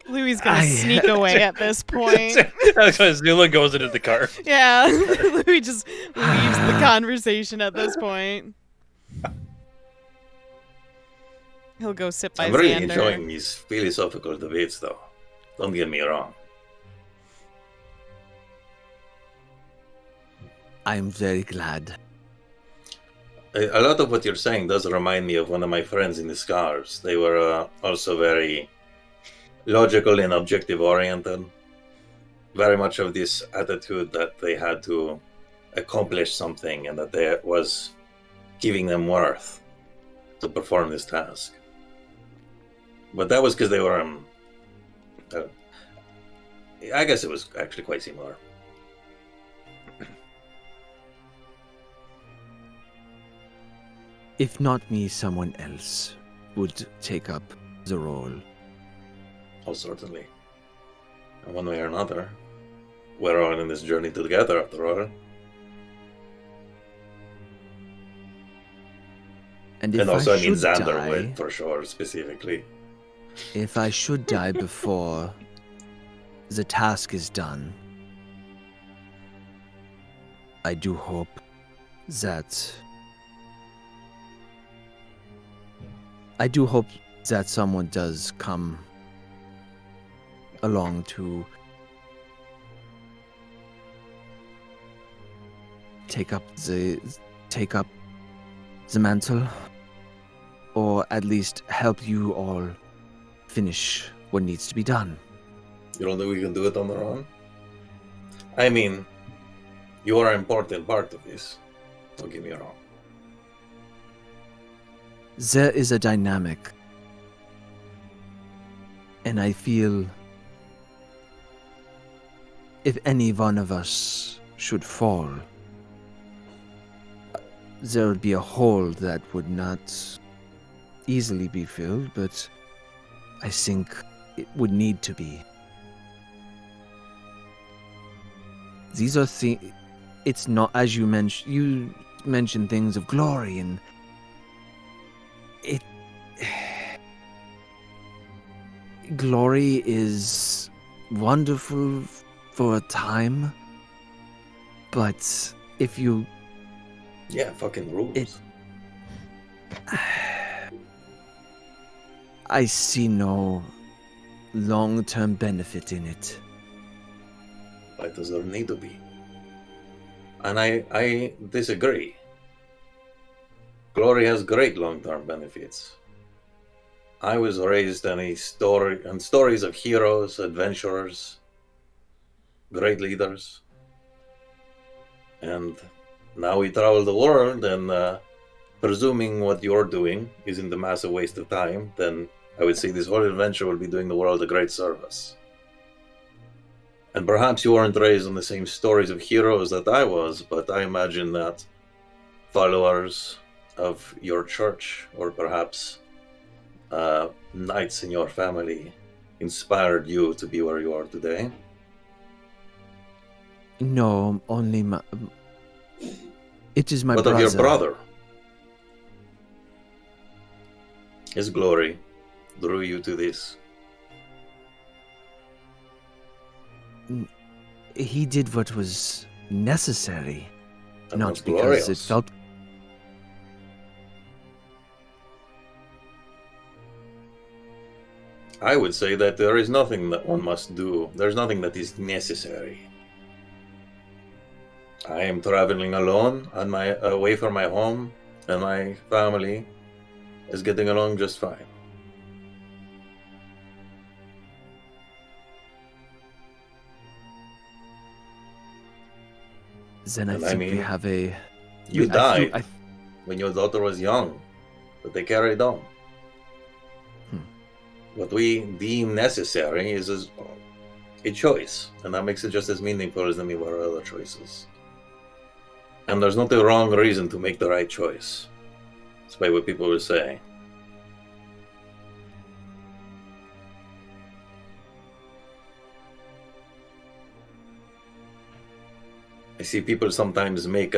Louie's gonna sneak away at this point. Zu'lin goes into the car. Yeah, Louie just leaves the conversation at this point. He'll go sit by I'm really Xander. enjoying these philosophical debates, though. Don't get me wrong. I'm very glad. A lot of what you're saying does remind me of one of my friends in the Scars. They were also very logical and objective oriented. Very much of this attitude that they had to accomplish something and that there was giving them worth to perform this task. But that was because they were, I guess it was actually quite similar. If not me, someone else would take up the role. Oh, certainly. And one way or another, we're all in this journey together, after all. And if And also, I I mean, should Xander die, would, for sure, specifically. if I should die before the task is done, I do hope that someone does come along to take up the mantle or at least help you all finish what needs to be done. You don't think we can do it on our own? I mean, you are an important part of this. Don't get me wrong. There is a dynamic, and I feel if any one of us should fall, there would be a hole that would not easily be filled, but I think it would need to be. These are things. It's not, as you mentioned. You mentioned things of glory, and it. Glory is wonderful for a time, but if you. Yeah, fucking rules. I see no long-term benefit in it. Why does there need to be? And I disagree. Glory has great long-term benefits. I was raised on stories of heroes, adventurers, great leaders. And now we travel the world, and presuming what you're doing isn't a massive waste of time, then I would say this whole adventure will be doing the world a great service. And perhaps you weren't raised on the same stories of heroes that I was, but I imagine that followers of your church, or perhaps knights in your family, inspired you to be where you are today. No, only my... It is my What brother. of your brother? His glory drew you to this. He did what was necessary, And not that's because glorious. it felt... I would say that there is nothing that one must do. There's nothing that is necessary. I am traveling alone on my away from my home, and my family is getting along just fine. Then I And think we have a... You I died feel- when your daughter was young, but they carried on. What we deem necessary is a choice, and that makes it just as meaningful as any of our other choices. And there's not a wrong reason to make the right choice, despite what people will say. I see people sometimes make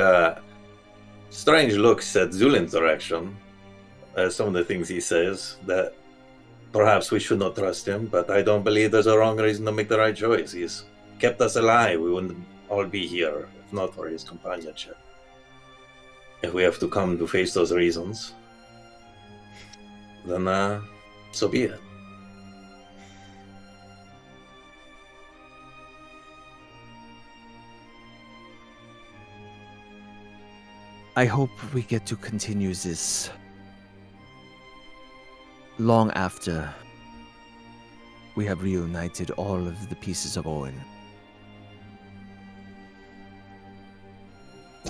strange looks at Zu'lin's direction. Some of the things he says, that perhaps we should not trust him, but I don't believe there's a wrong reason to make the right choice. He's kept us alive. We wouldn't all be here if not for his companionship. If we have to come to face those reasons, then so be it. I hope we get to continue this long after we have reunited all of the pieces of Owen.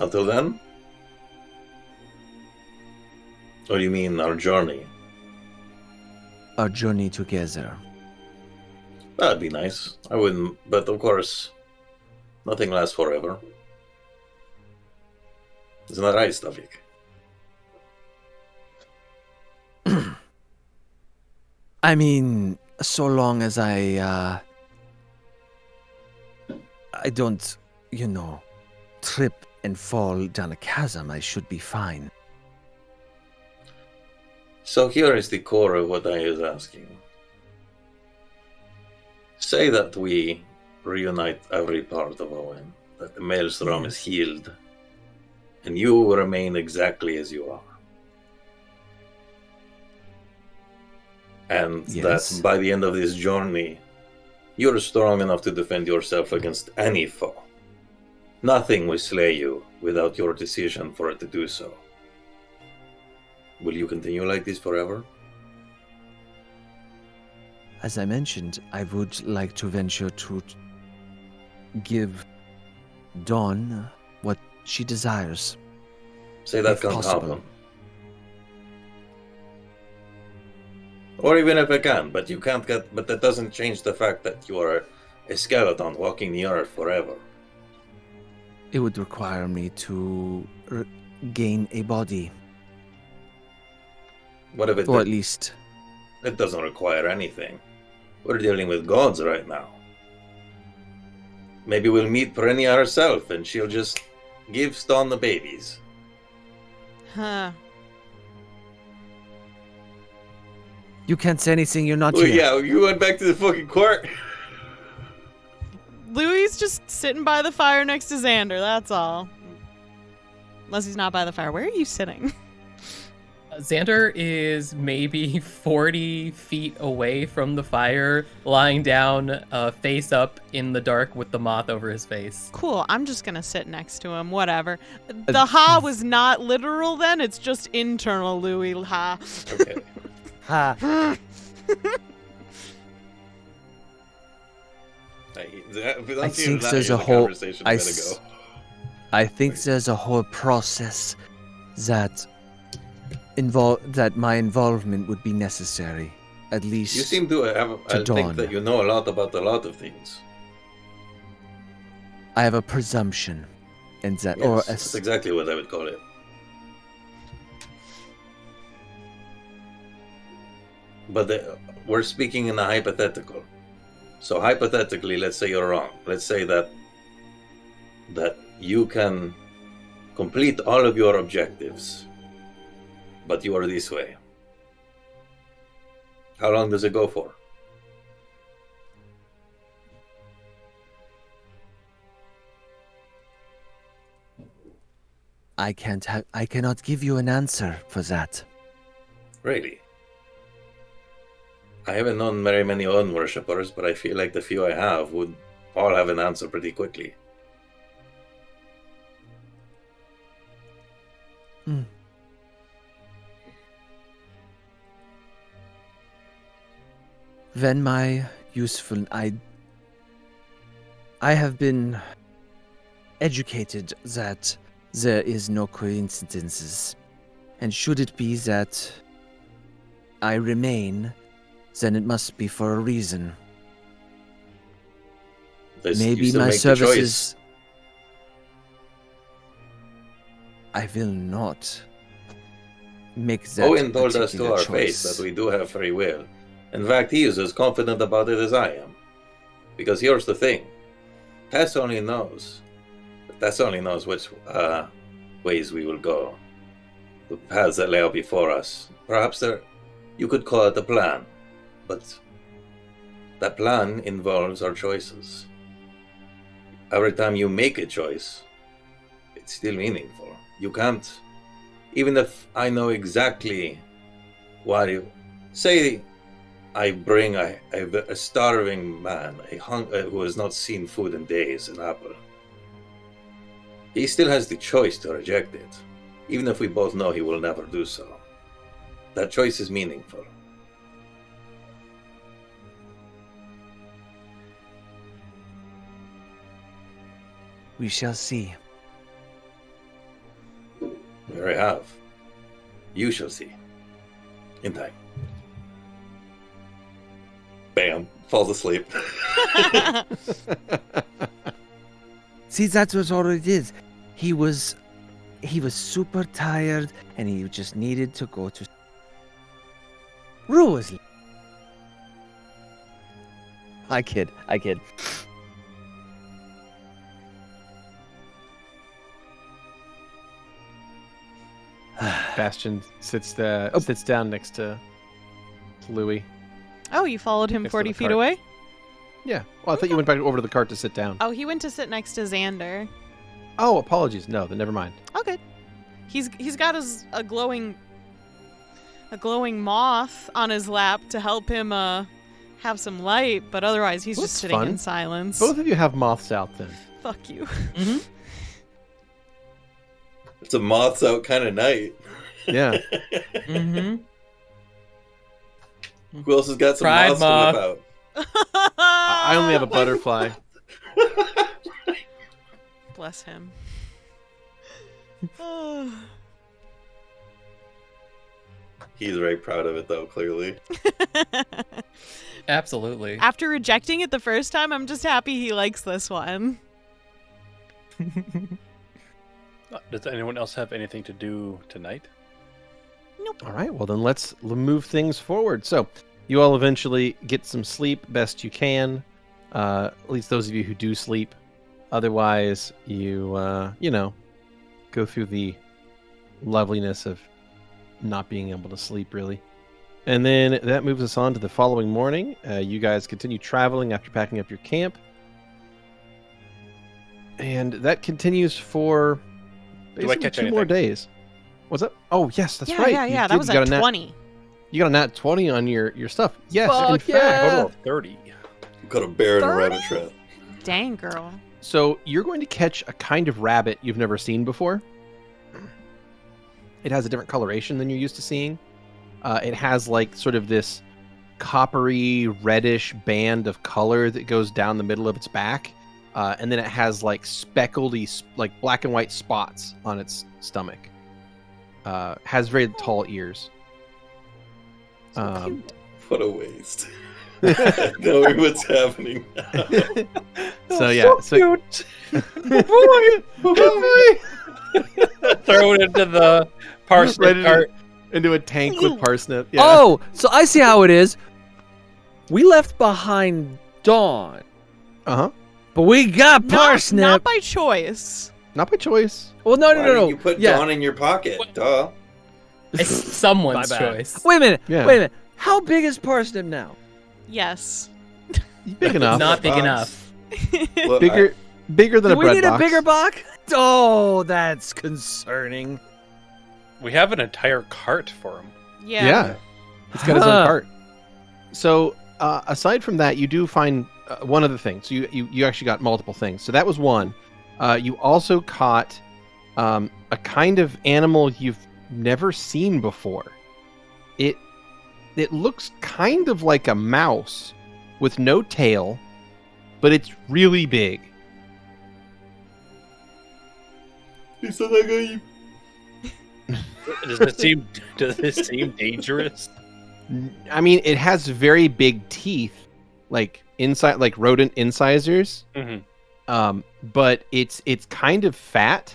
Until then? Or you mean our journey? Our journey together. That'd be nice. I wouldn't, but of course, nothing lasts forever. Isn't that right, Stavik? I mean, so long as I don't, trip and fall down a chasm, I should be fine. So here is the core of what I was asking. Say that we reunite every part of Owen, that the maelstrom is healed, and you remain exactly as you are. And Yes. that by the end of this journey, you're strong enough to defend yourself against any foe. Nothing will slay you without your decision for it to do so. Will you continue like this forever? As I mentioned, I would like to venture to give Dawn what she desires. Say that If can't possible. happen. Or even if it can, but you can't get. But that doesn't change the fact that you are a skeleton walking the earth forever. It would require me to gain a body, What if it? or at least It doesn't require anything. We're dealing with gods right now. Maybe we'll meet Perennia herself, and she'll just give Dawn the babies. Huh. you can't say anything. You're not Oh here. yeah, you went back to the fucking court. Louie's just sitting by the fire next to Xander, that's all. Unless he's not by the fire. Where are you sitting? Xander is maybe 40 feet away from the fire, lying down, face up in the dark with the moth over his face. Cool, I'm just gonna sit next to him, whatever. The ha was not literal then, it's just internal, Louie, ha. Okay. Ha. I think there's a whole- I think there's a whole process that my involvement would be necessary. At least You seem to have. I Dawn. think that you know a lot about a lot of things. I have a presumption, and that, Yes, or that's exactly what I would call it. But we're speaking in a hypothetical. So hypothetically, let's say you're wrong. Let's say that you can complete all of your objectives, but you are this way. How long does it go for? I cannot give you an answer for that. Really? I haven't known very many own worshippers, but I feel like the few I have would all have an answer pretty quickly. When my useful I have been educated that there is no coincidences, and should it be that I remain, then it must be for a reason. You Maybe still my make the choice. services. I will not make that Owen told us to particular our choice. face that we do have free will. In fact, he is as confident about it as I am. Because here's the thing. Tess only knows which ways we will go. The paths that lay out before us. Perhaps you could call it a plan. But that plan involves our choices. Every time you make a choice, it's still meaningful. You can't, even if I know exactly why you say I bring a starving man, who has not seen food in days, an apple. He still has the choice to reject it, even if we both know he will never do so. That choice is meaningful. We shall see. We already have. You shall see. In time. Bam. Falls asleep. See, that's what all it is. He was super tired, and he just needed to go to. Rue was. I kid. Bastion sits down next to Louie. Oh, you followed him Next to 40 the feet cart. away? Yeah. Well, I thought you went back over to the cart to sit down. Oh, he went to sit next to Xander. Oh, apologies. No, then never mind. Okay. He's got a glowing moth on his lap to help him have some light, but otherwise he's Well, just that's sitting fun. in silence. Both of you have moths out then. Fuck you. It's a moths out kind of night. Yeah. Mm-hmm. Who else has got some Pride moths to moth. whip out? I only have a butterfly. Bless him. He's very proud of it, though, clearly. Absolutely. After rejecting it the first time, I'm just happy he likes this one. Does anyone else have anything to do tonight? All right, well then let's move things forward. So you all eventually get some sleep best you can, at least those of you who do sleep. Otherwise, you go through the loveliness of not being able to sleep, really. And then that moves us on to the following morning. You guys continue traveling after packing up your camp. And that continues for basically catch 2 more anything? days. What's up? Oh, yes, that's yeah, right. yeah, You yeah. did- That was you got a nat- 20. You got a nat 20 on your stuff. Yes, in Fuck fact. yeah. Total of 30. Got a bear in a rabbit trap. Dang, girl. So you're going to catch a kind of rabbit you've never seen before. It has a different coloration than you're used to seeing. It has like sort of this coppery reddish band of color that goes down the middle of its back. And then it has like speckledy, like black and white spots on its stomach. Has very tall ears. What a waste. Knowing what's happening now. So yeah, so Throw it into the parsnip Right into- cart. into a tank with parsnip. Yeah. Oh, so I see how it is. We left behind Dawn, Uh-huh. but we got Parsnip. Not by choice. Not by choice. Well, no, Why no, did no. you put yeah. Dawn in your pocket? Duh. It's someone's My bad. choice. Wait a minute. Yeah. Wait a minute. How big is Parsnip now? Yes. Big enough. Not big Box. enough. Well, Bigger than Do a we bread need box. a bigger box? Oh, that's concerning. We have an entire cart for him. Yeah. He's got his own Huh. cart. So, aside from that, you do find one other thing. So you actually got multiple things. So that was one. You also caught a kind of animal you've never seen before. It looks kind of like a mouse with no tail, but it's really big. He's so like Does it seem dangerous? I mean, it has very big teeth, like rodent incisors. Mm-hmm. But it's kind of fat,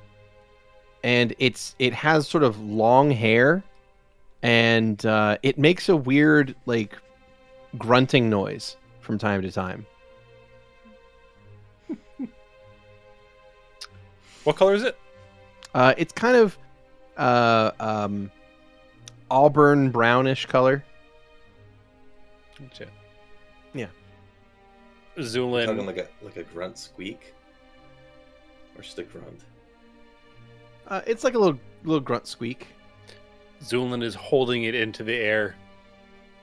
and it has sort of long hair, and it makes a weird like grunting noise from time to time. What color is it? It's kind of auburn brownish color. Gotcha. Yeah. talking Zu'lin. like a grunt squeak, or just a grunt. It's like a little grunt squeak. Zu'lin is holding it into the air,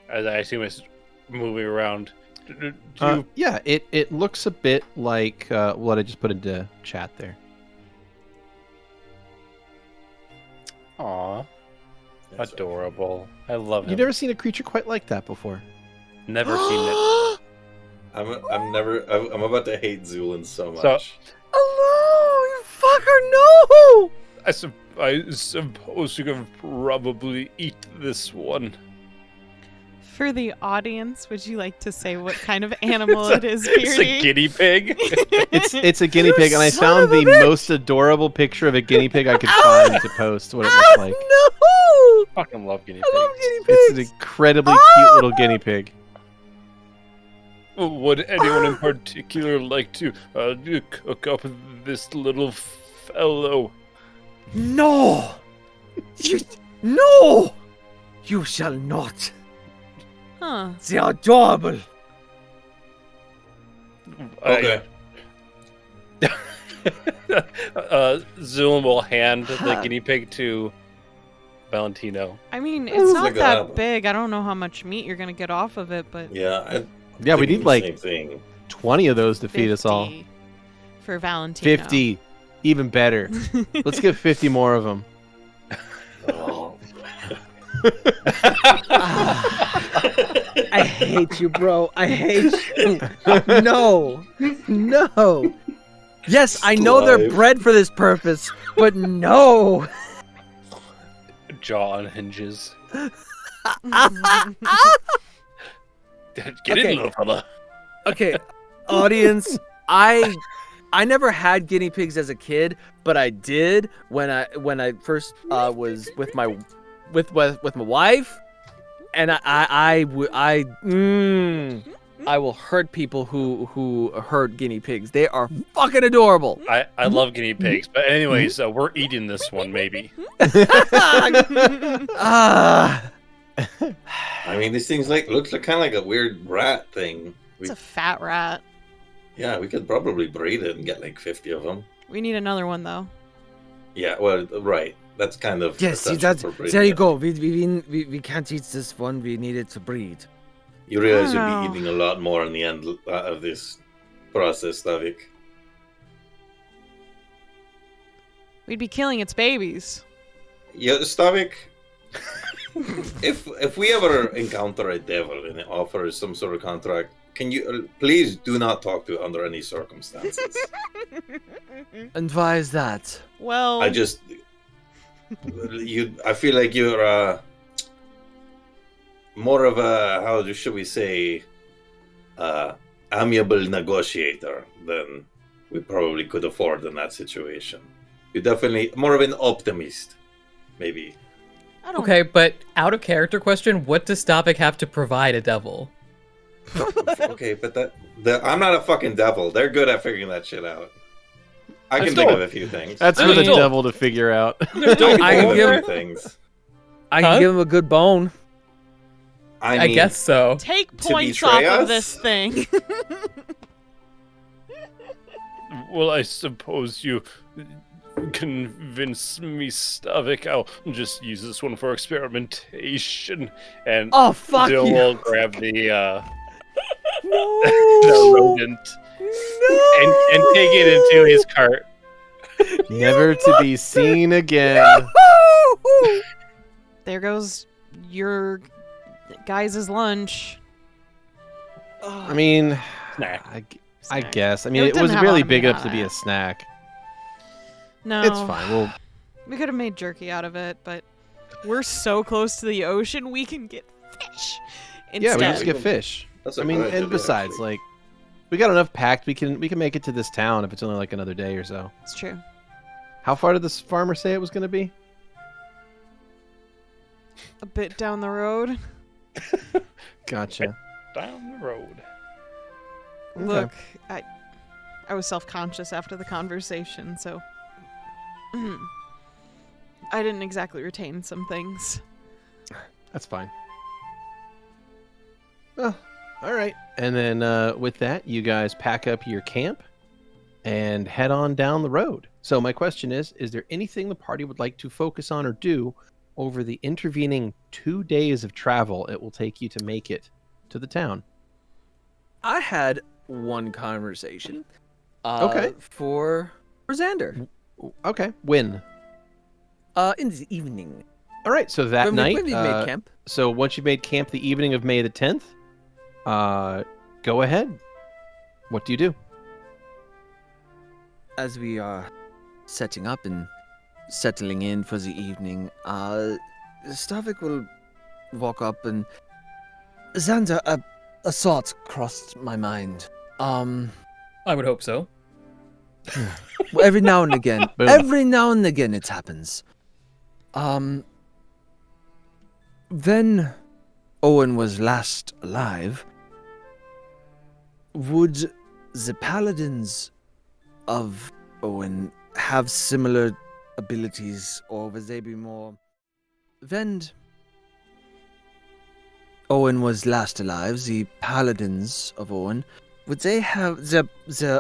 as I assume it's moving around. Do you Yeah, it looks a bit like what I just put into chat there. Aw, That's adorable. I love him. You've never seen a creature quite like that before. Never seen it. I'm about to hate Zu'lin so much. So- Hello, you fucker, no! I suppose you can probably eat this one. For the audience, would you like to say what kind of animal it is, It's a Beardy? guinea pig. It's a guinea You pig, and I son found of a the bitch! most adorable picture of a guinea pig I could find to post what it looks like. No! Fucking love guinea I love pigs. guinea It's an pigs. incredibly cute little guinea pig. Would anyone in particular like to cook up this little fellow? No! No! You shall not. Huh. They are adorable. Okay. Zu'lin will hand the guinea pig to Valentino. I mean, It's it's not like a- that big. I don't know how much meat you're gonna get off of it, but Yeah. Yeah, we need like same thing. 20 of those to feed us all. 50 for Valentino. 50, even better. Let's get 50 more of them. Oh. I hate you, bro. I hate you. No. No. Yes, I know they're Live. bred for this purpose, but no. Jaw on hinges. Get Okay. in, little fella. Okay, audience, I never had guinea pigs as a kid, but I did when I first was with my wife, and I will hurt people who hurt guinea pigs. They are fucking adorable. I love guinea pigs, but anyways, we're eating this one maybe. Ah. I mean, these things looks like kind of like a weird rat thing. It's a fat rat. Yeah, we could probably breed it and get like 50 of them. We need another one though. Yeah, well, right. That's kind of Yes, see, essential for breeding there you it. go. We can't eat this one. We need it to breed. You realize I you'll don't be know. eating a lot more in the end of this process, Stavik. We'd be killing its babies. Yeah, Stavik. if we ever encounter a devil and it offers some sort of contract, can you please do not talk to it under any circumstances? And why is that? Well, I feel like you're more of a, how should we say, amiable negotiator than we probably could afford in that situation. You're definitely more of an optimist, maybe. I don't Okay, but out of character question, what does Stavik have to provide a devil? Okay, but I'm not a fucking devil. They're good at figuring that shit out. I can Still- think of a few things. That's I for the mean- devil to figure out. I can think I of a give- few things. I Huh? can give him a good bone. I I mean, guess so. take To points betray off us? of this thing. Well, I suppose you convince me, Stavik. I'll just use this one for experimentation, and Oh, fuck Dill you. will grab the No. the rodent and take it into his cart. Never to be seen again. There goes your guys' lunch. I mean, Snack. I Snack. guess. I mean, It it didn't was have a lot really of big meat enough to on be it. a snack. No, It's fine. We'll We could have made jerky out of it, but we're so close to the ocean, we can get fish instead. yeah, we just Yeah. get fish. That's a I mean, good idea, and besides, actually. like, we got enough packed. We can make it to this town if it's only like another day or so. It's true. How far did this farmer say it was going to be? A bit down the road. Gotcha. Down the road. Okay. Look, I was self-conscious after the conversation, so I didn't exactly retain some things. That's fine. Oh, all right. And then with that, you guys pack up your camp and head on down the road. So my question is there anything the party would like to focus on or do over the intervening 2 days of travel it will take you to make it to the town? I had one conversation. Okay. For Xander. Okay. When? In the evening. All right. So that when night. we made camp. So once you've made camp the evening of May the 10th, go ahead. What do you do? As we are setting up and settling in for the evening, Stavik will walk up and Xander, a thought crossed my mind. I would hope so. Every now and again, Boom. it happens. When Owen was last alive, would the paladins of Owen have similar abilities, or would they be more... When Owen was last alive, the paladins of Owen, would they have the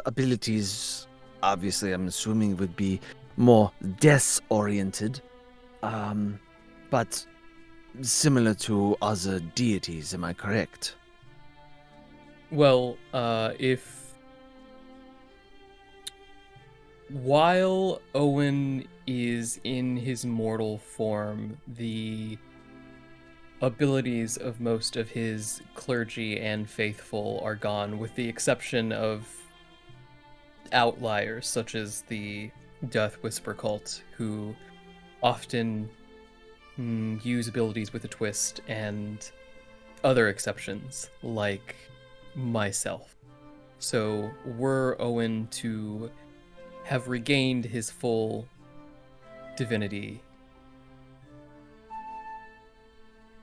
abilities? Obviously, I'm assuming would be more death-oriented, but similar to other deities. Am I correct? Well, while Owen is in his mortal form, the abilities of most of his clergy and faithful are gone, with the exception of outliers such as the Death Whisper cult, who often use abilities with a twist, and other exceptions like myself. So were Owen to have regained his full divinity,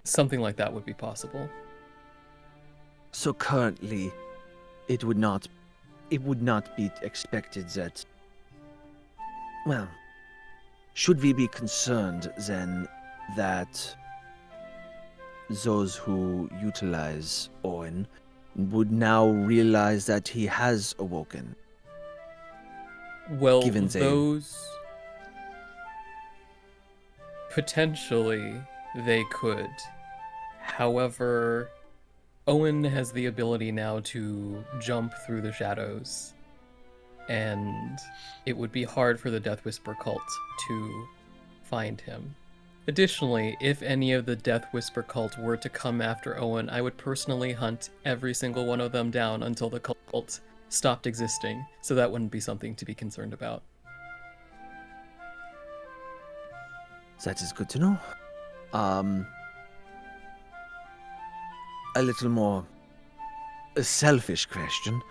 something like that would be possible. So currently, it would not be expected that. Well, should we be concerned then that those who utilize Owen would now realize that he has awoken? Well, Given they- those potentially they could. However, Owen has the ability now to jump through the shadows, and it would be hard for the Death Whisper cult to find him. Additionally, if any of the Death Whisper cult were to come after Owen, I would personally hunt every single one of them down until the cult stopped existing, so that wouldn't be something to be concerned about. That is good to know. A little more a selfish question.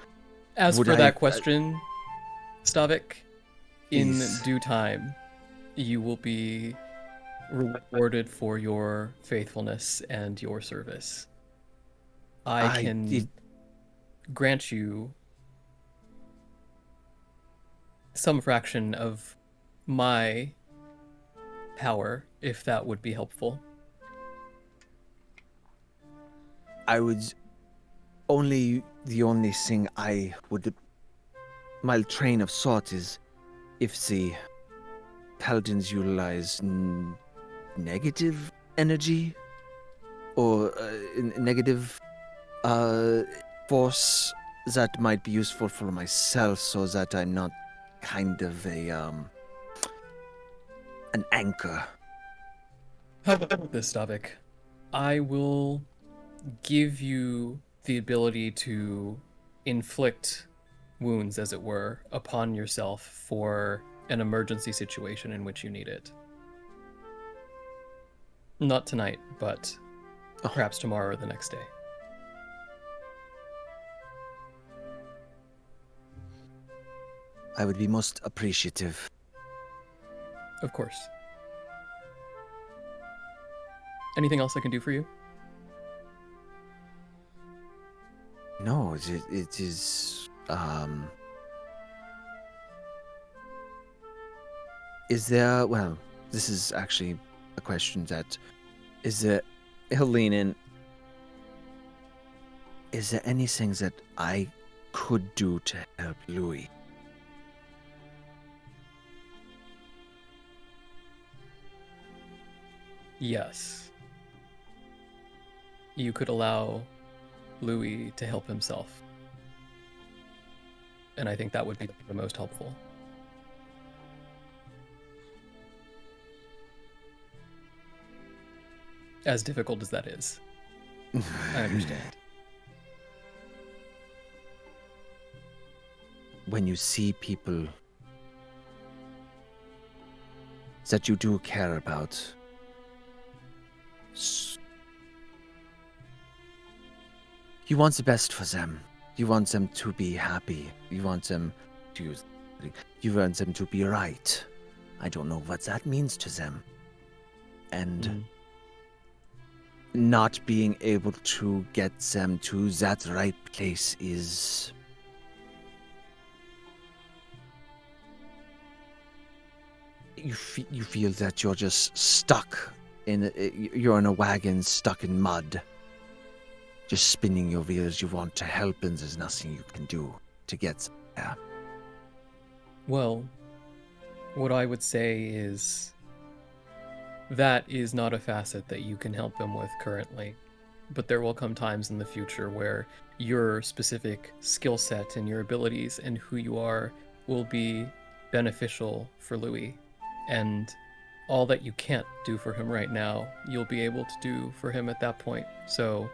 As Would for I- that question, Stavik, in Is- due time, you will be rewarded for your faithfulness and your service. I can did- grant you some fraction of my power, if that would be helpful. I would the only thing I would, my train of thought is, if the paladins utilize negative energy or negative force, that might be useful for myself, so that I'm not kind of an anchor. How about this, Stavik? I will give you the ability to inflict wounds, as it were, upon yourself for an emergency situation in which you need it. Not tonight, but perhaps tomorrow or the next day. I would be most appreciative. Of course. Anything else I can do for you? No, it is. Is there? Well, this is actually a question that is there. He'll lean in. Is there anything that I could do to help Louie? Yes. You could allow Louie to help himself. And I think that would be the most helpful. As difficult as that is. I understand. When you see people that you do care about, you want the best for them. You want them to be happy. You want them to be right. I don't know what that means to them. And not being able to get them to that right place is... You feel that you're just stuck you're in a wagon stuck in mud, just spinning your wheels. You want to help, and there's nothing you can do to get there. Well, what I would say is that is not a facet that you can help him with currently, but there will come times in the future where your specific skill set and your abilities and who you are will be beneficial for Louie. And all that you can't do for him right now, you'll be able to do for him at that point. So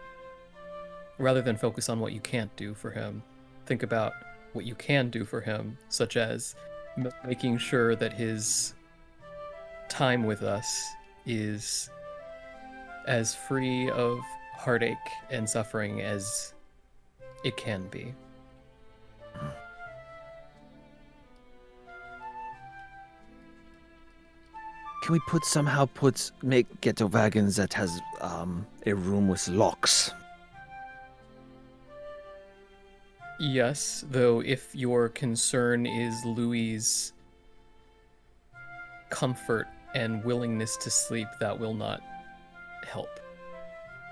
rather than focus on what you can't do for him, think about what you can do for him, such as making sure that his time with us is as free of heartache and suffering as it can be. Can we get a wagon that has a room with locks? Yes, though if your concern is Louie's comfort and willingness to sleep, that will not help.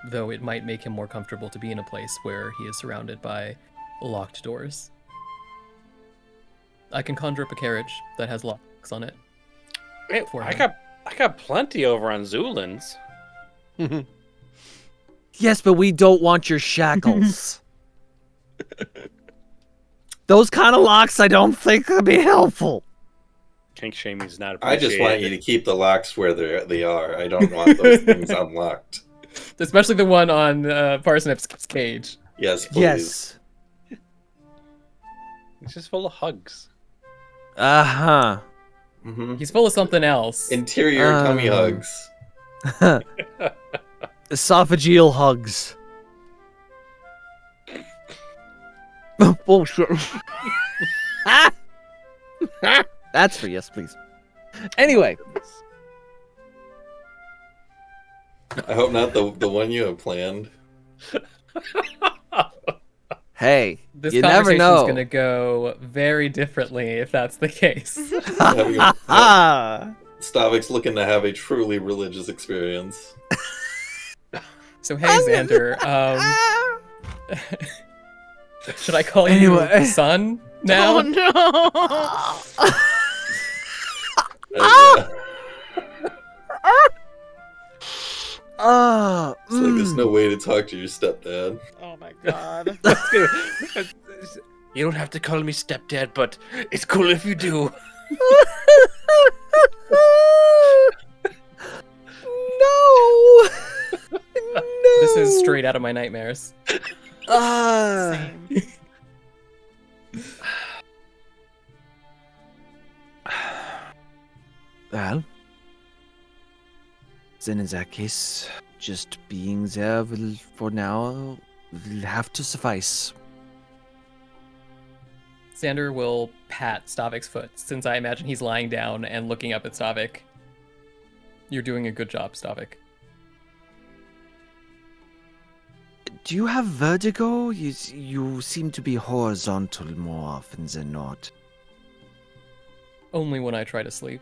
Though it might make him more comfortable to be in a place where he is surrounded by locked doors. I can conjure up a carriage that has locks on it. Hey, For I him. got plenty over on Zu'lin's. Yes, but we don't want your shackles. Those kind of locks I don't think could be helpful. Kink shaming's not I appreciated. just want you to keep the locks where they are. I don't want those things unlocked. Especially the one on Parsnip's cage. Yes, please. Yes. It's just full of hugs. Uh-huh. Hmm. He's full of something else. Interior tummy hugs. Esophageal hugs. Bullshit. That's for yes, please. Anyway. I hope not the one you have planned. Hey, This you never conversation's know. gonna go very differently if that's the case. Stavik's looking to have a truly religious experience. So hey, Xander, should I call Anyway. you son now? Oh no! It's like there's no way to talk to your stepdad. Oh my god. You don't have to call me stepdad, but it's cool if you do. No. This is straight out of my nightmares. Same. Well, then in that case, just being there will, for now, will have to suffice. Xander will pat Stavik's foot, since I imagine he's lying down and looking up at Stavik. You're doing a good job, Stavik. Do you have vertigo? You seem to be horizontal more often than not. Only when I try to sleep.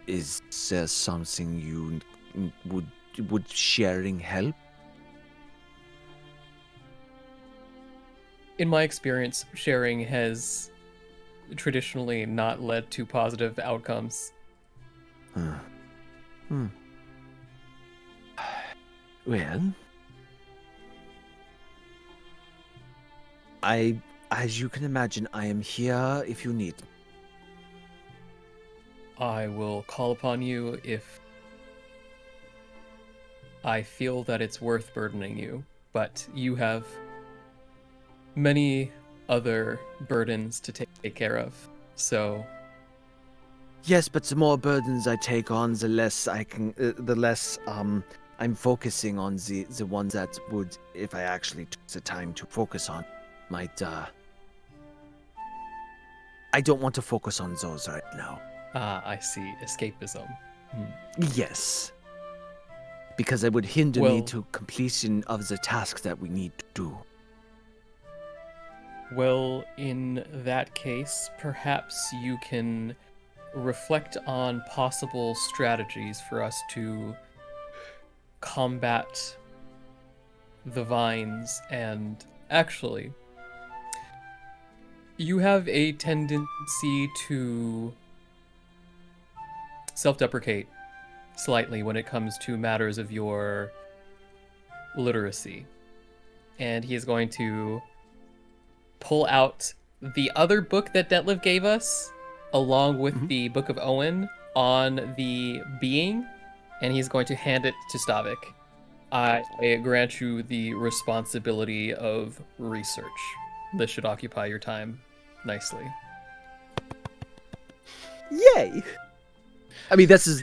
Is there something you would sharing help? In my experience, sharing has traditionally not led to positive outcomes. Well, as you can imagine, I am here if you need me. I will call upon you if I feel that it's worth burdening you, but you have many other burdens to take care of, so... Yes, but the more burdens I take on, the less I'm focusing on the ones that would, if I actually took the time to focus on, might, I don't want to focus on those right now. Ah, I see. Escapism. Yes. Because it would hinder me Well- to completion of the task that we need to do. Well, in that case, perhaps you can reflect on possible strategies for us to combat the vines, and actually, you have a tendency to self-deprecate slightly when it comes to matters of your literacy. And he is going to pull out the other book that Detlev gave us, along with the Book of Owen, on the being, and he's going to hand it to Stavik. I grant you the responsibility of research. This should occupy your time nicely. Yay! I mean, this is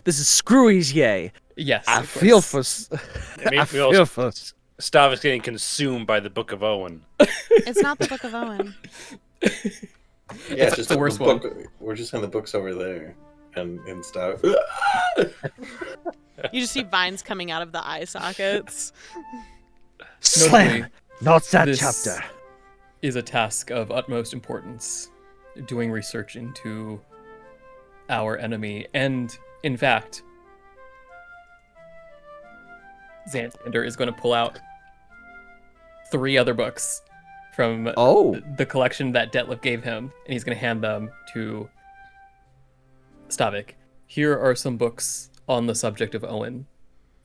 Skrewy's yay. Yes, I of feel course. for. I mean, I we also- feel for. Stavik's getting consumed by the Book of Owen. It's not the Book of Owen. Yeah, it's just the the worst book. We're just in the books over there, and stuff. You just see vines coming out of the eye sockets. Slam! Not that this chapter. is a task of utmost importance, doing research into our enemy. And, in fact, Xander is going to pull out 3 other books from Oh. the collection that Detlev gave him, and he's going to hand them to Stavik. Here are some books on the subject of Owen,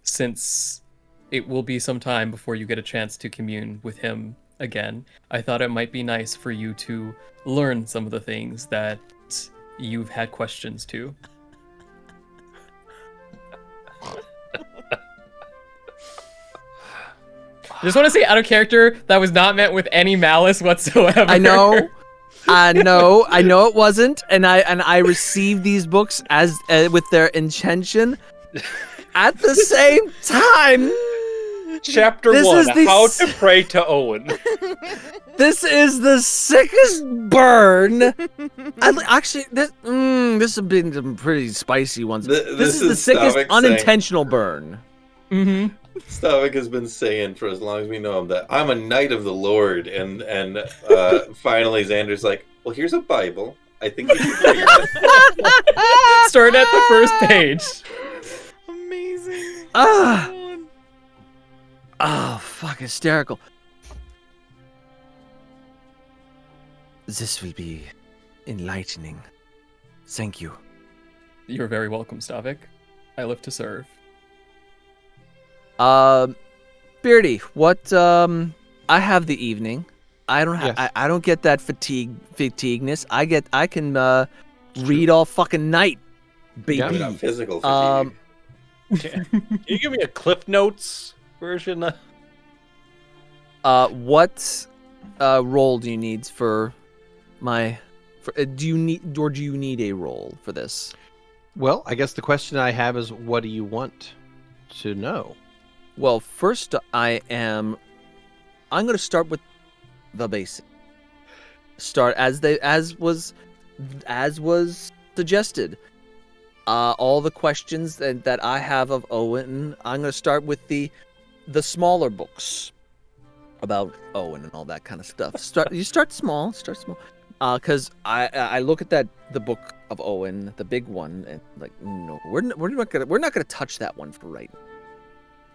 since it will be some time before you get a chance to commune with him again. I thought it might be nice for you to learn some of the things that you've had questions to. I just want to say, out of character, that was not meant with any malice whatsoever. I know it wasn't, and I received these books as with their intention. At the same time, Chapter This 1, is the How s- to Pray to Owen. this is the sickest burn. Actually, this has been some pretty spicy ones. This is the sickest Stavik unintentional burn. Mm-hmm. Stavik has been saying for as long as we know him that I'm a knight of the Lord, and finally Xander's like, well, here's a Bible. I think you should read it. Start at the first page. Amazing. Oh, fuck, hysterical. This will be enlightening. Thank you. You're very welcome, Stavik. I live to serve. Beardy, what, I have the evening. I don't have, Yes. I don't get that fatigueness. I can, read all fucking night, baby. But not physical fatigue. Can you give me a Cliff Notes version? What, role do you need for my, do you need a role for this? Well, I guess the question I have is, what do you want to know? Well, first I'm going to start with the basic. Start as was suggested. All the questions that I have of Owen, I'm going to start with the smaller books about Owen and all that kind of stuff. Start small. Because I look at the book of Owen, the big one, and like, no, we're not gonna touch that one for right now.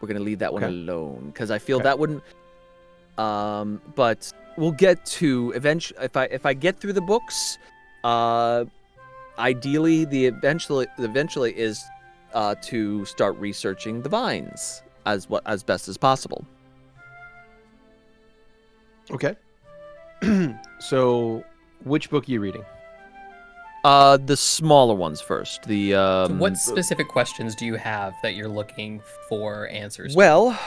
We're gonna leave that one Okay. alone because I feel that wouldn't. But we'll get to eventually. If I get through the books, ideally the eventually is to start researching the vines as best as possible. Okay. So, which book are you reading? The smaller ones first. The So what specific questions do you have that you're looking for answers to? Well,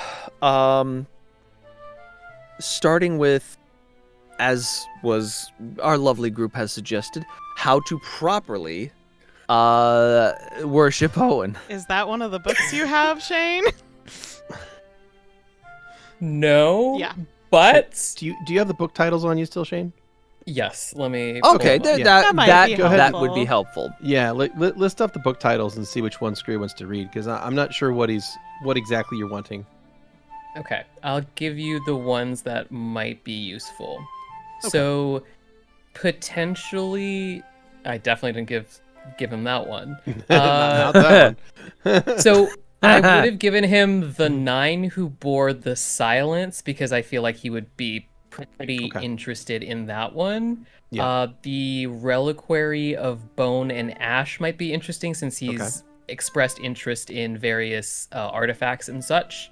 starting with, as was our lovely group has suggested, how to properly worship Owen. Is that one of the books you have, Shane? No. Yeah. But Do you have the book titles on you still, Shane? yes, let me. Okay, pull 'em up. yeah. That might be that would be helpful. helpful. Yeah, list off the book titles and see which one Skrewy wants to read, because I'm not sure what exactly you're wanting. Okay, I'll give you the ones that might be useful. So, potentially, I definitely didn't give him that one. Not that one. So I would have given him the 9 who bore the silence because I feel like he would be pretty Okay. interested in that one. Yeah. The reliquary of bone and ash might be interesting since he's expressed interest in various artifacts and such.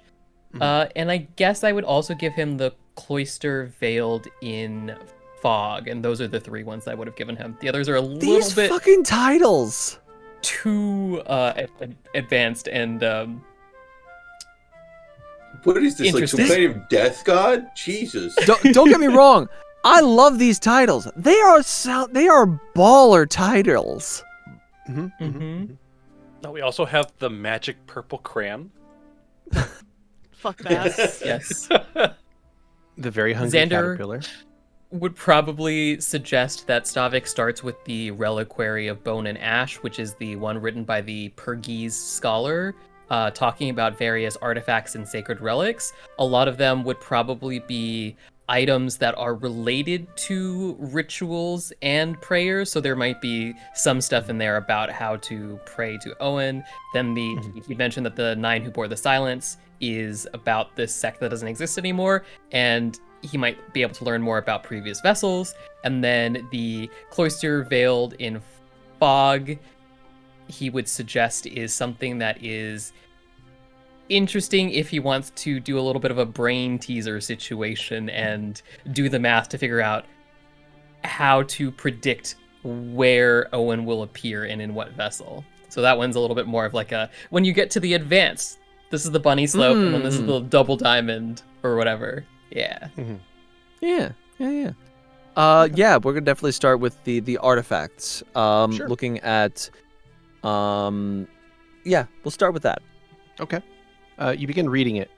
And I guess I would also give him the cloister veiled in Fog, and those are the 3 ones I would have given him. The others are a These little bit fucking titles. too advanced and What is this, like some Interesting. kind of death god? Jesus. Don't get me wrong. I love these titles. They are baller titles. Now we also have the magic purple crayon. Fuck that. yes. The very hungry Xander caterpillar. would probably suggest that Stavik starts with the Reliquary of Bone and Ash, which is the one written by the Portuguese scholar, talking about various artifacts and sacred relics. A lot of them would probably be items that are related to rituals and prayers, so there might be some stuff in there about how to pray to Owen. Then he mentioned that the 9 who bore the silence is about this sect that doesn't exist anymore, and he might be able to learn more about previous vessels. And then the cloister veiled in fog, he would suggest, is something that is interesting if he wants to do a little bit of a brain teaser situation and do the math to figure out how to predict where Owen will appear and in what vessel. So that one's a little bit more of like a, when you get to the advanced, this is the bunny slope, and then this is the double diamond or whatever. Yeah. Yeah. Yeah, we're gonna definitely start with the artifacts. Sure. Looking at, yeah, we'll start with that. Okay. You begin reading it.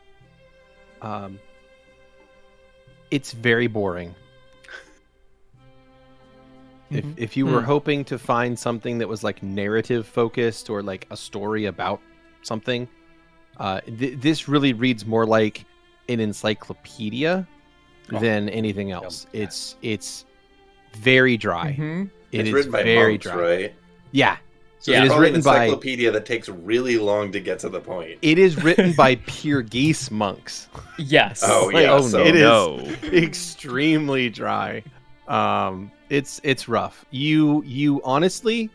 It's very boring. If you were hoping to find something that was like narrative focused or like a story about something, this really reads more like an encyclopedia than anything else. It's very dry. It's written by monks, right? Yeah. So it it's is probably written an by. encyclopedia that takes really long to get to the point. It is written by pure geese monks. Yes. Oh Like, yeah. So it is extremely dry. It's rough. You honestly,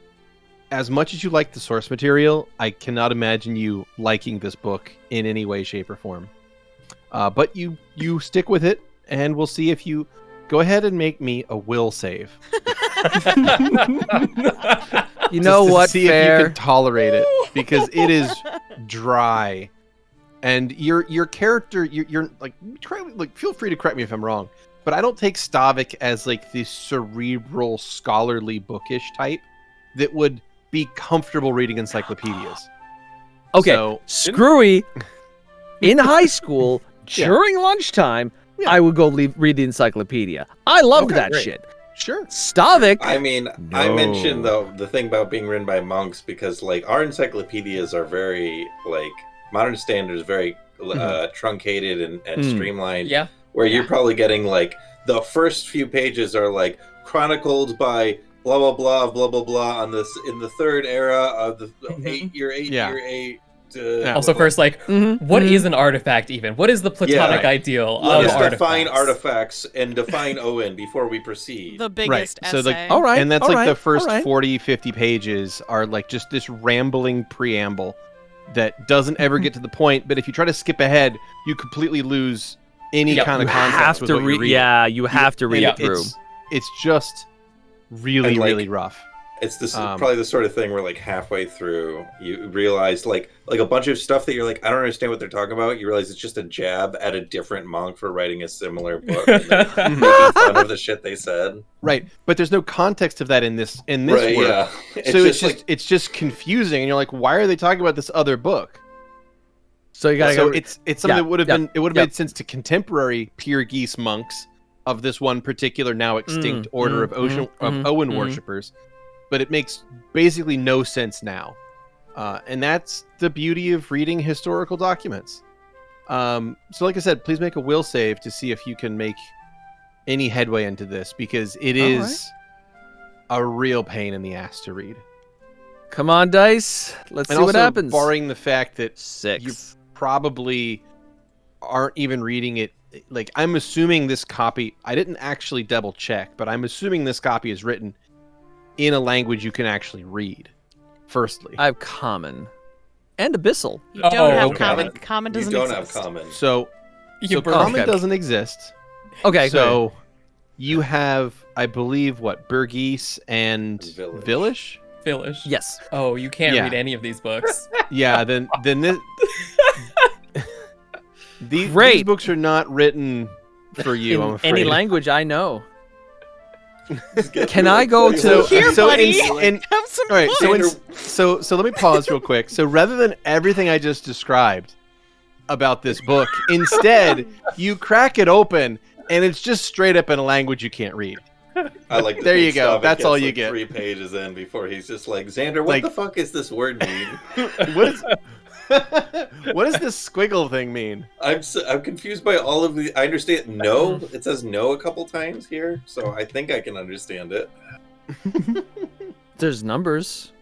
as much as you like the source material, I cannot imagine you liking this book in any way, shape, or form. But you stick with it, and we'll see if you go ahead and make me a will save. You know Just to what? See Fair. if you can tolerate it, because it is dry, and your character, you're like feel free to correct me if I'm wrong, but I don't take Stavik as like the cerebral, scholarly, bookish type that would be comfortable reading encyclopedias. Okay, So- Skrewy, in high school, during lunchtime, I would go read the encyclopedia. I loved that great. shit. Sure. Stavik, I mean, I mentioned though the thing about being written by monks because like our encyclopedias are very like modern standards, very truncated and streamlined. Yeah. Where you're probably getting like the first few pages are like chronicled by blah blah blah blah blah blah on this in the third era of the 8 year 8 Yeah. year 8. Also, first, like, what is an artifact even? What is the platonic ideal Let of us artifacts? define artifacts and define Owen before we proceed. The biggest So, essay. like, all right, and that's all like the right, first all right. 40, 50 pages are like just this rambling preamble that doesn't ever get to the point. But if you try to skip ahead, you completely lose any kind of you context have with to what you're read. reading. Yeah, you have to read it through. It's just really, And, like, really rough. It's this probably the sort of thing where like halfway through you realize like a bunch of stuff that you're like, I don't understand what they're talking about. You realize it's just a jab at a different monk for writing a similar book and they're making fun of the shit they said. Right, but there's no context of that in this Right, work. yeah. So it's just confusing, and you're like, why are they talking about this other book? So you gotta So go. it's something that would have been it would have yeah. made sense to contemporary pure geese monks of this one particular now extinct order of Owen worshippers, but it makes basically no sense now, and that's the beauty of reading historical documents. So, like I said, please make a will save to see if you can make any headway into this, because it is a real pain in the ass to read. Come on, dice. Let's And see what also, happens. barring the fact that 6. you probably aren't even reading it. Like, I'm assuming this copy, I didn't actually double check, but I'm assuming this copy is written in a language you can actually read, firstly. I have common and abyssal. You don't have okay. common. Common doesn't you don't exist. have common. So You common okay. doesn't exist. Okay, So you have, I believe, what, Burgese and Village. Village? Yes. Oh, you can't Yeah. read any of these books. Yeah, then this these Great. books are not written for you, I'm In afraid. any language I know. Can I go to- Here, buddy. and Have some all right, fun. so let me pause real quick. So rather than everything I just described about this book, instead you crack it open and it's just straight up in a language you can't read. I like. There you go. Stavik That's all gets, you like, get. 3 pages in before he's just like, Xander, what Like- the fuck is this word mean? What is what does this squiggle thing mean? I'm confused by all of the. I understand no. It says no a couple times here, so I think I can understand it. There's numbers.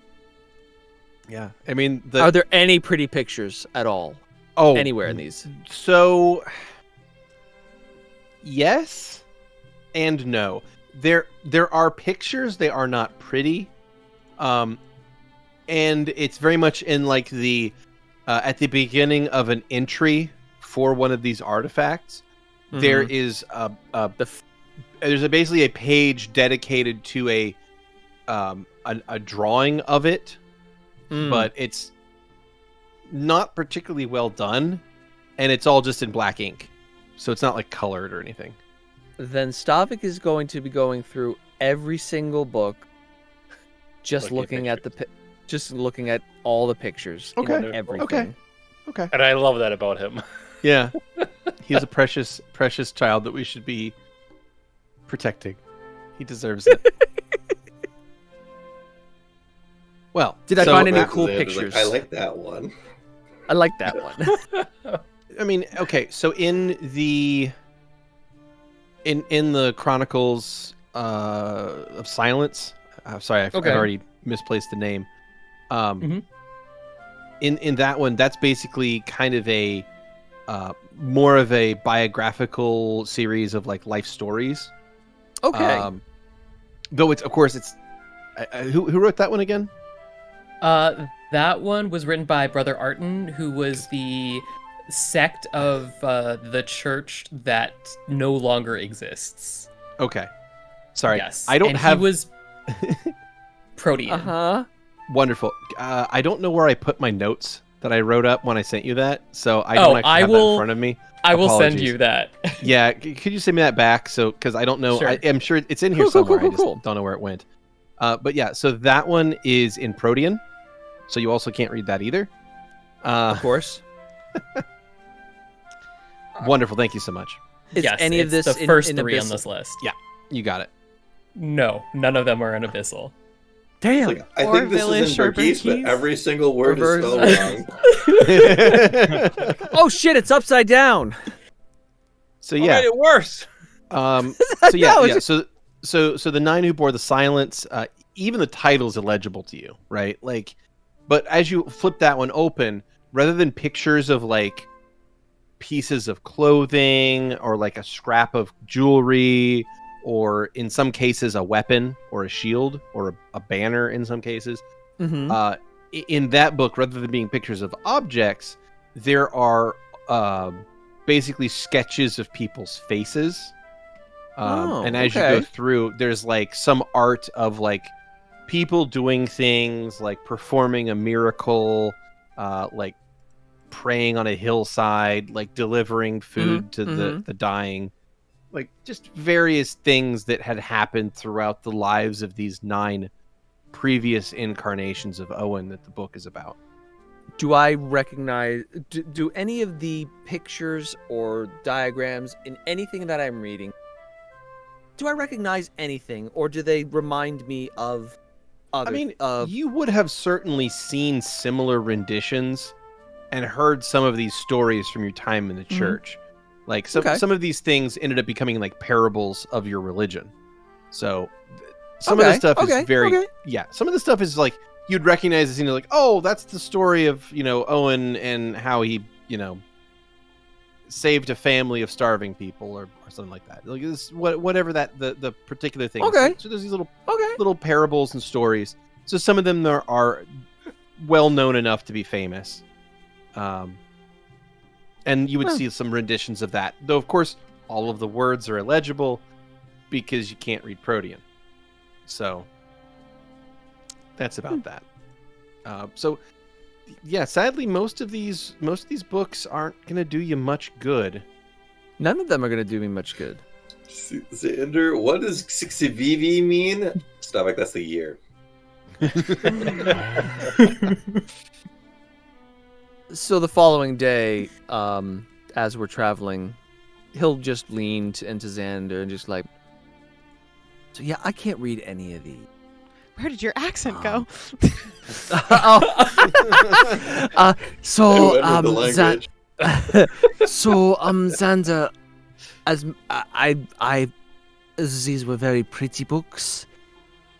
Yeah, I mean, Are there any pretty pictures at all anywhere in these? So, yes and no. There are pictures. They are not pretty, and it's very much in like the at the beginning of an entry for one of these artifacts. There is there's basically a page dedicated to a drawing of it, but it's not particularly well done, and it's all just in black ink, so it's not like colored or anything. Then Stavik is going to be going through every single book, just looking at just looking at all the pictures. in Okay, everything. Okay. And I love that about him. Yeah, he's a precious child that we should be protecting. He deserves it. Well, Did I so- find any Xander's cool like, pictures? I like that one. I like that one. I mean, okay, so in the Chronicles of Silence, sorry, I've already misplaced the name. In that one, that's basically kind of a more of a biographical series of like life stories. Okay. Though it's, of course, it's who wrote that one again? That one was written by Brother Arton, who was the sect of the church that no longer exists. Okay, sorry, Yes, I don't and have. He was Protean. Uh-huh. Wonderful. I don't know where I put my notes that I wrote up when I sent you that, so I don't actually have that in front of me. I will send Apologies. you that. Yeah, could you send me that back? So, because I don't know, Sure. I'm sure it's in here Cool, somewhere. cool, I just cool. don't know where it went. But yeah, so that one is in Protean, so you also can't read that either. Of course. Wonderful, thank you so much. Is Yes, any of it's this the first in 3 on Abyssal? this list. You got it. No, none of them are in Abyssal. Damn. Like, I Or think this Village is in or Burgese, but Burgese. every single word is Reverse. spelled wrong. Oh shit! It's upside down. So yeah, Made it worse. so No, yeah, it's so the 9 who bore the silence, even the title's illegible to you, right? Like, but as you flip that one open, rather than pictures of like pieces of clothing or like a scrap of jewelry, or in some cases a weapon or a shield or a banner in some cases, in that book, rather than being pictures of objects, there are basically sketches of people's faces. And as you go through, there's like some art of like people doing things like performing a miracle, like praying on a hillside, like delivering food to the dying, like just various things that had happened throughout the lives of these 9 previous incarnations of Owen that the book is about. Do I recognize? Do any of the pictures or diagrams in anything that I'm reading? Do I recognize anything, or do they remind me of other? I mean, you would have certainly seen similar renditions and heard some of these stories from your time in the church. Like some of these things ended up becoming like parables of your religion. So some of the stuff is very some of the stuff is like you'd recognize as, like, oh, that's the story of, Owen and how he, saved a family of starving people or something like that. Like this, whatever that the particular thing. Okay. Is. So there's these little parables and stories. So some of them are well known enough to be famous. And you would see some renditions of that. Though of course all of the words are illegible. because you can't read Protean. So that's about that. So yeah, sadly, most of these books aren't gonna do you much good. None of them are going to do me much good. Xander, what does Xvivi mean? Stavik, that's the year. So the following day, as we're traveling, he'll just lean into Xander and just like, so yeah, I can't read any of these. Where did your accent go? Who entered the language? Xander, as these were very pretty books.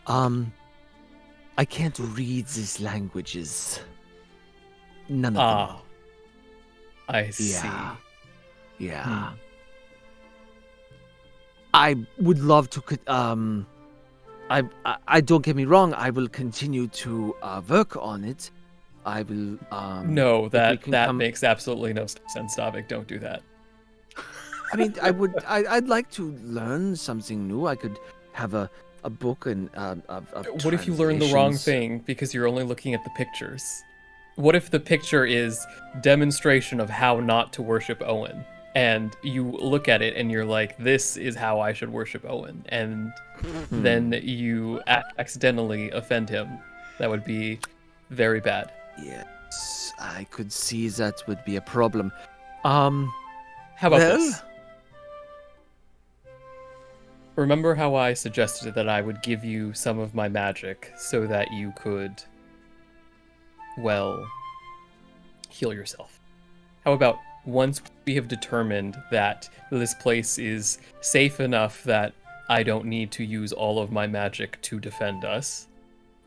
I can't read these languages. None of them. I see. Yeah. I would love to. I don't get me wrong. I will continue to work on it. I will. No, that makes absolutely no sense, Stavik. Don't do that. I mean, I'd like to learn something new. I could have a book and What if you learn the wrong thing because you're only looking at the pictures? What if the picture is demonstration of how not to worship Owen, and you look at it and you're like, this is how I should worship Owen, and then you accidentally offend him? That would be very bad. Yes, I could see that would be a problem. How about Well? this? Remember how I suggested that I would give you some of my magic so that you could, well, heal yourself? How about once we have determined that this place is safe enough that I don't need to use all of my magic to defend us,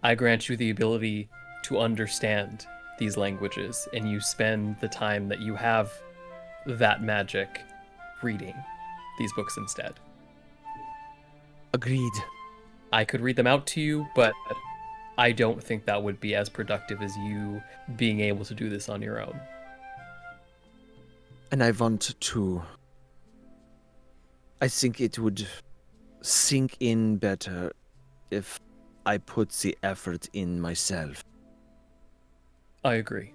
I grant you the ability to understand these languages, and you spend the time that you have that magic reading these books instead. Agreed. I could read them out to you, but I don't think that would be as productive as you being able to do this on your own. And I want to. I think it would sink in better if I put the effort in myself. I agree.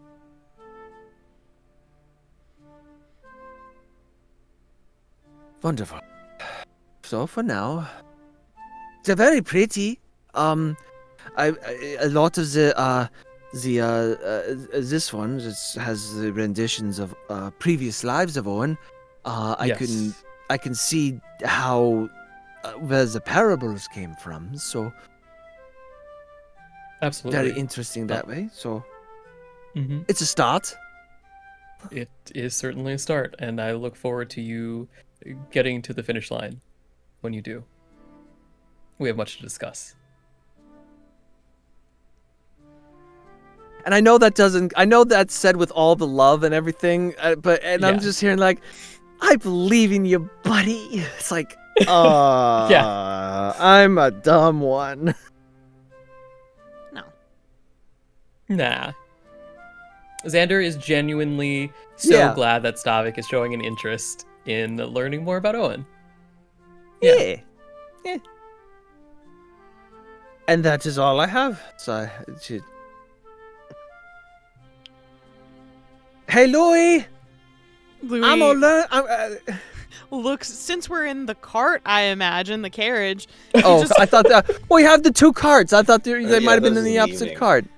Wonderful. So for now, they're very pretty. A lot of this one just has the renditions of previous lives of Owen. Yes. I can see how where the parables came from. So Absolutely. very interesting that way. So Mm-hmm. it's a start. It is certainly a start, and I look forward to you getting to the finish line when you do. We have much to discuss. And I know that's said with all the love and everything, but I'm Yeah. just hearing like, I believe in you, buddy. It's like, I'm a dumb one. Nah. Xander is genuinely so Yeah. glad that Stavik is showing an interest in learning more about Owen. Yeah. And that is all I have. So, hey, Louie. Louie I'm all learn. looks, since we're in the cart, I imagine, the carriage. Oh, I thought that. Well, you have the two cards. I thought they Yeah, might have been this in is the in the opposite evening. card.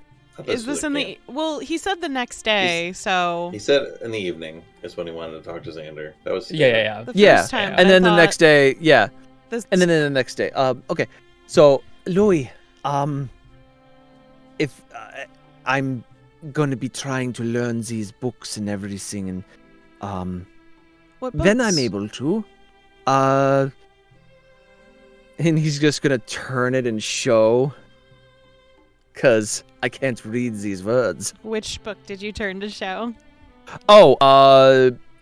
Is this in the... Well, he said the next day, so... He said in the evening is when he wanted to talk to Xander. That was Yeah. The Yeah, first time, And I then the thought next day, yeah. this- And then the next day. Okay. So, Louie, if I'm going to be trying to learn these books and everything, and What then books? I'm able to, and he's just gonna turn it and show, cause I can't read these words. Which book did you turn to show? Oh,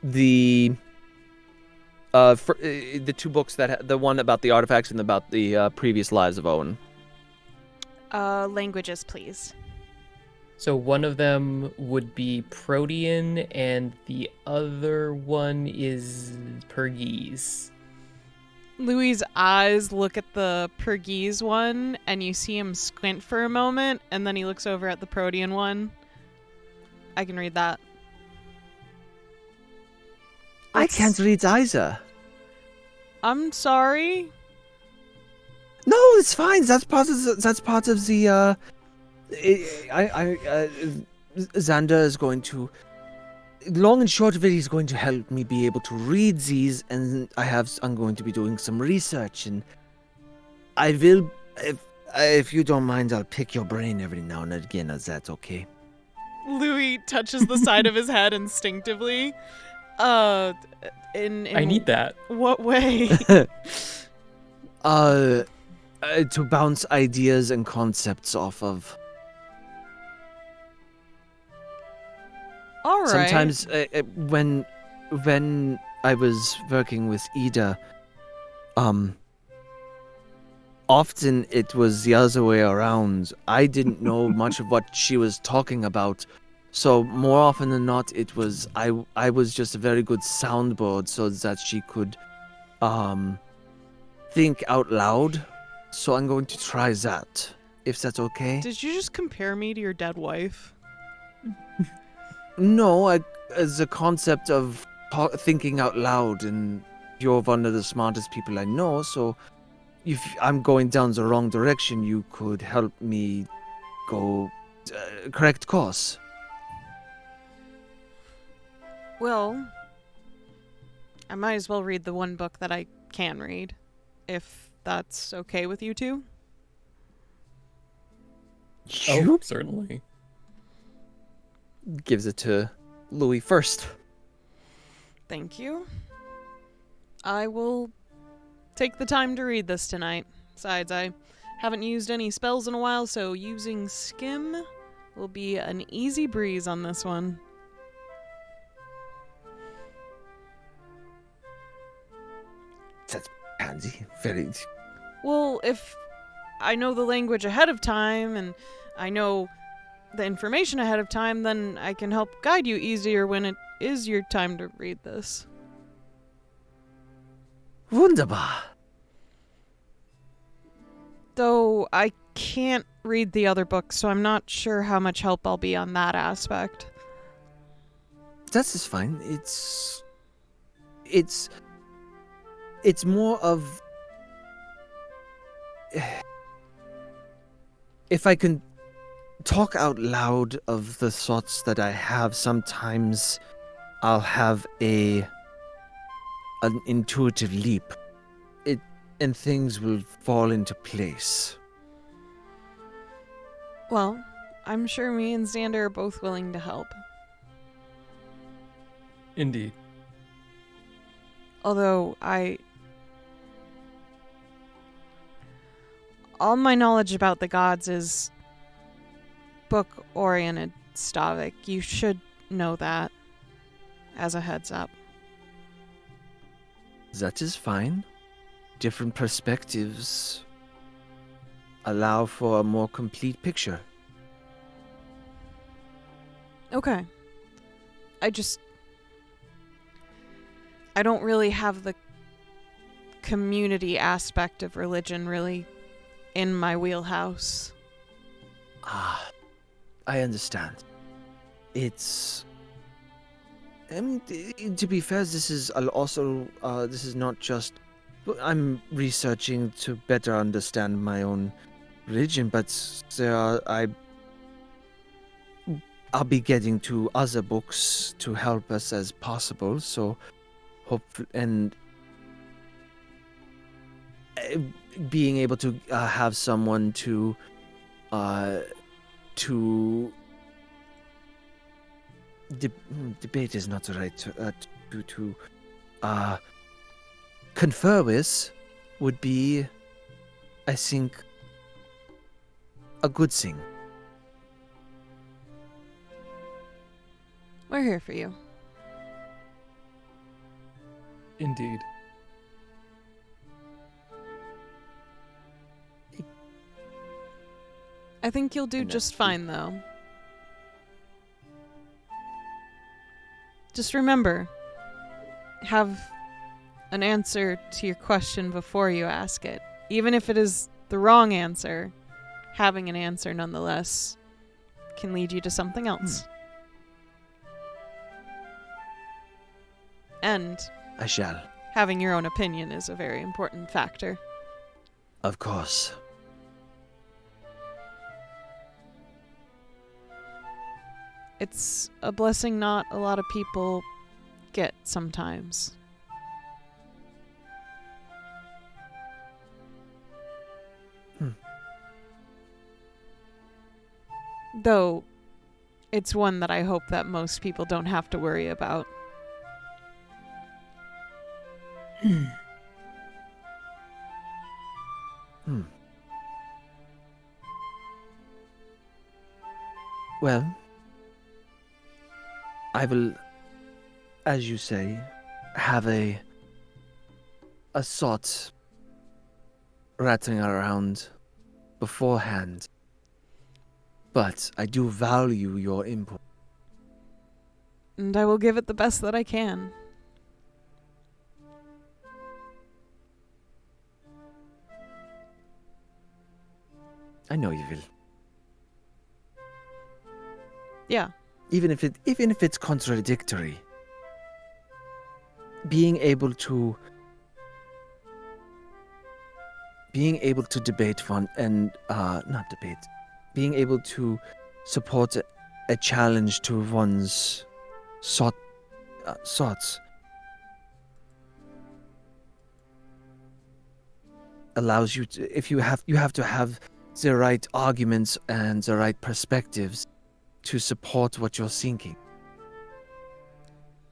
the two books the one about the artifacts and about the previous lives of Owen. Languages, please. So one of them would be Protean, and the other one is Pergese. Louie's eyes look at the Pergese one, and you see him squint for a moment, and then he looks over at the Protean one. I can read that. I can't read either. I'm sorry. No, it's fine. That's part of the. Xander is going to. Long and short of it, he's going to help me be able to read these, and I'm going to be doing some research, and I will, if you don't mind, I'll pick your brain every now and again. Is that okay? Louie touches the side of his head instinctively. In I need that. What way? To bounce ideas and concepts off of. All right. Sometimes when I was working with Ida, often it was the other way around. I didn't know much of what she was talking about, so more often than not, it was I was just a very good soundboard so that she could think out loud. So I'm going to try that, if that's okay. Did you just compare me to your dead wife? No, as a concept of thinking out loud, and you're one of the smartest people I know, so if I'm going down the wrong direction, you could help me go correct course. Well, I might as well read the one book that I can read, if that's okay with you two. Oh, certainly. Gives it to Louie first. Thank you. I will take the time to read this tonight. Besides, I haven't used any spells in a while, so using skim will be an easy breeze on this one. That's handy. Very. Well, if I know the language ahead of time and I know the information ahead of time, then I can help guide you easier when it is your time to read this. Wunderbar. Though I can't read the other books, so I'm not sure how much help I'll be on that aspect. That is fine. It's more of if I can talk out loud of the thoughts that I have, sometimes I'll have an intuitive leap. And things will fall into place. Well, I'm sure me and Xander are both willing to help. Indeed. Although all my knowledge about the gods is book-oriented, Stavik. You should know that as a heads up. That is fine. Different perspectives allow for a more complete picture. Okay. I don't really have the community aspect of religion really in my wheelhouse. Ah, I understand. It's... to be fair, this is also... this is not just... I'm researching to better understand my own religion, but I'll be getting to other books to help us as possible, so and being able to have someone to debate is not the right to confer with would be, I think, a good thing. We're here for you. Indeed. I think you'll do just fine, though. Just remember, have an answer to your question before you ask it. Even if it is the wrong answer, having an answer nonetheless can lead you to something else. And I shall. having your own opinion is a very important factor. Of course. It's a blessing not a lot of people get sometimes. Though, it's one that I hope that most people don't have to worry about. Well, I will, as you say, have a thought rattling around beforehand. But I do value your input. And I will give it the best that I can. I know you will. Yeah. Even if it's contradictory. Being able to debate not debate. Being able to support a challenge to one's thoughts allows you to, if you have to have the right arguments and the right perspectives to support what you're thinking.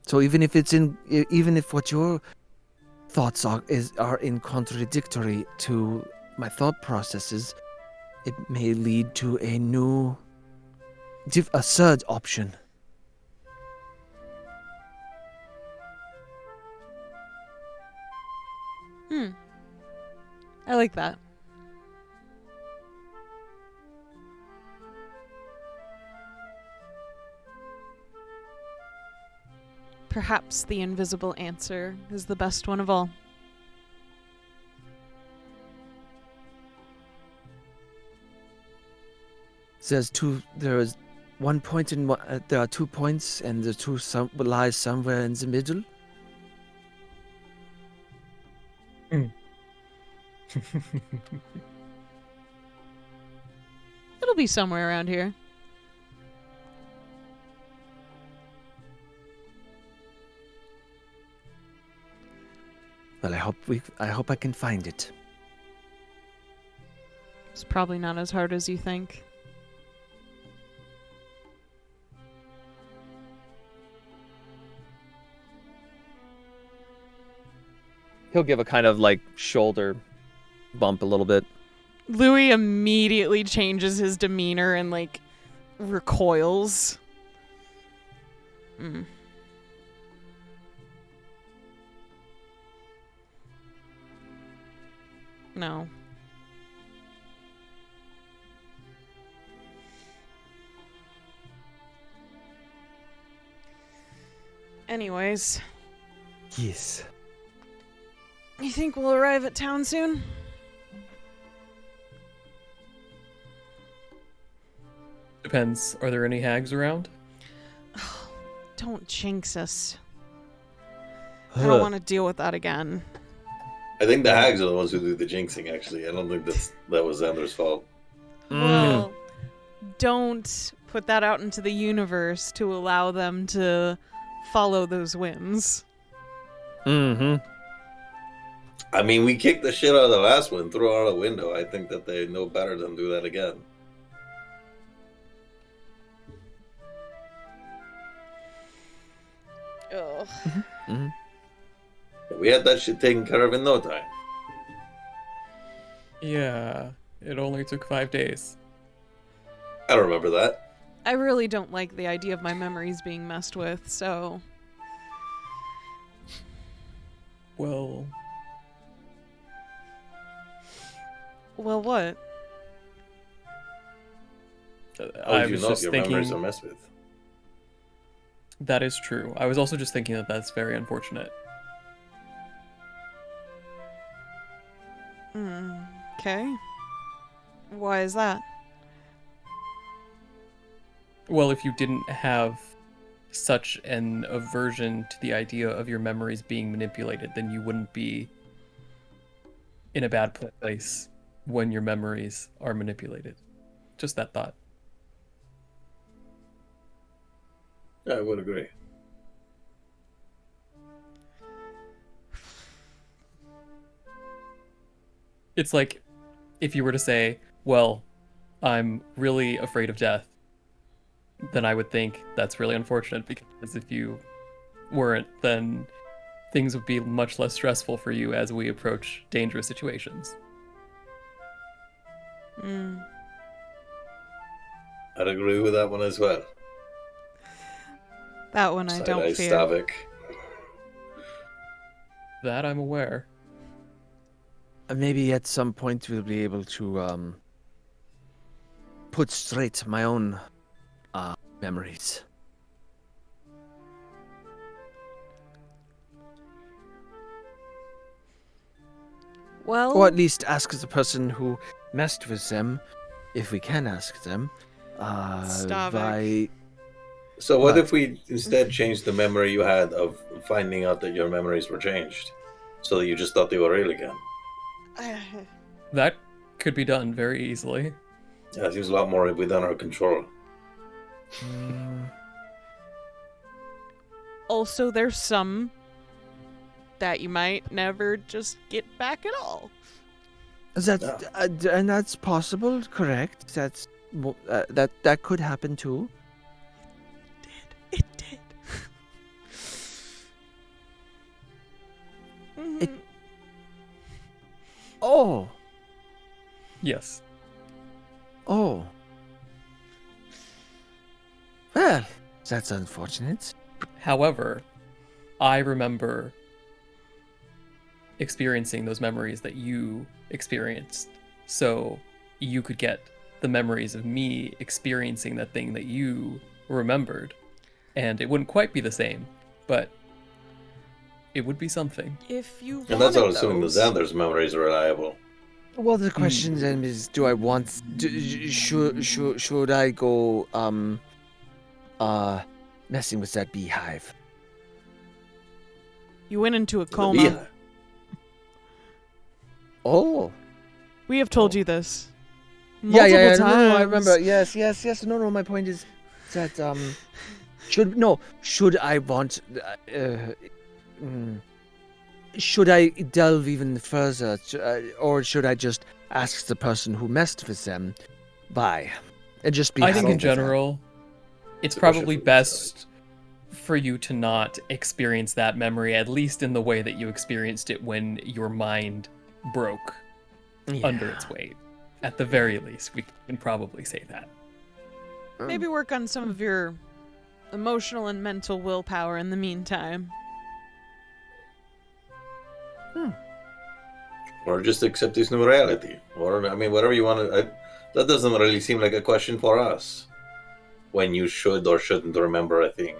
So even if what your thoughts are in contradictory to my thought processes, it may lead to a third option. I like that. Perhaps the invisible answer is the best one of all. There is one point there are 2 points, and the two lies somewhere in the middle. It'll be somewhere around here. Well, I hope I can find it. It's probably not as hard as you think. He'll give a kind of like shoulder bump a little bit. Louie immediately changes his demeanor and like recoils. No. Anyways. Yes. You think we'll arrive at town soon? Depends. Are there any hags around? Don't jinx us. I don't want to deal with that again. I think the hags are the ones who do the jinxing, actually. I don't think that was Xander's fault. Well, don't put that out into the universe to allow them to follow those whims. Mm-hmm. I mean, we kicked the shit out of the last one, threw it out the window. I think that they know better than do that again. Ugh. Mm-hmm. We had that shit taken care of in no time. Yeah, it only took 5 days. I don't remember that. I really don't like the idea of my memories being messed with, so... Well... Well, what? How I would you was know if just your memories are thinking messed with? that is true. I was also just thinking that that's very unfortunate. Okay. Why is that? Well, if you didn't have such an aversion to the idea of your memories being manipulated, then you wouldn't be in a bad place when your memories are manipulated. Just that thought. I would agree. It's like if you were to say, well, I'm really afraid of death, then I would think that's really unfortunate, because if you weren't, then things would be much less stressful for you as we approach dangerous situations. I'd agree with that one as well. That one I don't Side-eye fear. Stavik. That I'm aware. Maybe at some point we'll be able to put straight my own memories. Well, Or at least ask the person who messed with them, if we can ask them. Stavik. So what But- if we instead changed the memory you had of finding out that your memories were changed, so that you just thought they were real again? That could be done very easily. Yeah, it seems a lot more within our control. Also, there's some that you might never just get back at all. And that's possible, correct? That could happen too. It did. It- Oh, Yes. oh. Well, that's unfortunate. However, I remember experiencing those memories that you experienced. So you could get the memories of me experiencing that thing that you remembered. And it wouldn't quite be the same, but it would be something. If you And that's all wanted assuming the those. Xander's memories are reliable. Well, the question then is, do I want? Should I go messing with that beehive? You went into a The coma. beehive. Oh, We have told you this. yeah. Multiple No, I times. remember. Yes. No. My point is that should I want? Should I delve even further, or should I just ask the person who messed with them by, and just be? I think happy in with that? general, it's It's a probably question for best for you to not experience that memory, at least in the way that you experienced it when your mind broke under its weight. At the very least, we can probably say that. Maybe work on some of your emotional and mental willpower in the meantime. Or just accept this new reality. Or, I mean, whatever you want to... that doesn't really seem like a question for us. When you should or shouldn't remember a thing.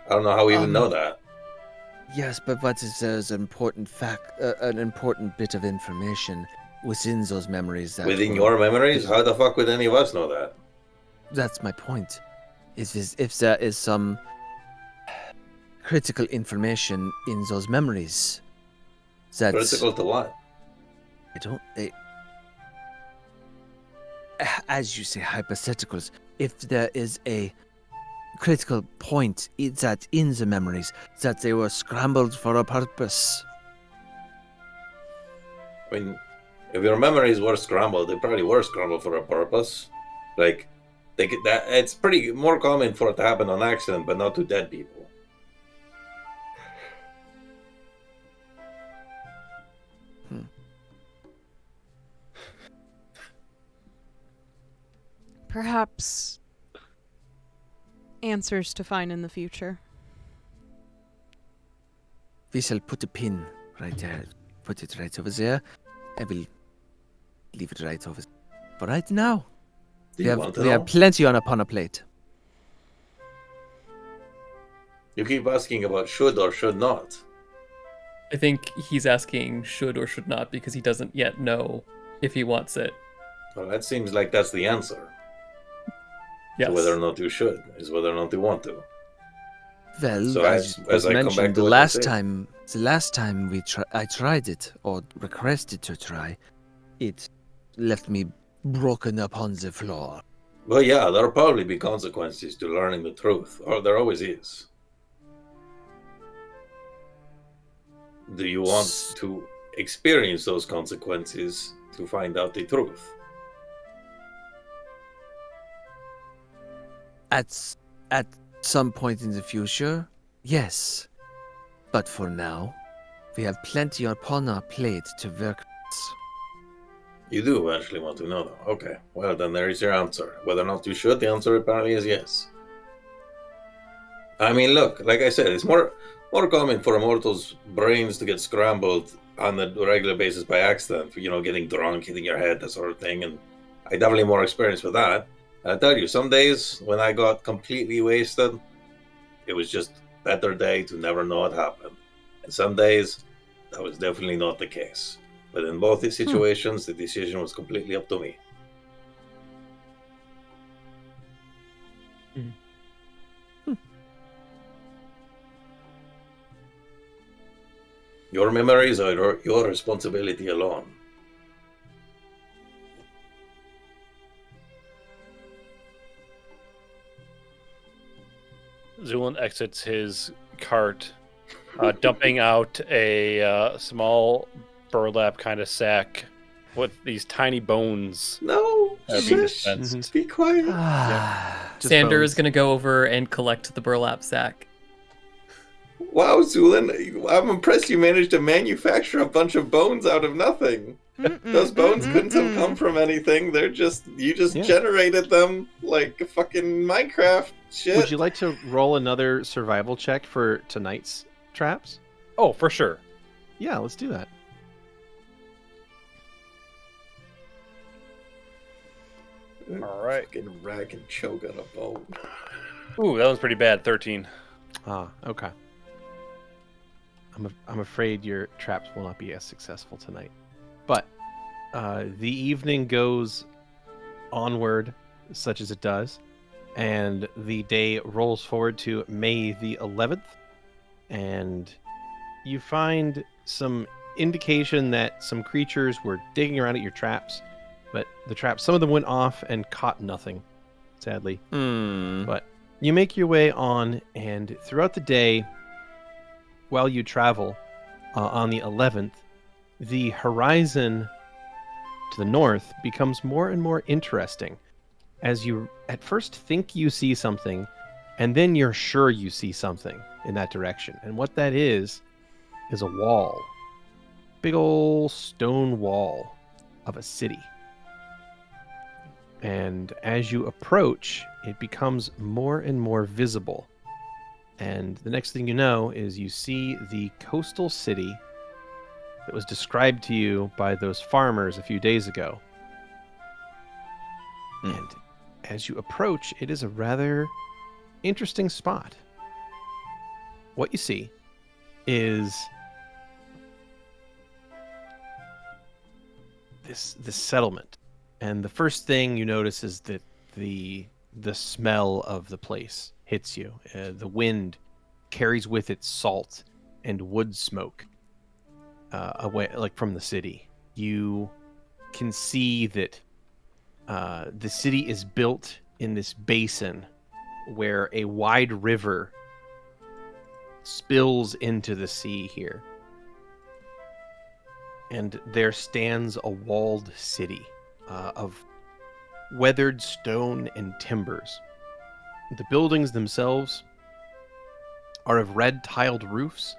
I don't know how we even know that. Yes, but what is there's an important fact, an important bit of information within those memories that Within were- your memories? How the fuck would any of us know that? That's my point. Is if there is some critical information in those memories that's Critical to what? as you say, hypotheticals. If there is a critical point that in the memories that they were scrambled for a purpose. I mean, if your memories were scrambled, they probably were scrambled for a purpose. Like, it's pretty more common for it to happen on accident, but not to dead people. Perhaps answers to find in the future. We shall put a pin right there. Put it right over there. I will leave it right over for right now. Do We you want to have know? plenty upon a plate. You keep asking about should or should not. I think he's asking should or should not because he doesn't yet know if he wants it. Well, that seems like that's the answer. Yes. To whether or not you should, is whether or not you want to. Well, So as as I come mentioned, back to the what I last said. time, I tried it or requested to try, it left me broken upon the floor. Well, yeah, there'll probably be consequences to learning the truth, or there always is. Do you want to experience those consequences to find out the truth? At some point in the future, yes. But for now, we have plenty upon our plate to work with. You do actually want to know, though. Okay, well, then there is your answer. Whether or not you should, the answer apparently is yes. I mean, look, like I said, it's more common for immortals' brains to get scrambled on a regular basis by accident, getting drunk, hitting your head, that sort of thing, and I definitely more experience with that. I tell you, some days when I got completely wasted, it was just better day to never know what happened. And some days, that was definitely not the case. But in both these situations, the decision was completely up to me. Your memories are your responsibility alone. Zu'lin exits his cart, dumping out a small burlap kind of sack with these tiny bones No, that are being shush, dispensed. be quiet. Just Xander bones. is going to go over and collect the burlap sack. Wow, Zu'lin, I'm impressed you managed to manufacture a bunch of bones out of nothing. Those bones couldn't have come from anything. You just generated them like a fucking Minecraft shit. Would you like to roll another survival check for tonight's traps? Oh, for sure. Yeah, let's do that. All right. Fucking rag and choke on a bone. Ooh, that was pretty bad. 13. Ah, okay. I'm afraid your traps will not be as successful tonight. But the evening goes onward, such as it does, and the day rolls forward to May the 11th, and you find some indication that some creatures were digging around at your traps, but the traps, some of them went off and caught nothing, sadly. But you make your way on, and throughout the day, while you travel on the 11th, the horizon to the north becomes more and more interesting as you at first think you see something, and then you're sure you see something in that direction. And what that is a wall. Big old stone wall of a city. And as you approach, it becomes more and more visible. And the next thing you know is you see the coastal city that was described to you by those farmers a few days ago. And as you approach, it is a rather interesting spot. What you see is this settlement. And the first thing you notice is that the smell of the place hits you. The wind carries with it salt and wood smoke away, like from the city. You can see that the city is built in this basin where a wide river spills into the sea here. And there stands a walled city of weathered stone and timbers. The buildings themselves are of red tiled roofs,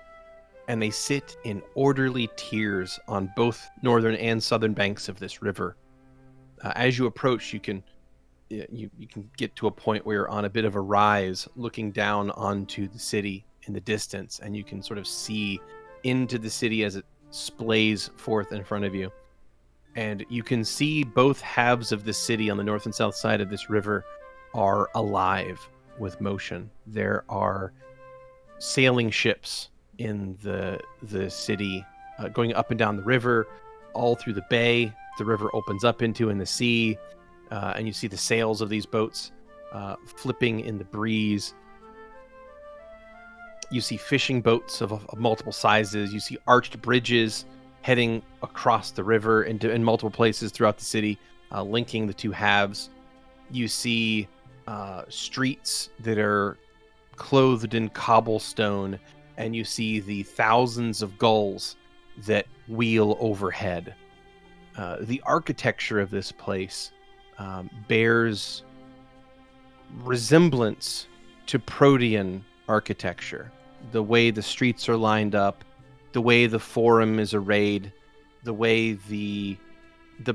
and they sit in orderly tiers on both northern and southern banks of this river. As you approach, you can get to a point where you're on a bit of a rise, looking down onto the city in the distance, and you can sort of see into the city as it splays forth in front of you. And you can see both halves of the city on the north and south side of this river are alive with motion. There are sailing ships in the city going up and down the river, all through the bay. the river opens up into in the sea, and you see the sails of these boats flipping in the breeze. You see fishing boats of multiple sizes. You see arched bridges heading across the river in multiple places throughout the city, linking the two halves. You see streets that are clothed in cobblestone, and you see the thousands of gulls that wheel overhead. The architecture of this place bears resemblance to Protean architecture. The way the streets are lined up, the way the forum is arrayed, the way the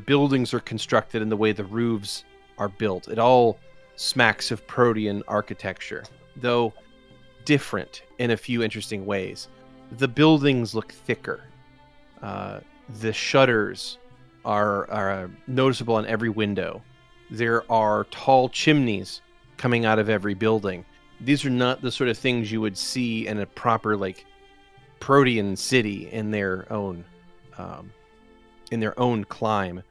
buildings are constructed, and the way the roofs are built. It all smacks of Protean architecture, though different in a few interesting ways. The buildings look thicker. The shutters are noticeable on every window. There are tall chimneys coming out of every building. These are not the sort of things you would see in a proper Protean city in their own climb.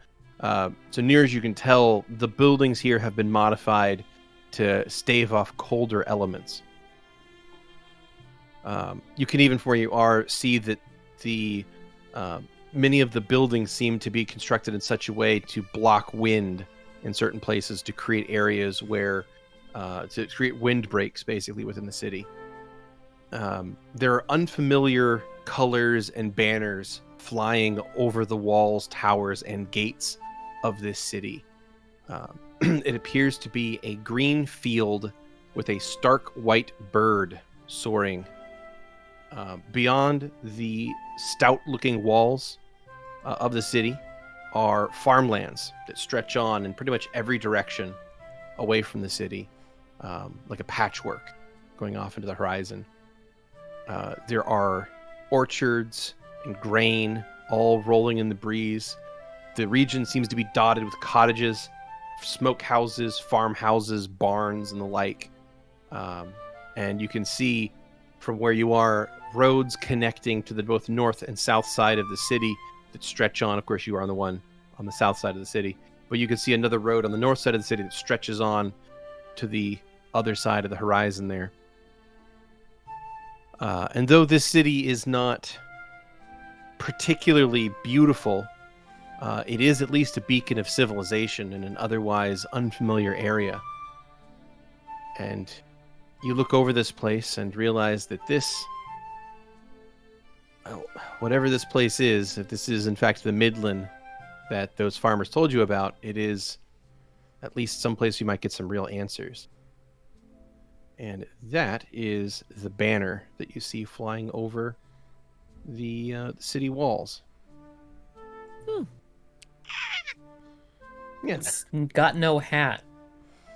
So near as you can tell, the buildings here have been modified to stave off colder elements. You can even, from where you are, see that the many of the buildings seem to be constructed in such a way to block wind in certain places, to create areas where to create wind breaks basically within the city. There are unfamiliar colors and banners flying over the walls, towers, and gates of this city. It appears to be a green field with a stark white bird soaring. Beyond the stout-looking walls of the city are farmlands that stretch on in pretty much every direction away from the city, like a patchwork going off into the horizon. There are orchards and grain all rolling in the breeze. The region seems to be dotted with cottages, smokehouses, farmhouses, barns, and the like. And you can see from where you are roads connecting to the both north and south side of the city that stretch on. Of course, you are on the one on the south side of the city, but you can see another road on the north side of the city that stretches on to the other side of the horizon there. And though this city is not particularly beautiful, it is at least a beacon of civilization in an otherwise unfamiliar area. And you look over this place and realize that this, whatever this place is, if this is in fact the Midland that those farmers told you about, it is at least someplace you might get some real answers. And that is the banner that you see flying over the city walls. It's got no hat.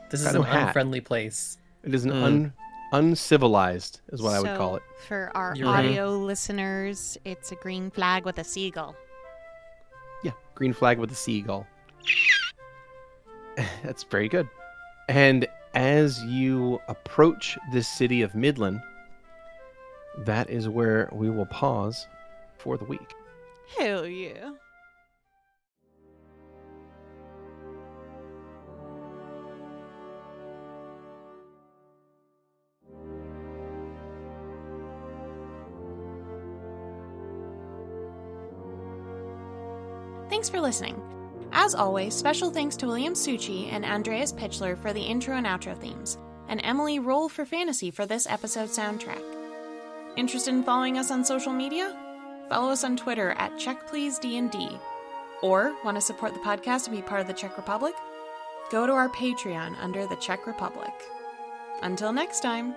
This is an unfriendly place. It is an uncivilized, is what I would call it. For our You're audio listeners, it's a green flag with a seagull. Yeah, green flag with a seagull. That's very good. And as you approach this city of Midland, that is where we will pause for the week. Hell yeah. Thanks for listening. As always, special thanks to William Succi and Andreas Pichler for the intro and outro themes, and Emily Roll for fantasy for this episode's soundtrack. Interested in following us on social media? Follow us on Twitter at CheckPleaseDND. Or want to support the podcast and be part of the Czech Republic? Go to our Patreon under the Czech Republic. Until next time.